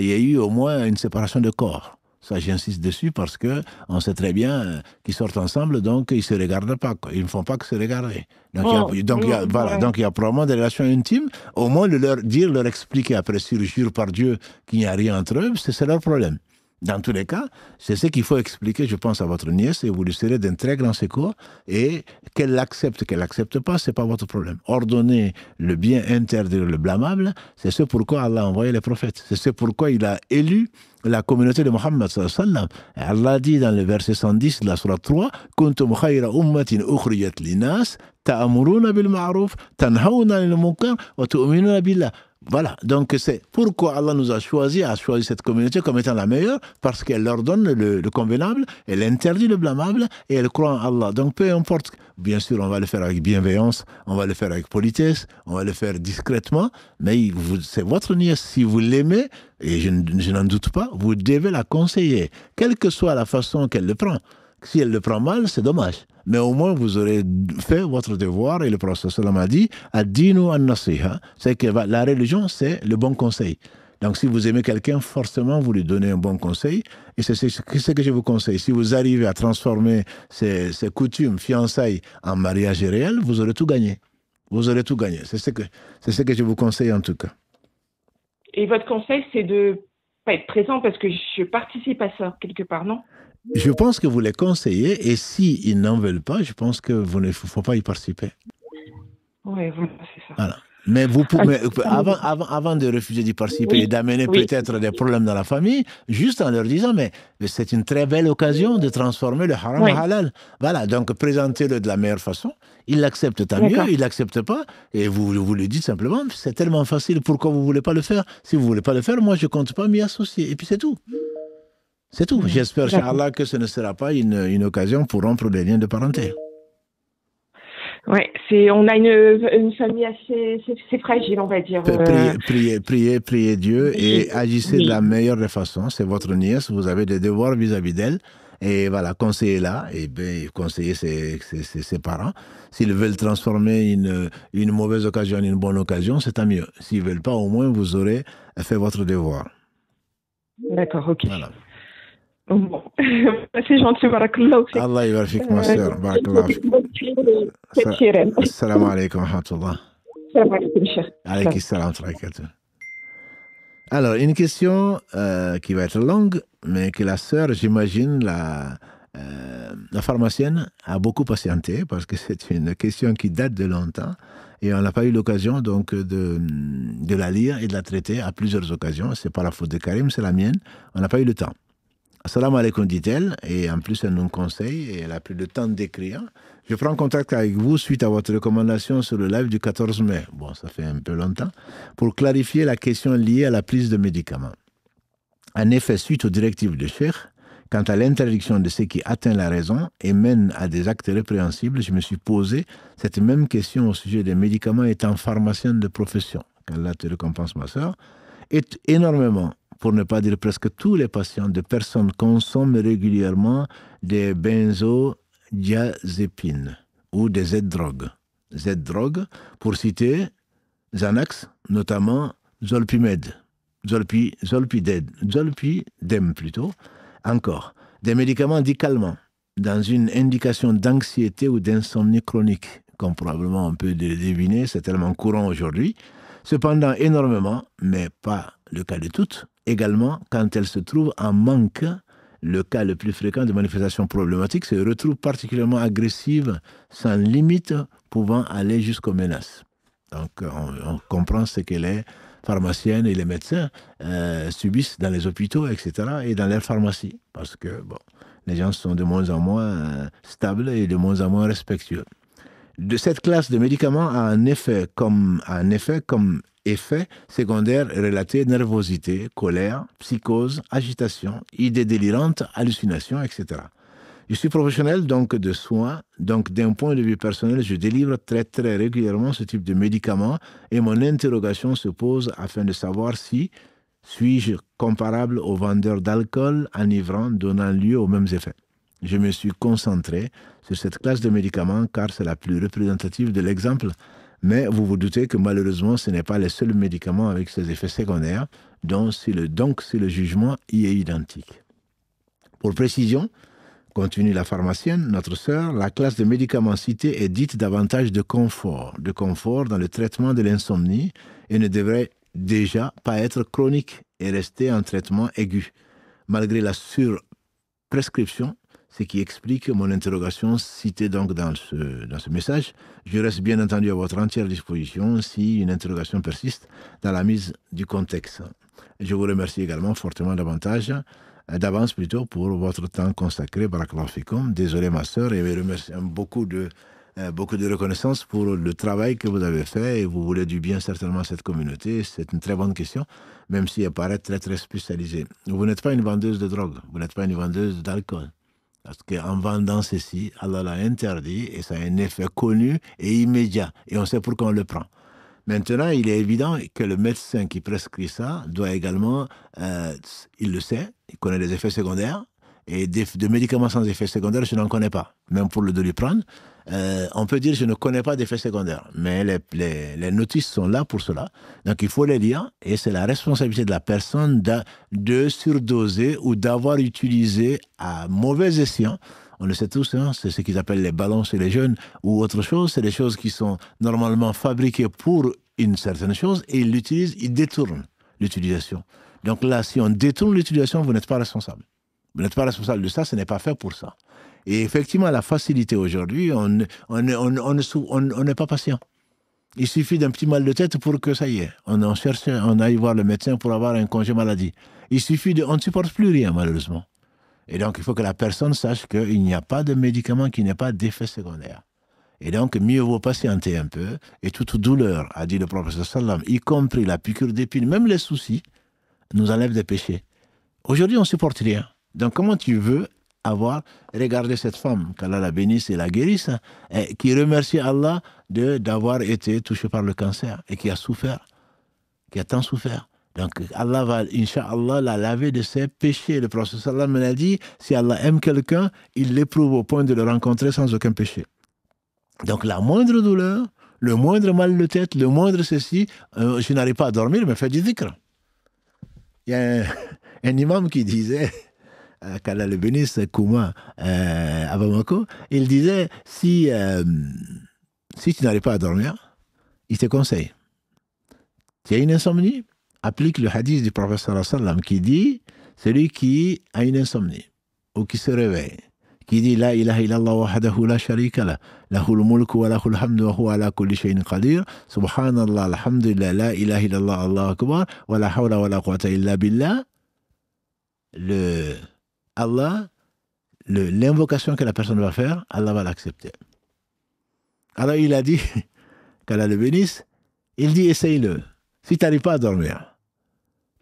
y ait eu au moins une séparation de corps. Ça, j'insiste dessus parce qu'on sait très bien qu'ils sortent ensemble, donc ils ne se regardent pas. Ils ne font pas que se regarder. Donc, il y a probablement des relations intimes. Au moins, leur expliquer après, s'ils jurent par Dieu qu'il n'y a rien entre eux, c'est leur problème. Dans tous les cas, c'est ce qu'il faut expliquer, je pense, à votre nièce, et vous lui serez d'un très grand secours. Et qu'elle l'accepte pas, ce n'est pas votre problème. Ordonner le bien, interdire le blâmable, c'est ce pourquoi Allah a envoyé les prophètes. C'est ce pourquoi il a élu la communauté de Mohammed sallallahu alayhi wa sallam. Allah dit dans le verset 110 de la sourate 3, Kuntum khayra ummatin ukhriyat linas, ta'amuruna bil ma'ruf, tanhauna anil munkar, wa tu'minuna billah. Voilà, donc c'est pourquoi Allah nous a choisi cette communauté comme étant la meilleure, parce qu'elle leur donne le convenable, elle interdit le blâmable et elle croit en Allah. Donc peu importe, bien sûr on va le faire avec bienveillance, on va le faire avec politesse, on va le faire discrètement, mais c'est votre nièce, si vous l'aimez, et je n'en doute pas, vous devez la conseiller, quelle que soit la façon qu'elle le prend. Si elle le prend mal, c'est dommage. Mais au moins, vous aurez fait votre devoir. Et le prophète sallam a dit, ad-dinu an-nasiha, c'est que la religion, c'est le bon conseil. Donc, si vous aimez quelqu'un, forcément, vous lui donnez un bon conseil. Et c'est ce que je vous conseille. Si vous arrivez à transformer ces coutumes, fiançailles, en mariage réel, vous aurez tout gagné. Vous aurez tout gagné. C'est ce que je vous conseille en tout cas. Et votre conseil, c'est de pas être présent parce que je participe à ça quelque part, non? Je pense que vous les conseillez, et s'ils n'en veulent pas, je pense qu'il ne faut pas y participer. Oui, c'est ça. Voilà. Mais vous pouvez, avant de refuser d'y participer et d'amener peut-être des problèmes dans la famille, juste en leur disant, mais c'est une très belle occasion de transformer le haram en halal. Voilà, donc présentez-le de la meilleure façon. Il l'accepte, tant mieux, il ne l'accepte pas, et vous lui dites simplement, c'est tellement facile, pourquoi vous ne voulez pas le faire? Si vous ne voulez pas le faire, moi je ne compte pas m'y associer. Et puis c'est tout. C'est tout. J'espère, Inch'Allah, que ce ne sera pas une occasion pour rompre les liens de parenté. Oui, on a une famille assez fragile, on va dire. Priez Dieu et agissez de la meilleure des façons. C'est votre nièce, vous avez des devoirs vis-à-vis d'elle. Et voilà, conseillez-la et conseillez ses parents. S'ils veulent transformer une mauvaise occasion en une bonne occasion, c'est tant mieux. S'ils ne veulent pas, au moins, vous aurez fait votre devoir. D'accord, ok. Voilà. Bon, c'est gentil, barakallah. Allah yabarak ma sœur, barakallah. Assalamu alaikum wa rahmatullah. Assalamu alaikum, cher. Alaykum salam wa rahmatullah. Alors, une question qui va être longue, mais que la sœur, j'imagine, la pharmacienne a beaucoup patienté, parce que c'est une question qui date de longtemps, et on n'a pas eu l'occasion donc de la lire et de la traiter à plusieurs occasions. Ce n'est pas la faute de Karim, c'est la mienne. On n'a pas eu le temps. Assalamu alaikum, dit-elle, et en plus elle nous conseille, et elle a pris le temps d'écrire. Je prends contact avec vous suite à votre recommandation sur le live du 14 mai, bon, ça fait un peu longtemps, pour clarifier la question liée à la prise de médicaments. En effet, suite aux directives de Cheikh, quant à l'interdiction de ce qui atteint la raison et mène à des actes répréhensibles, je me suis posé cette même question au sujet des médicaments étant pharmacienne de profession. qu'Allah te récompense, ma sœur, est énormément, pour ne pas dire presque tous les patients de personnes consomment régulièrement des benzodiazépines ou des Z-drogues. Z-drogues, pour citer Xanax, notamment Zolpidem plutôt. Encore, des médicaments dits calmants, dans une indication d'anxiété ou d'insomnie chronique, comme probablement on peut deviner, c'est tellement courant aujourd'hui. Cependant, énormément, mais pas le cas de toutes, également quand elles se trouvent en manque, le cas le plus fréquent de manifestations problématiques se retrouve particulièrement agressive, sans limite, pouvant aller jusqu'aux menaces. Donc, on comprend ce que les pharmaciennes et les médecins subissent dans les hôpitaux, etc., et dans les pharmacies, parce que bon, les gens sont de moins en moins stables et de moins en moins respectueux. De cette classe de médicaments a un effet comme effet secondaire relaté nervosité, colère, psychose, agitation, idées délirantes, hallucinations, etc. Je suis professionnel donc de soins, donc d'un point de vue personnel, je délivre très régulièrement ce type de médicaments et mon interrogation se pose afin de savoir si suis-je comparable aux vendeurs d'alcool enivrant donnant lieu aux mêmes effets. Je me suis concentré sur cette classe de médicaments car c'est la plus représentative de l'exemple Mais vous vous doutez que malheureusement, ce n'est pas les seuls médicaments avec ces effets secondaires, donc si le jugement y est identique. Pour précision, continue la pharmacienne, notre sœur, la classe de médicaments cités est dite davantage de confort dans le traitement de l'insomnie et ne devrait déjà pas être chronique et rester en traitement aigu, malgré la surprescription, ce qui explique mon interrogation citée donc dans ce message. Je reste bien entendu à votre entière disposition si une interrogation persiste dans la mise du contexte. Je vous remercie également fortement d'avance pour votre temps consacré. Barakallahu fikoum. Désolé ma sœur, et remercie beaucoup de reconnaissance pour le travail que vous avez fait, et vous voulez du bien certainement à cette communauté. C'est une très bonne question, même si elle paraît très très spécialisée. Vous n'êtes pas une vendeuse de drogue, vous n'êtes pas une vendeuse d'alcool. Parce qu'en vendant ceci, Allah l'a interdit et ça a un effet connu et immédiat. Et on sait pourquoi on le prend. Maintenant, il est évident que le médecin qui prescrit ça doit également, il le sait, il connaît les effets secondaires. Et de médicaments sans effets secondaires, je n'en connais pas. Même pour le Doliprane, on peut dire je ne connais pas d'effets secondaires. Mais les notices sont là pour cela. Donc il faut les lire. Et c'est la responsabilité de la personne de surdoser ou d'avoir utilisé à mauvais escient. On le sait tous, hein, c'est ce qu'ils appellent les ballons chez les jeunes ou autre chose. C'est des choses qui sont normalement fabriquées pour une certaine chose et ils l'utilisent, ils détournent l'utilisation. Donc là, si on détourne l'utilisation, vous n'êtes pas responsable. Vous n'êtes pas responsable de ça, ce n'est pas fait pour ça. Et effectivement, la facilité aujourd'hui, on n'est pas patient. Il suffit d'un petit mal de tête pour que ça y est. On aille voir le médecin pour avoir un congé maladie. Il suffit on ne supporte plus rien, malheureusement. Et donc, il faut que la personne sache qu'il n'y a pas de médicament qui n'ait pas d'effet secondaire. Et donc, mieux vaut patienter un peu. Et toute douleur, a dit le prophète sallam, y compris la piqûre d'épine, même les soucis, nous enlèvent des péchés. Aujourd'hui, on ne supporte rien. Donc, comment tu veux regarder cette femme, qu'Allah la bénisse et la guérisse, qui remercie Allah d'avoir été touchée par le cancer et qui a souffert, qui a tant souffert. Donc, Allah va, Inch'Allah, la laver de ses péchés. Le prophète sallam a dit, si Allah aime quelqu'un, il l'éprouve au point de le rencontrer sans aucun péché. Donc, la moindre douleur, le moindre mal de tête, le moindre ceci, je n'arrive pas à dormir, mais fais du dhikr. Il y a un imam qui disait, qu'Allah le bénisse, Kouma, à Bamako, il disait, si tu n'arrives pas à dormir, il te conseille. Tu as une insomnie, applique le hadith du prophète sallallahu alayhi wa sallam qui dit, celui qui a une insomnie, ou qui se réveille, qui dit La ilaha illallah wahdahu la sharika la, lahul mulku wa lahul hamdu wa huwa ala kulli shay'in qadir, subhanallah, alhamdulillah, la ilaha illallah, Allahu akbar, wa la hawla wa la quwwata illa billah, l'invocation que la personne va faire, Allah va l'accepter. Alors il a dit, qu'Allah le bénisse, il dit essaye-le. Si tu n'arrives pas à dormir,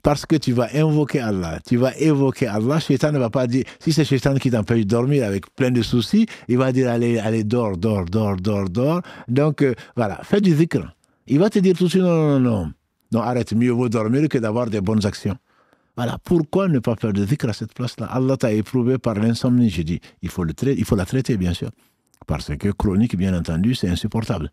parce que tu vas invoquer Allah, tu vas évoquer Allah, Shaitan ne va pas dire, si c'est Shaitan qui t'empêche de dormir avec plein de soucis, il va dire allez, dors. Donc voilà, fais du dhikr. Il va te dire tout de suite non, arrête, mieux vaut dormir que d'avoir des bonnes actions. Voilà, pourquoi ne pas faire de dhikr à cette place-là? Allah t'a éprouvé par l'insomnie, je dis, il faut la traiter bien sûr, parce que chronique, bien entendu, c'est insupportable.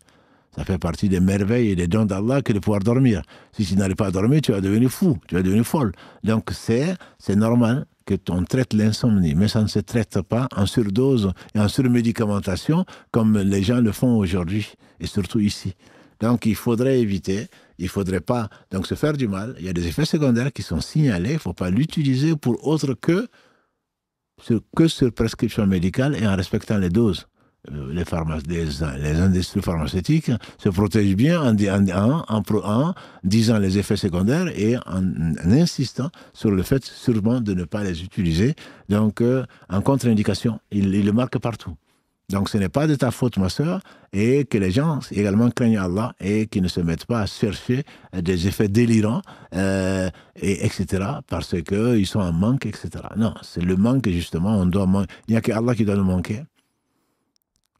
Ça fait partie des merveilles et des dons d'Allah que de pouvoir dormir. Si tu n'arrives pas à dormir, tu vas devenir fou, tu vas devenir folle. Donc c'est normal que on traite l'insomnie, mais ça ne se traite pas en surdose et en surmédicamentation comme les gens le font aujourd'hui, et surtout ici. Donc il faudrait éviter, il ne faudrait pas donc se faire du mal. Il y a des effets secondaires qui sont signalés, il ne faut pas l'utiliser pour autre que sur prescription médicale et en respectant les doses. Les industries pharmaceutiques se protègent bien en disant les effets secondaires et en insistant sur le fait sûrement de ne pas les utiliser. Donc, en contre-indication, il le marque partout. Donc, ce n'est pas de ta faute, ma sœur, et que les gens également craignent Allah et qui ne se mettent pas à chercher des effets délirants, etc., parce qu'ils sont en manque, etc. Non, c'est le manque, justement, il n'y a que Allah qui doit nous manquer.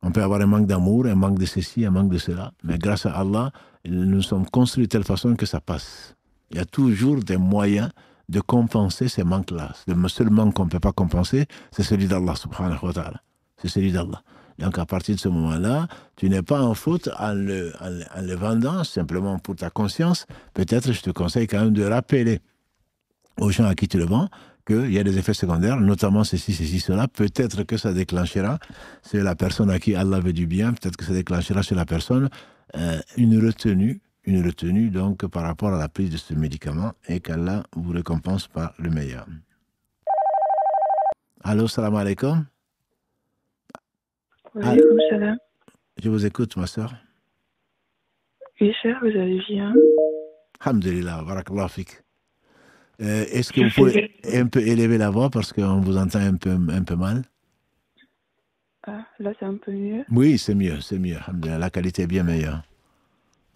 On peut avoir un manque d'amour, un manque de ceci, un manque de cela. Mais grâce à Allah, nous sommes construits de telle façon que ça passe. Il y a toujours des moyens de compenser ces manques-là. Le seul manque qu'on ne peut pas compenser, c'est celui d'Allah, subhanahu wa ta'ala. C'est celui d'Allah. Donc à partir de ce moment-là, tu n'es pas en faute en le vendant, simplement pour ta conscience. Peut-être, je te conseille quand même de rappeler aux gens à qui tu le vends qu'il y a des effets secondaires, notamment ceci, cela. Peut-être que ça déclenchera, c'est la personne à qui Allah veut du bien, peut-être que ça déclenchera chez la personne une retenue donc par rapport à la prise de ce médicament et qu'Allah vous récompense par le meilleur. Allô, salam alaikum. Oui, salam. Je vous écoute, ma soeur. Oui, cher, vous allez bien? Alhamdulillah, barakallahu fik. Est-ce que vous pouvez un peu élever la voix parce qu'on vous entend un peu mal? Ah, là c'est un peu mieux. Oui, c'est mieux. Alhamdulillah, la qualité est bien meilleure.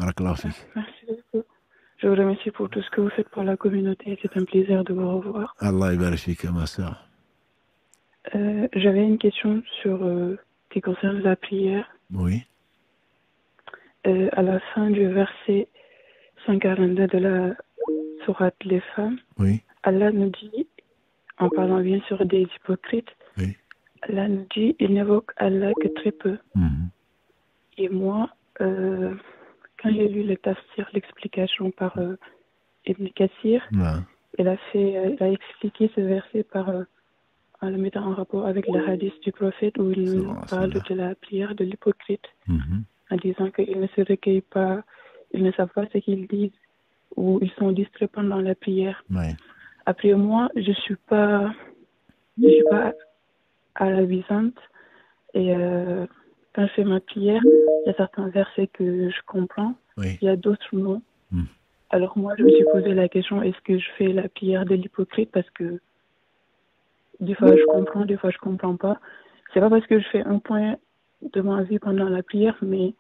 Barakallahu fik. Merci beaucoup. Je vous remercie pour tout ce que vous faites pour la communauté. C'est un plaisir de vous revoir. Allah yabarak fik, ma soeur. J'avais une question qui concerne la prière. Oui. À la fin du verset 142 de la sourate Les Femmes, oui. Allah nous dit, en parlant bien sûr des hypocrites, oui. Allah nous dit, il n'évoque Allah que très peu. Et moi, quand j'ai lu le tafsir, l'explication par Ibn Kathir, il a expliqué ce verset en le mettant en rapport avec le hadith du prophète où il nous parle de la prière de l'hypocrite, en disant qu'ils ne se recueillent pas, ils ne savent pas ce qu'ils disent, ou ils sont distraits pendant la prière. Oui. Après moi, je suis pas arabisante, et quand je fais ma prière, il y a certains versets que je comprends, il y a d'autres non. Alors moi, je me suis posé la question, est-ce que je fais la prière de l'hypocrite parce que des fois je comprends, des fois je comprends pas. C'est pas parce que je fais un point de ma vie pendant la prière, mais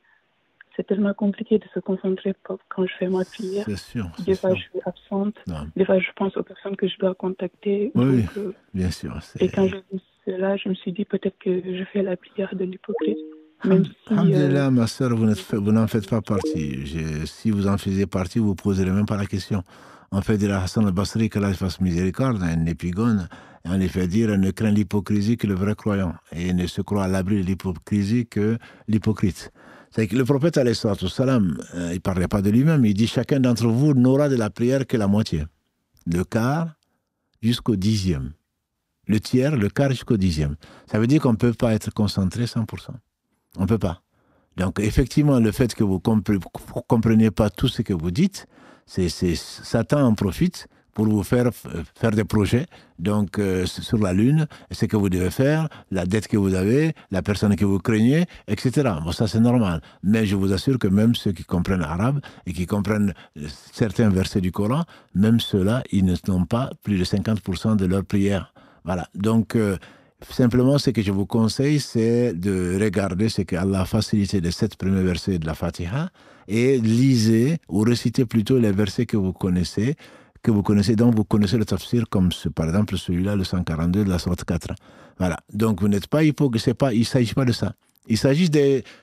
c'est tellement compliqué de se concentrer quand je fais ma prière. C'est sûr. Des fois je suis absente, des fois je pense aux personnes que je dois contacter. Oui, donc, bien sûr. Et quand j'ai vu cela, je me suis dit peut-être que je fais la prière de l'hypocrite. Alhamdulillah, ma soeur, vous n'en faites pas partie. Si vous en faisiez partie, vous ne poserez même pas la question. On fait de la Hassan al-Basri, qu'Allah fasse miséricorde, une épigone, et on lui fait dire, ne craint l'hypocrisie que le vrai croyant, et ne se croit à l'abri de l'hypocrisie que l'hypocrite. C'est que le prophète, alayhi salatu wassalam, il ne parlait pas de lui-même, il dit, chacun d'entre vous n'aura de la prière que la moitié. Le quart jusqu'au 10e. Le tiers, le quart jusqu'au 10e. Ça veut dire qu'on ne peut pas être concentré 100%. On ne peut pas. Donc, effectivement, le fait que vous ne compreniez pas tout ce que vous dites, Satan en profite pour vous faire des projets donc, sur la Lune, ce que vous devez faire, la dette que vous avez, la personne que vous craignez, etc. Bon, ça, c'est normal. Mais je vous assure que même ceux qui comprennent l'arabe et qui comprennent certains versets du Coran, même ceux-là, ils n'ont pas plus de 50% de leur prière. Voilà. Donc, simplement, ce que je vous conseille, c'est de regarder ce qu'Allah a facilité les 7 premiers versets de la Fatiha et lisez ou récitez plutôt les versets que vous connaissez, dont vous connaissez le tafsir, comme par exemple celui-là, le 142 de la sourate 4. Voilà. Donc, vous n'êtes pas hypocrite, il ne s'agit pas de ça. Il s'agit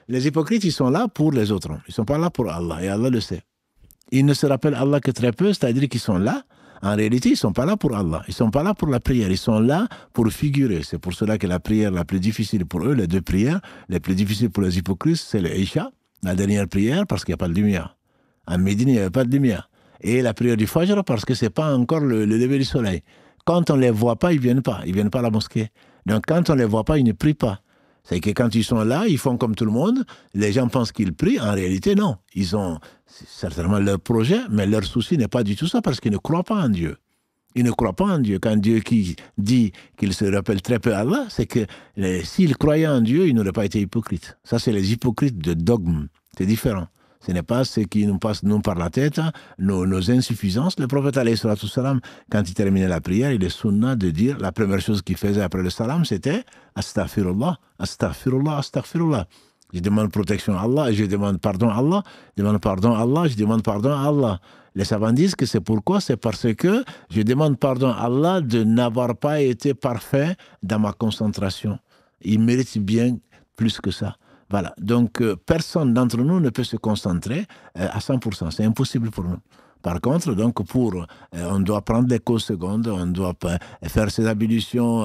les hypocrites, ils sont là pour les autres. Ils ne sont pas là pour Allah, et Allah le sait. Ils ne se rappellent Allah que très peu, c'est-à-dire qu'ils sont là. En réalité, ils ne sont pas là pour Allah. Ils ne sont pas là pour la prière. Ils sont là pour figurer. C'est pour cela que la prière la plus difficile pour eux, les 2 prières, les plus difficiles pour les hypocrites, c'est le Isha, la dernière prière, parce qu'il n'y a pas de lumière. En Médine, il n'y avait pas de lumière. Et la prière du Fajr, parce que ce n'est pas encore le lever du soleil. Quand on ne les voit pas, ils ne viennent pas. Ils ne viennent pas à la mosquée. Donc, quand on ne les voit pas, ils ne prient pas. C'est que quand ils sont là, ils font comme tout le monde. Les gens pensent qu'ils prient. En réalité, non. Ils ont certainement leur projet, mais leur souci n'est pas du tout ça parce qu'ils ne croient pas en Dieu. Ils ne croient pas en Dieu. Quand Dieu qui dit qu'il se rappelle très peu Allah, c'est que s'ils croyaient en Dieu, ils n'auraient pas été hypocrites. Ça, c'est les hypocrites de dogme. C'est différent. Ce n'est pas ce qui nous passe nous par la tête, nos insuffisances. Le prophète, alayhi salatu wassalam, quand il terminait la prière, il est sunna de dire, la première chose qu'il faisait après le salam, c'était « Astaghfirullah, astaghfirullah, astaghfirullah ». Je demande protection à Allah, je demande pardon à Allah, je demande pardon à Allah, je demande pardon à Allah. Les savants disent que c'est pourquoi? C'est parce que je demande pardon à Allah de n'avoir pas été parfait dans ma concentration. Il mérite bien plus que ça. Voilà. Donc, personne d'entre nous ne peut se concentrer à 100%. C'est impossible pour nous. Par contre, donc, on doit prendre les causes secondes, on doit faire ses ablutions,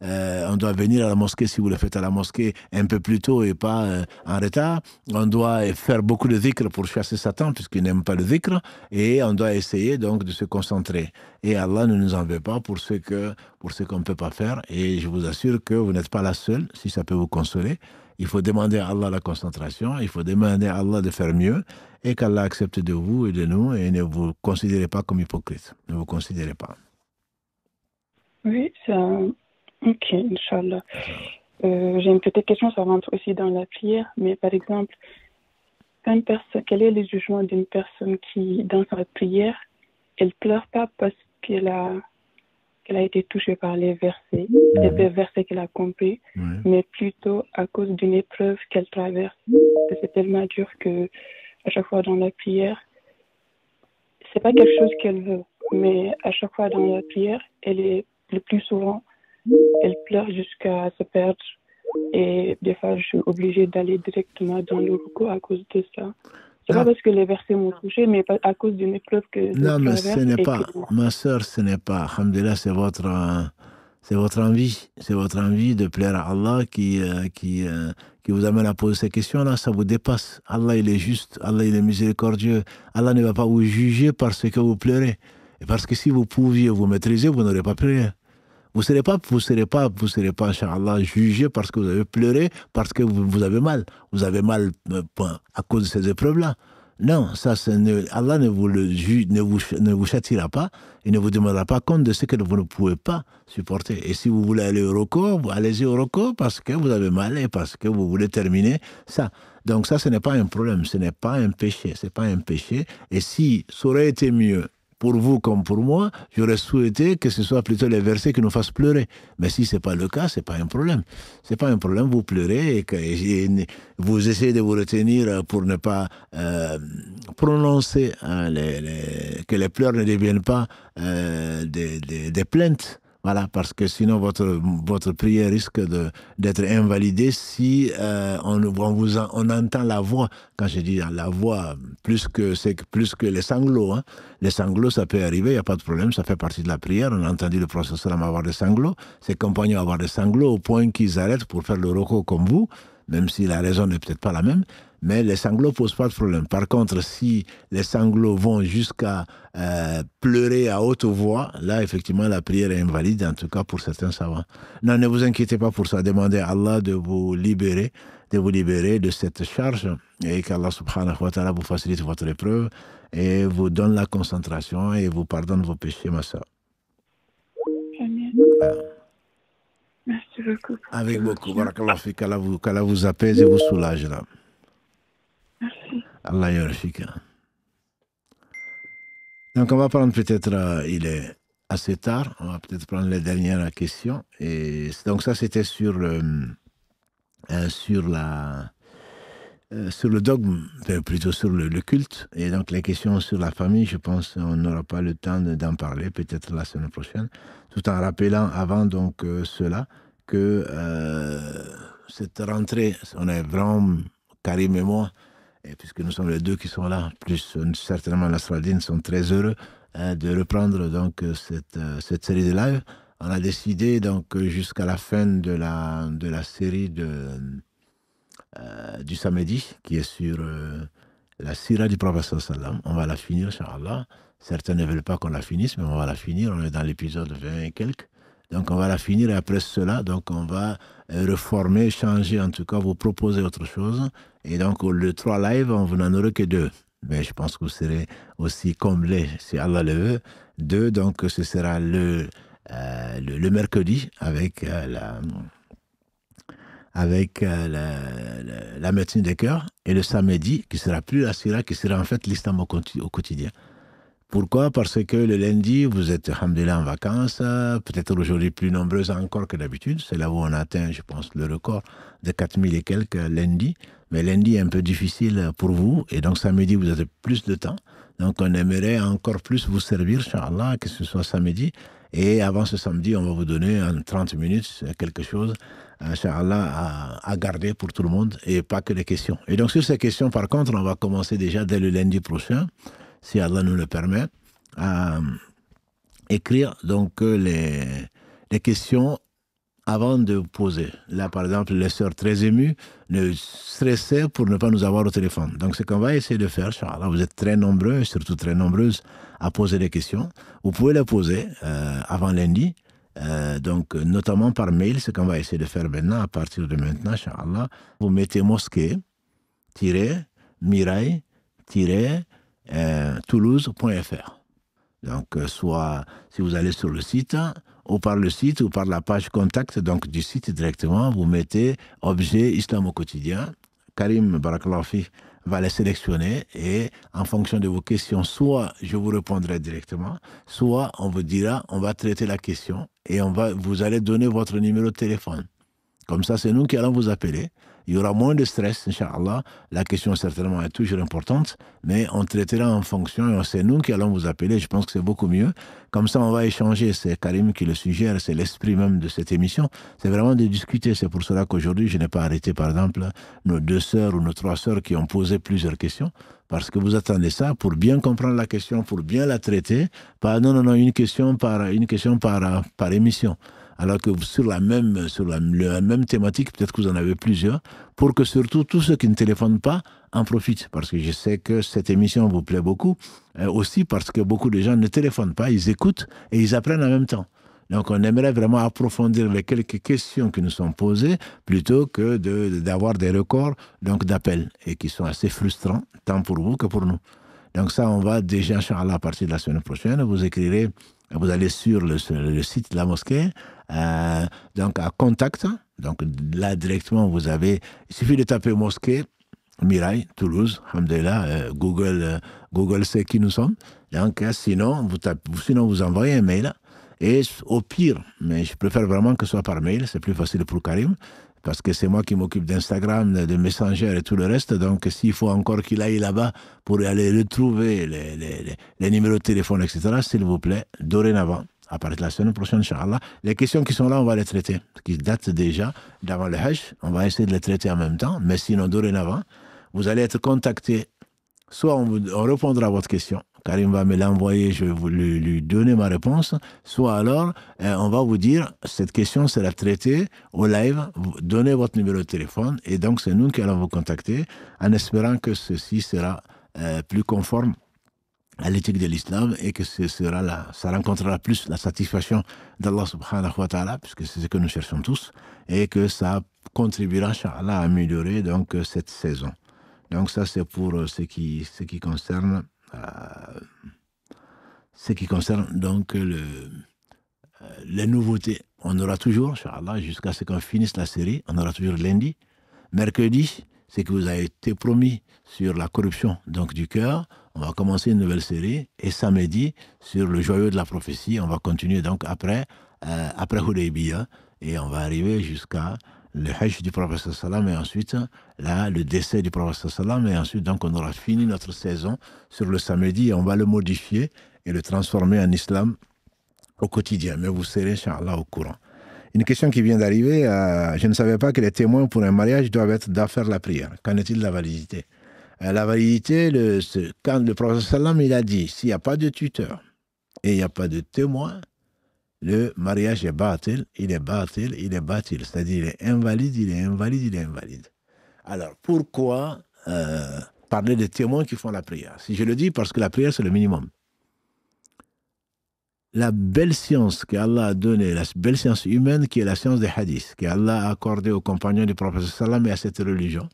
on doit venir à la mosquée si vous le faites à la mosquée un peu plus tôt et pas en retard. On doit faire beaucoup de dhikr pour chasser Satan puisqu'il n'aime pas le dhikr et on doit essayer donc de se concentrer. Et Allah ne nous en veut pas pour ce qu'on ne peut pas faire. Et je vous assure que vous n'êtes pas la seule, si ça peut vous consoler. Il faut demander à Allah la concentration, il faut demander à Allah de faire mieux et qu'Allah accepte de vous et de nous et ne vous considérez pas comme hypocrite. Ne vous considérez pas. Oui, ça... Ok, Inch'Allah. J'ai une petite question, ça rentre aussi dans la prière, mais par exemple, quel est le jugement d'une personne qui, dans sa prière, elle pleure pas parce qu'elle a été touchée par les versets, les versets qu'elle a compris, mais plutôt à cause d'une épreuve qu'elle traverse. C'est tellement dur que à chaque fois dans la prière, c'est pas quelque chose qu'elle veut, mais à chaque fois dans la prière, le plus souvent, elle pleure jusqu'à se perdre. Et des fois, je suis obligée d'aller directement dans le ruku à cause de ça. C'est pas parce que les versets m'ont touché, mais à cause d'une épreuve que non, mais ce n'est pas, ma sœur, ce n'est pas, alhamdoulilah, c'est votre envie. C'est votre envie de plaire à Allah qui vous amène à poser ces questions-là. Ça vous dépasse. Allah, il est juste. Allah, il est miséricordieux. Allah ne va pas vous juger parce que vous pleurez. Et parce que si vous pouviez vous maîtriser, vous n'aurez pas pleuré. Vous ne serez pas, Inch'Allah, jugé parce que vous avez pleuré, parce que vous avez mal. Vous avez mal à cause de ces épreuves-là. Non, Allah ne vous châtiera pas et ne vous demandera pas compte de ce que vous ne pouvez pas supporter. Et si vous voulez aller au recours, allez-y au recours parce que vous avez mal et parce que vous voulez terminer ça. Donc ça, ce n'est pas un problème, ce n'est pas un péché, c'est pas un péché. Et si ça aurait été mieux, pour vous comme pour moi, j'aurais souhaité que ce soit plutôt les versets qui nous fassent pleurer. Mais si ce n'est pas le cas, ce n'est pas un problème. Ce n'est pas un problème, vous pleurez et vous essayez de vous retenir pour ne pas prononcer que les pleurs ne deviennent pas des plaintes. Voilà, parce que sinon votre prière risque d'être invalidée si on entend la voix. Quand je dis la voix, plus que les sanglots. Hein. Les sanglots, ça peut arriver, il n'y a pas de problème, ça fait partie de la prière. On a entendu le prophète sallam avoir des sanglots, ses compagnons avoir des sanglots au point qu'ils arrêtent pour faire le roko comme vous, même si la raison n'est peut-être pas la même. Mais les sanglots ne posent pas de problème. Par contre, si les sanglots vont jusqu'à pleurer à haute voix, là, effectivement, la prière est invalide, en tout cas pour certains savants. Non, ne vous inquiétez pas pour ça. Demandez à Allah de vous libérer de cette charge et qu'Allah subhanahu wa ta'ala vous facilite votre épreuve et vous donne la concentration et vous pardonne vos péchés, ma soeur. Merci beaucoup. Avec beaucoup. Barakallah fi, qu'Allah vous apaise et vous soulage là. Merci. Allah yarfika. Donc on va prendre peut-être, il est assez tard, on va peut-être prendre les dernières questions. Et donc ça c'était sur le dogme, plutôt sur le culte. Et donc les questions sur la famille, je pense qu'on n'aura pas le temps d'en parler, peut-être la semaine prochaine, tout en rappelant avant donc cela que cette rentrée, on est vraiment, Karim et moi, et puisque nous sommes les deux qui sont là, plus certainement Nasraddin, sont très heureux de reprendre donc cette série de live. On a décidé donc jusqu'à la fin de la série du samedi, qui est sur la sira du prophète sallam. On va la finir, Inch'Allah. Certains ne veulent pas qu'on la finisse, mais on va la finir. On est dans l'épisode 20 et quelques. Donc on va la finir et après cela, donc on va reformer, changer, en tout cas vous proposer autre chose. Et donc le 3 live, on n'en aura que 2. Mais je pense que vous serez aussi comblés, si Allah le veut. 2, donc ce sera le mercredi avec la médecine des cœurs, et le samedi, qui sera plus la sira, qui sera en fait l'islam au quotidien. Pourquoi? Parce que le lundi, vous êtes, alhamdoulilah, en vacances, peut-être aujourd'hui plus nombreuses encore que d'habitude. C'est là où on atteint, je pense, le record de 4000 et quelques lundi. Mais lundi est un peu difficile pour vous, et donc samedi, vous avez plus de temps. Donc on aimerait encore plus vous servir, Inch'Allah, que ce soit samedi. Et avant ce samedi, on va vous donner en 30 minutes quelque chose, Inch'Allah, à garder pour tout le monde, et pas que les questions. Et donc sur ces questions, par contre, on va commencer déjà dès le lundi prochain si Allah nous le permet, à écrire donc les questions avant de poser. Là, par exemple, les sœurs très émues ne stressaient pour ne pas nous avoir au téléphone. Donc, c'est qu'on va essayer de faire, Inch'Allah. Vous êtes très nombreux, surtout très nombreuses, à poser des questions. Vous pouvez les poser avant lundi, donc notamment par mail, ce qu'on va essayer de faire maintenant, à partir de maintenant, Inch'Allah. Vous mettez mosquée-mirail-toulouse.fr. Donc, soit si vous allez sur le site, ou par le site, ou par la page contact donc, du site directement, vous mettez objet islam au quotidien. Karim Barakallahu Fi va les sélectionner et en fonction de vos questions, soit je vous répondrai directement, soit on vous dira, on va traiter la question et vous allez donner votre numéro de téléphone. Comme ça, c'est nous qui allons vous appeler. Il y aura moins de stress, Inch'Allah. La question, certainement, est toujours importante, mais on traitera en fonction, et c'est nous qui allons vous appeler. Je pense que c'est beaucoup mieux. Comme ça, on va échanger. C'est Karim qui le suggère, c'est l'esprit même de cette émission. C'est vraiment de discuter. C'est pour cela qu'aujourd'hui, je n'ai pas arrêté, par exemple, nos 2 sœurs ou nos 3 sœurs qui ont posé plusieurs questions, parce que vous attendez ça pour bien comprendre la question, pour bien la traiter. Pas, non, une question par émission. Alors que sur la même thématique, peut-être que vous en avez plusieurs, pour que surtout tous ceux qui ne téléphonent pas en profitent. Parce que je sais que cette émission vous plaît beaucoup, aussi parce que beaucoup de gens ne téléphonent pas, ils écoutent et ils apprennent en même temps. Donc on aimerait vraiment approfondir les quelques questions qui nous sont posées, plutôt que d'avoir des records d'appels, et qui sont assez frustrants, tant pour vous que pour nous. Donc ça, on va déjà, Inch'Allah, à partir de la semaine prochaine, vous allez sur le site de la mosquée, donc à contact, donc là directement il suffit de taper mosquée, Mirail, Toulouse, alhamdoulilah, Google sait qui nous sommes, donc sinon vous envoyez un mail, et au pire, mais je préfère vraiment que ce soit par mail, c'est plus facile pour Karim, parce que c'est moi qui m'occupe d'Instagram, de Messenger et tout le reste. Donc, s'il faut encore qu'il aille là-bas pour aller retrouver les numéros de téléphone, etc., s'il vous plaît, dorénavant, à partir de la semaine prochaine, Inch'Allah, les questions qui sont là, on va les traiter, qui datent déjà d'avant le Hajj. On va essayer de les traiter en même temps, mais sinon, dorénavant, vous allez être contacté. Soit on répondra à votre question, Karim va me l'envoyer, je vais lui donner ma réponse, soit alors on va vous dire, cette question sera traitée au live, vous donnez votre numéro de téléphone, et donc c'est nous qui allons vous contacter, en espérant que ceci sera plus conforme à l'éthique de l'islam, et que ça rencontrera plus la satisfaction d'Allah subhanahu wa ta'ala, puisque c'est ce que nous cherchons tous, et que ça contribuera, Inch'Allah, à améliorer donc cette saison. Donc ça, c'est pour ce qui concerne donc les nouveautés. On aura toujours, Inch'Allah, jusqu'à ce qu'on finisse la série, on aura toujours lundi. Mercredi, c'est que vous avez été promis sur la corruption donc du cœur. On va commencer une nouvelle série. Et samedi, sur le joyau de la prophétie, on va continuer donc après Hudaybiyah, et on va arriver jusqu'à le Hajj du prophète sallam, et ensuite le décès du prophète sallam, et ensuite donc on aura fini notre saison sur le samedi, et on va le modifier et le transformer en islam au quotidien. Mais vous serez, Inch'Allah, au courant. Une question qui vient d'arriver, je ne savais pas que les témoins pour un mariage doivent être faire la prière. Qu'en est-il de la validité? La validité, quand le prophète sallam, il a dit, s'il n'y a pas de tuteur et il n'y a pas de témoin, le mariage est bâtil, il est bâtil, c'est-à-dire il est invalide. Alors, pourquoi parler des témoins qui font la prière? Si je le dis, parce que la prière, c'est le minimum. La belle science qu'Allah a donnée, la belle science humaine qui est la science des hadiths, qu'Allah a accordée aux compagnons du prophète sallam et à cette religion,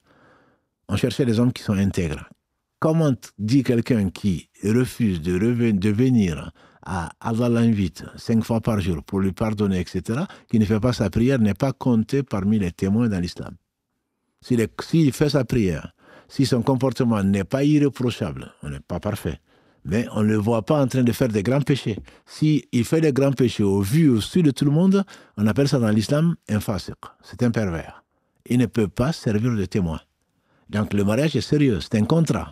on cherchait des hommes qui sont intègres. Comment dit quelqu'un qui refuse de venir à Allah l'invite 5 fois par jour pour lui pardonner, etc., qui ne fait pas sa prière, n'est pas compté parmi les témoins dans l'islam. S'il fait sa prière, si son comportement n'est pas irréprochable, on n'est pas parfait, mais on ne le voit pas en train de faire des grands péchés. S'il fait des grands péchés au vu, au su de tout le monde, on appelle ça dans l'islam un fasiq, c'est un pervers. Il ne peut pas servir de témoin. Donc le mariage est sérieux, c'est un contrat.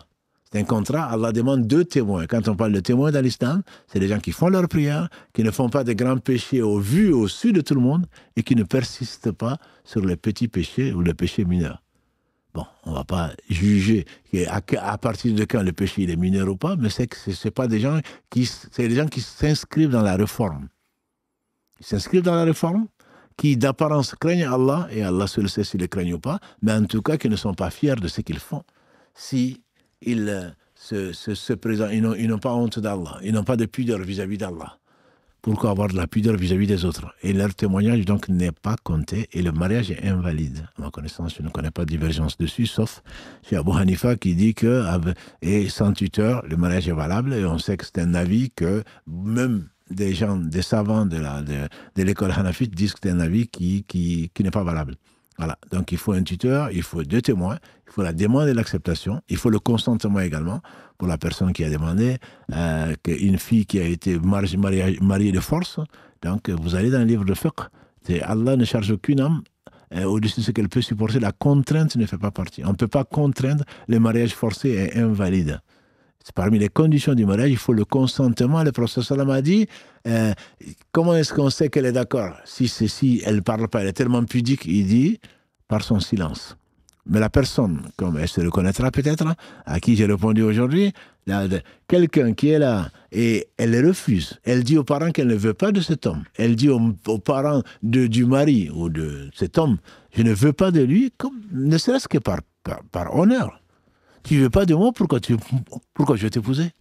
C'est un contrat, Allah demande 2 témoins. Quand on parle de témoins dans l'islam, c'est des gens qui font leur prière, qui ne font pas de grands péchés au vu, au su de tout le monde, et qui ne persistent pas sur les petits péchés ou les péchés mineurs. Bon, on ne va pas juger à partir de quand le péché il est mineur ou pas, mais c'est pas des gens c'est des gens qui s'inscrivent dans la réforme. Ils s'inscrivent dans la réforme, qui d'apparence craignent Allah, et Allah seul sait s'ils ne le craignent ou pas, mais en tout cas qui ne sont pas fiers de ce qu'ils font. Si ils se présentent, ils n'ont pas honte d'Allah, ils n'ont pas de pudeur vis-à-vis d'Allah. Pourquoi avoir de la pudeur vis-à-vis des autres? Et leur témoignage donc n'est pas compté et le mariage est invalide. À ma connaissance, je ne connais pas de divergence dessus, sauf chez Abu Hanifa qui dit que et sans tuteur, le mariage est valable, et on sait que c'est un avis que même des gens, des savants de l'école hanafite disent que c'est un avis qui n'est pas valable. Voilà. Donc il faut un tuteur, il faut 2 témoins, il faut la demande et l'acceptation, il faut le consentement également pour la personne qui a demandé, qu'une fille qui a été mariée de force. Donc vous allez dans le livre de fiqh, Allah ne charge aucune âme au-dessus de ce qu'elle peut supporter, la contrainte ne fait pas partie. On ne peut pas contraindre, le mariage forcé est invalide. C'est parmi les conditions du mariage, il faut le consentement. Le prophète sallam a dit, comment est-ce qu'on sait qu'elle est d'accord? Si elle ne parle pas, elle est tellement pudique, il dit, par son silence. Mais la personne, comme elle se reconnaîtra peut-être, à qui j'ai répondu aujourd'hui, quelqu'un qui est là et elle refuse, elle dit aux parents qu'elle ne veut pas de cet homme, elle dit aux parents du mari ou de cet homme, je ne veux pas de lui, ne serait-ce que par honneur. Tu ne veux pas de moi, pourquoi je vais t'épouser?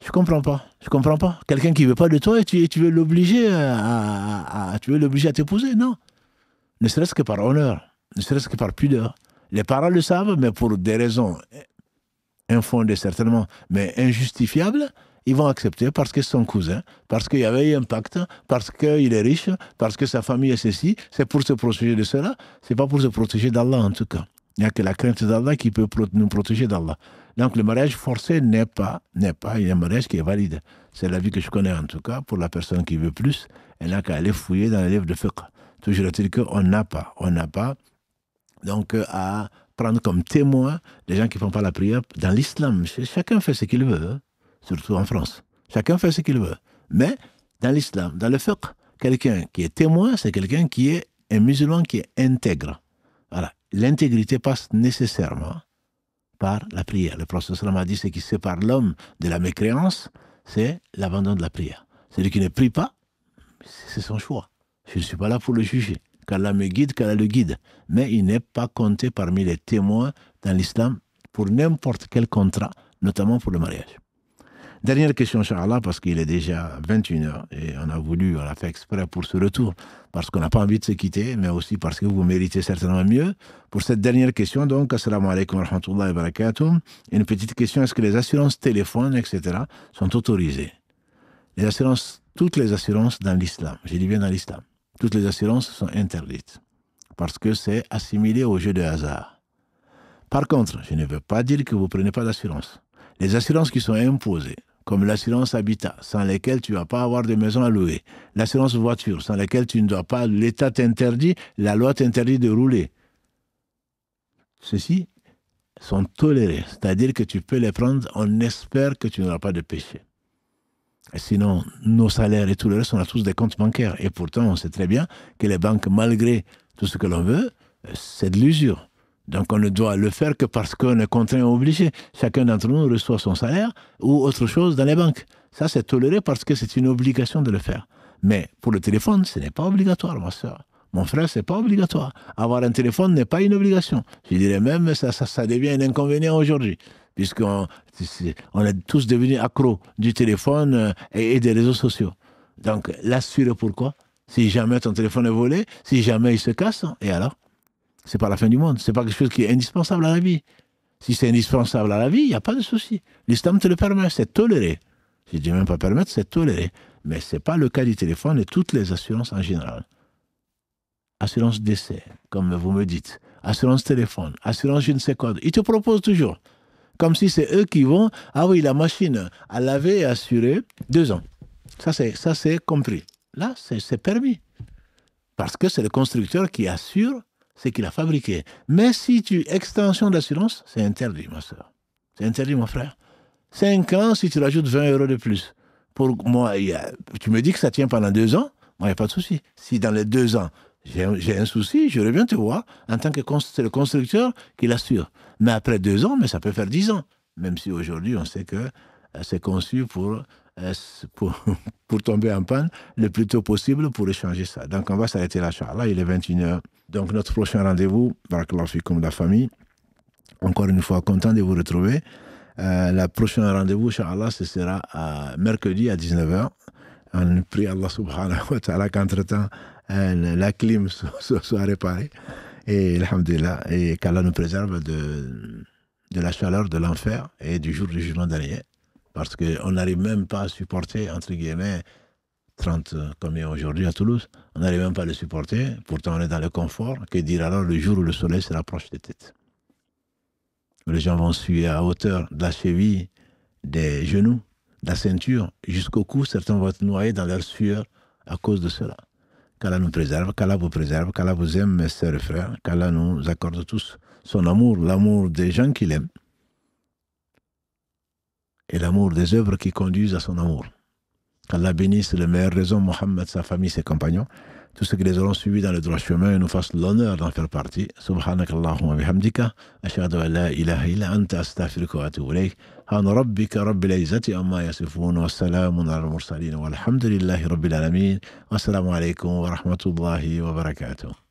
Je ne comprends pas. Je comprends pas. Quelqu'un qui ne veut pas de toi et tu veux l'obliger à t'épouser, non. Ne serait-ce que par honneur, ne serait-ce que par pudeur. Les parents le savent, mais pour des raisons infondées certainement, mais injustifiables, ils vont accepter parce que c'est son cousin, parce qu'il y avait eu un pacte, parce qu'il est riche, parce que sa famille est ceci. C'est pour se protéger de cela, ce n'est pas pour se protéger d'Allah en tout cas. Il n'y a que la crainte d'Allah qui peut nous protéger d'Allah. Donc le mariage forcé n'est pas un mariage qui est valide. C'est l'avis que je connais en tout cas. Pour la personne qui veut plus, elle n'a qu'à aller fouiller dans les livres de fiqh. Toujours est-il qu'on n'a pas donc à prendre comme témoin des gens qui ne font pas la prière dans l'islam. Chacun fait ce qu'il veut, hein, surtout en France. Chacun fait ce qu'il veut. Mais dans l'islam, dans le fiqh, quelqu'un qui est témoin, c'est quelqu'un qui est un musulman qui est intègre. Voilà. L'intégrité passe nécessairement par la prière. Le prophète sallam a dit ce qui sépare l'homme de la mécréance, c'est l'abandon de la prière. Celui qui ne prie pas, c'est son choix. Je ne suis pas là pour le juger. Qu'Allah me guide, qu'Allah le guide. Mais il n'est pas compté parmi les témoins dans l'islam pour n'importe quel contrat, notamment pour le mariage. Dernière question, Inch'Allah, parce qu'il est déjà 21h et on a fait exprès pour ce retour, parce qu'on n'a pas envie de se quitter, mais aussi parce que vous méritez certainement mieux. Pour cette dernière question, donc, assalamu alaikum wa rahmatullahi wa barakatuh. Une petite question, est-ce que les assurances téléphones, etc., sont autorisées? Toutes les assurances dans l'islam, j'ai dit bien dans l'islam, toutes les assurances sont interdites, parce que c'est assimilé au jeu de hasard. Par contre, je ne veux pas dire que vous ne prenez pas d'assurance. Les assurances qui sont imposées, comme l'assurance habitat, sans lesquelles tu ne vas pas avoir de maison à louer, l'assurance voiture, sans laquelle tu ne dois pas, l'État t'interdit, la loi t'interdit de rouler. Ceux-ci sont tolérés, c'est-à-dire que tu peux les prendre, on espère que tu n'auras pas de péché. Et sinon, nos salaires et tout le reste, on a tous des comptes bancaires. Et pourtant, on sait très bien que les banques, malgré tout ce que l'on veut, c'est de l'usure. Donc on ne doit le faire que parce qu'on est contraint et obligé. Chacun d'entre nous reçoit son salaire ou autre chose dans les banques. Ça, c'est toléré parce que c'est une obligation de le faire. Mais pour le téléphone, ce n'est pas obligatoire, ma soeur. Mon frère, ce n'est pas obligatoire. Avoir un téléphone n'est pas une obligation. Je dirais même que ça devient un inconvénient aujourd'hui, puisqu'on est tous devenus accros du téléphone et des réseaux sociaux. Donc l'assurer pourquoi? Si jamais ton téléphone est volé, si jamais il se casse, et alors? C'est pas la fin du monde. C'est pas quelque chose qui est indispensable à la vie. Si c'est indispensable à la vie, il n'y a pas de souci. L'islam te le permet, c'est toléré. Je ne dis même pas permettre, c'est toléré. Mais ce n'est pas le cas du téléphone et toutes les assurances en général. Assurance décès, comme vous me dites. Assurance téléphone, assurance je ne sais quoi. Ils te proposent toujours. Comme si c'est eux qui vont, ah oui, la machine à laver est assurée 2 ans. Ça c'est compris. Là, c'est permis. Parce que c'est le constructeur qui assure ce qu'il a fabriqué. Mais si extension d'assurance, c'est interdit, ma soeur. C'est interdit, mon frère. 5 ans, si tu rajoutes 20 € de plus. Pour moi, tu me dis que ça tient pendant 2 ans, moi, il n'y a pas de souci. Si dans les 2 ans, J'ai un souci, je reviens te voir en tant que c'est le constructeur qui l'assure. Mais après 2 ans, mais ça peut faire 10 ans. Même si aujourd'hui, on sait que c'est conçu pour tomber en panne le plus tôt possible pour échanger ça. Donc, on va s'arrêter là, Inch'Allah. Il est 21h. Donc, notre prochain rendez-vous, barakallahu fikoum, la famille. Encore une fois, content de vous retrouver. Le prochain rendez-vous, Inch'Allah, ce sera mercredi à 19h. On prie Allah subhanahu wa ta'ala qu'entre-temps, la clim soit réparée. Et alhamdulillah, et qu'Allah nous préserve de la chaleur de l'enfer et du jour du jugement dernier. Parce qu'on n'arrive même pas à supporter, entre guillemets, 30 comme il y a aujourd'hui à Toulouse. On n'arrive même pas à le supporter. Pourtant, on est dans le confort. Que dire alors le jour où le soleil se rapproche des têtes? Où les gens vont suer à hauteur de la cheville, des genoux, de la ceinture, jusqu'au cou. Certains vont être noyés dans leur sueur à cause de cela. Qu'Allah nous préserve, qu'Allah vous aime, mes sœurs et frères, qu'Allah nous accorde tous son amour, l'amour des gens qu'il aime, et l'amour des œuvres qui conduisent à son amour. Qu'Allah bénisse le meilleur raison, Mohammed, sa famille, ses compagnons, tous ceux qui les auront suivis dans le droit chemin et nous fassent l'honneur d'en faire partie. Subhanakallahumma bihamdika, ashhadu an la ilaha illa anta astaghfiruka wa atubu ilayk. Subhana rabbika rabbil izzati amma yasifun wa salamun ala al-mursalin walhamdulillahi rabbil alamin. Wassalamu alaykum wa rahmatullahi wa barakatuh.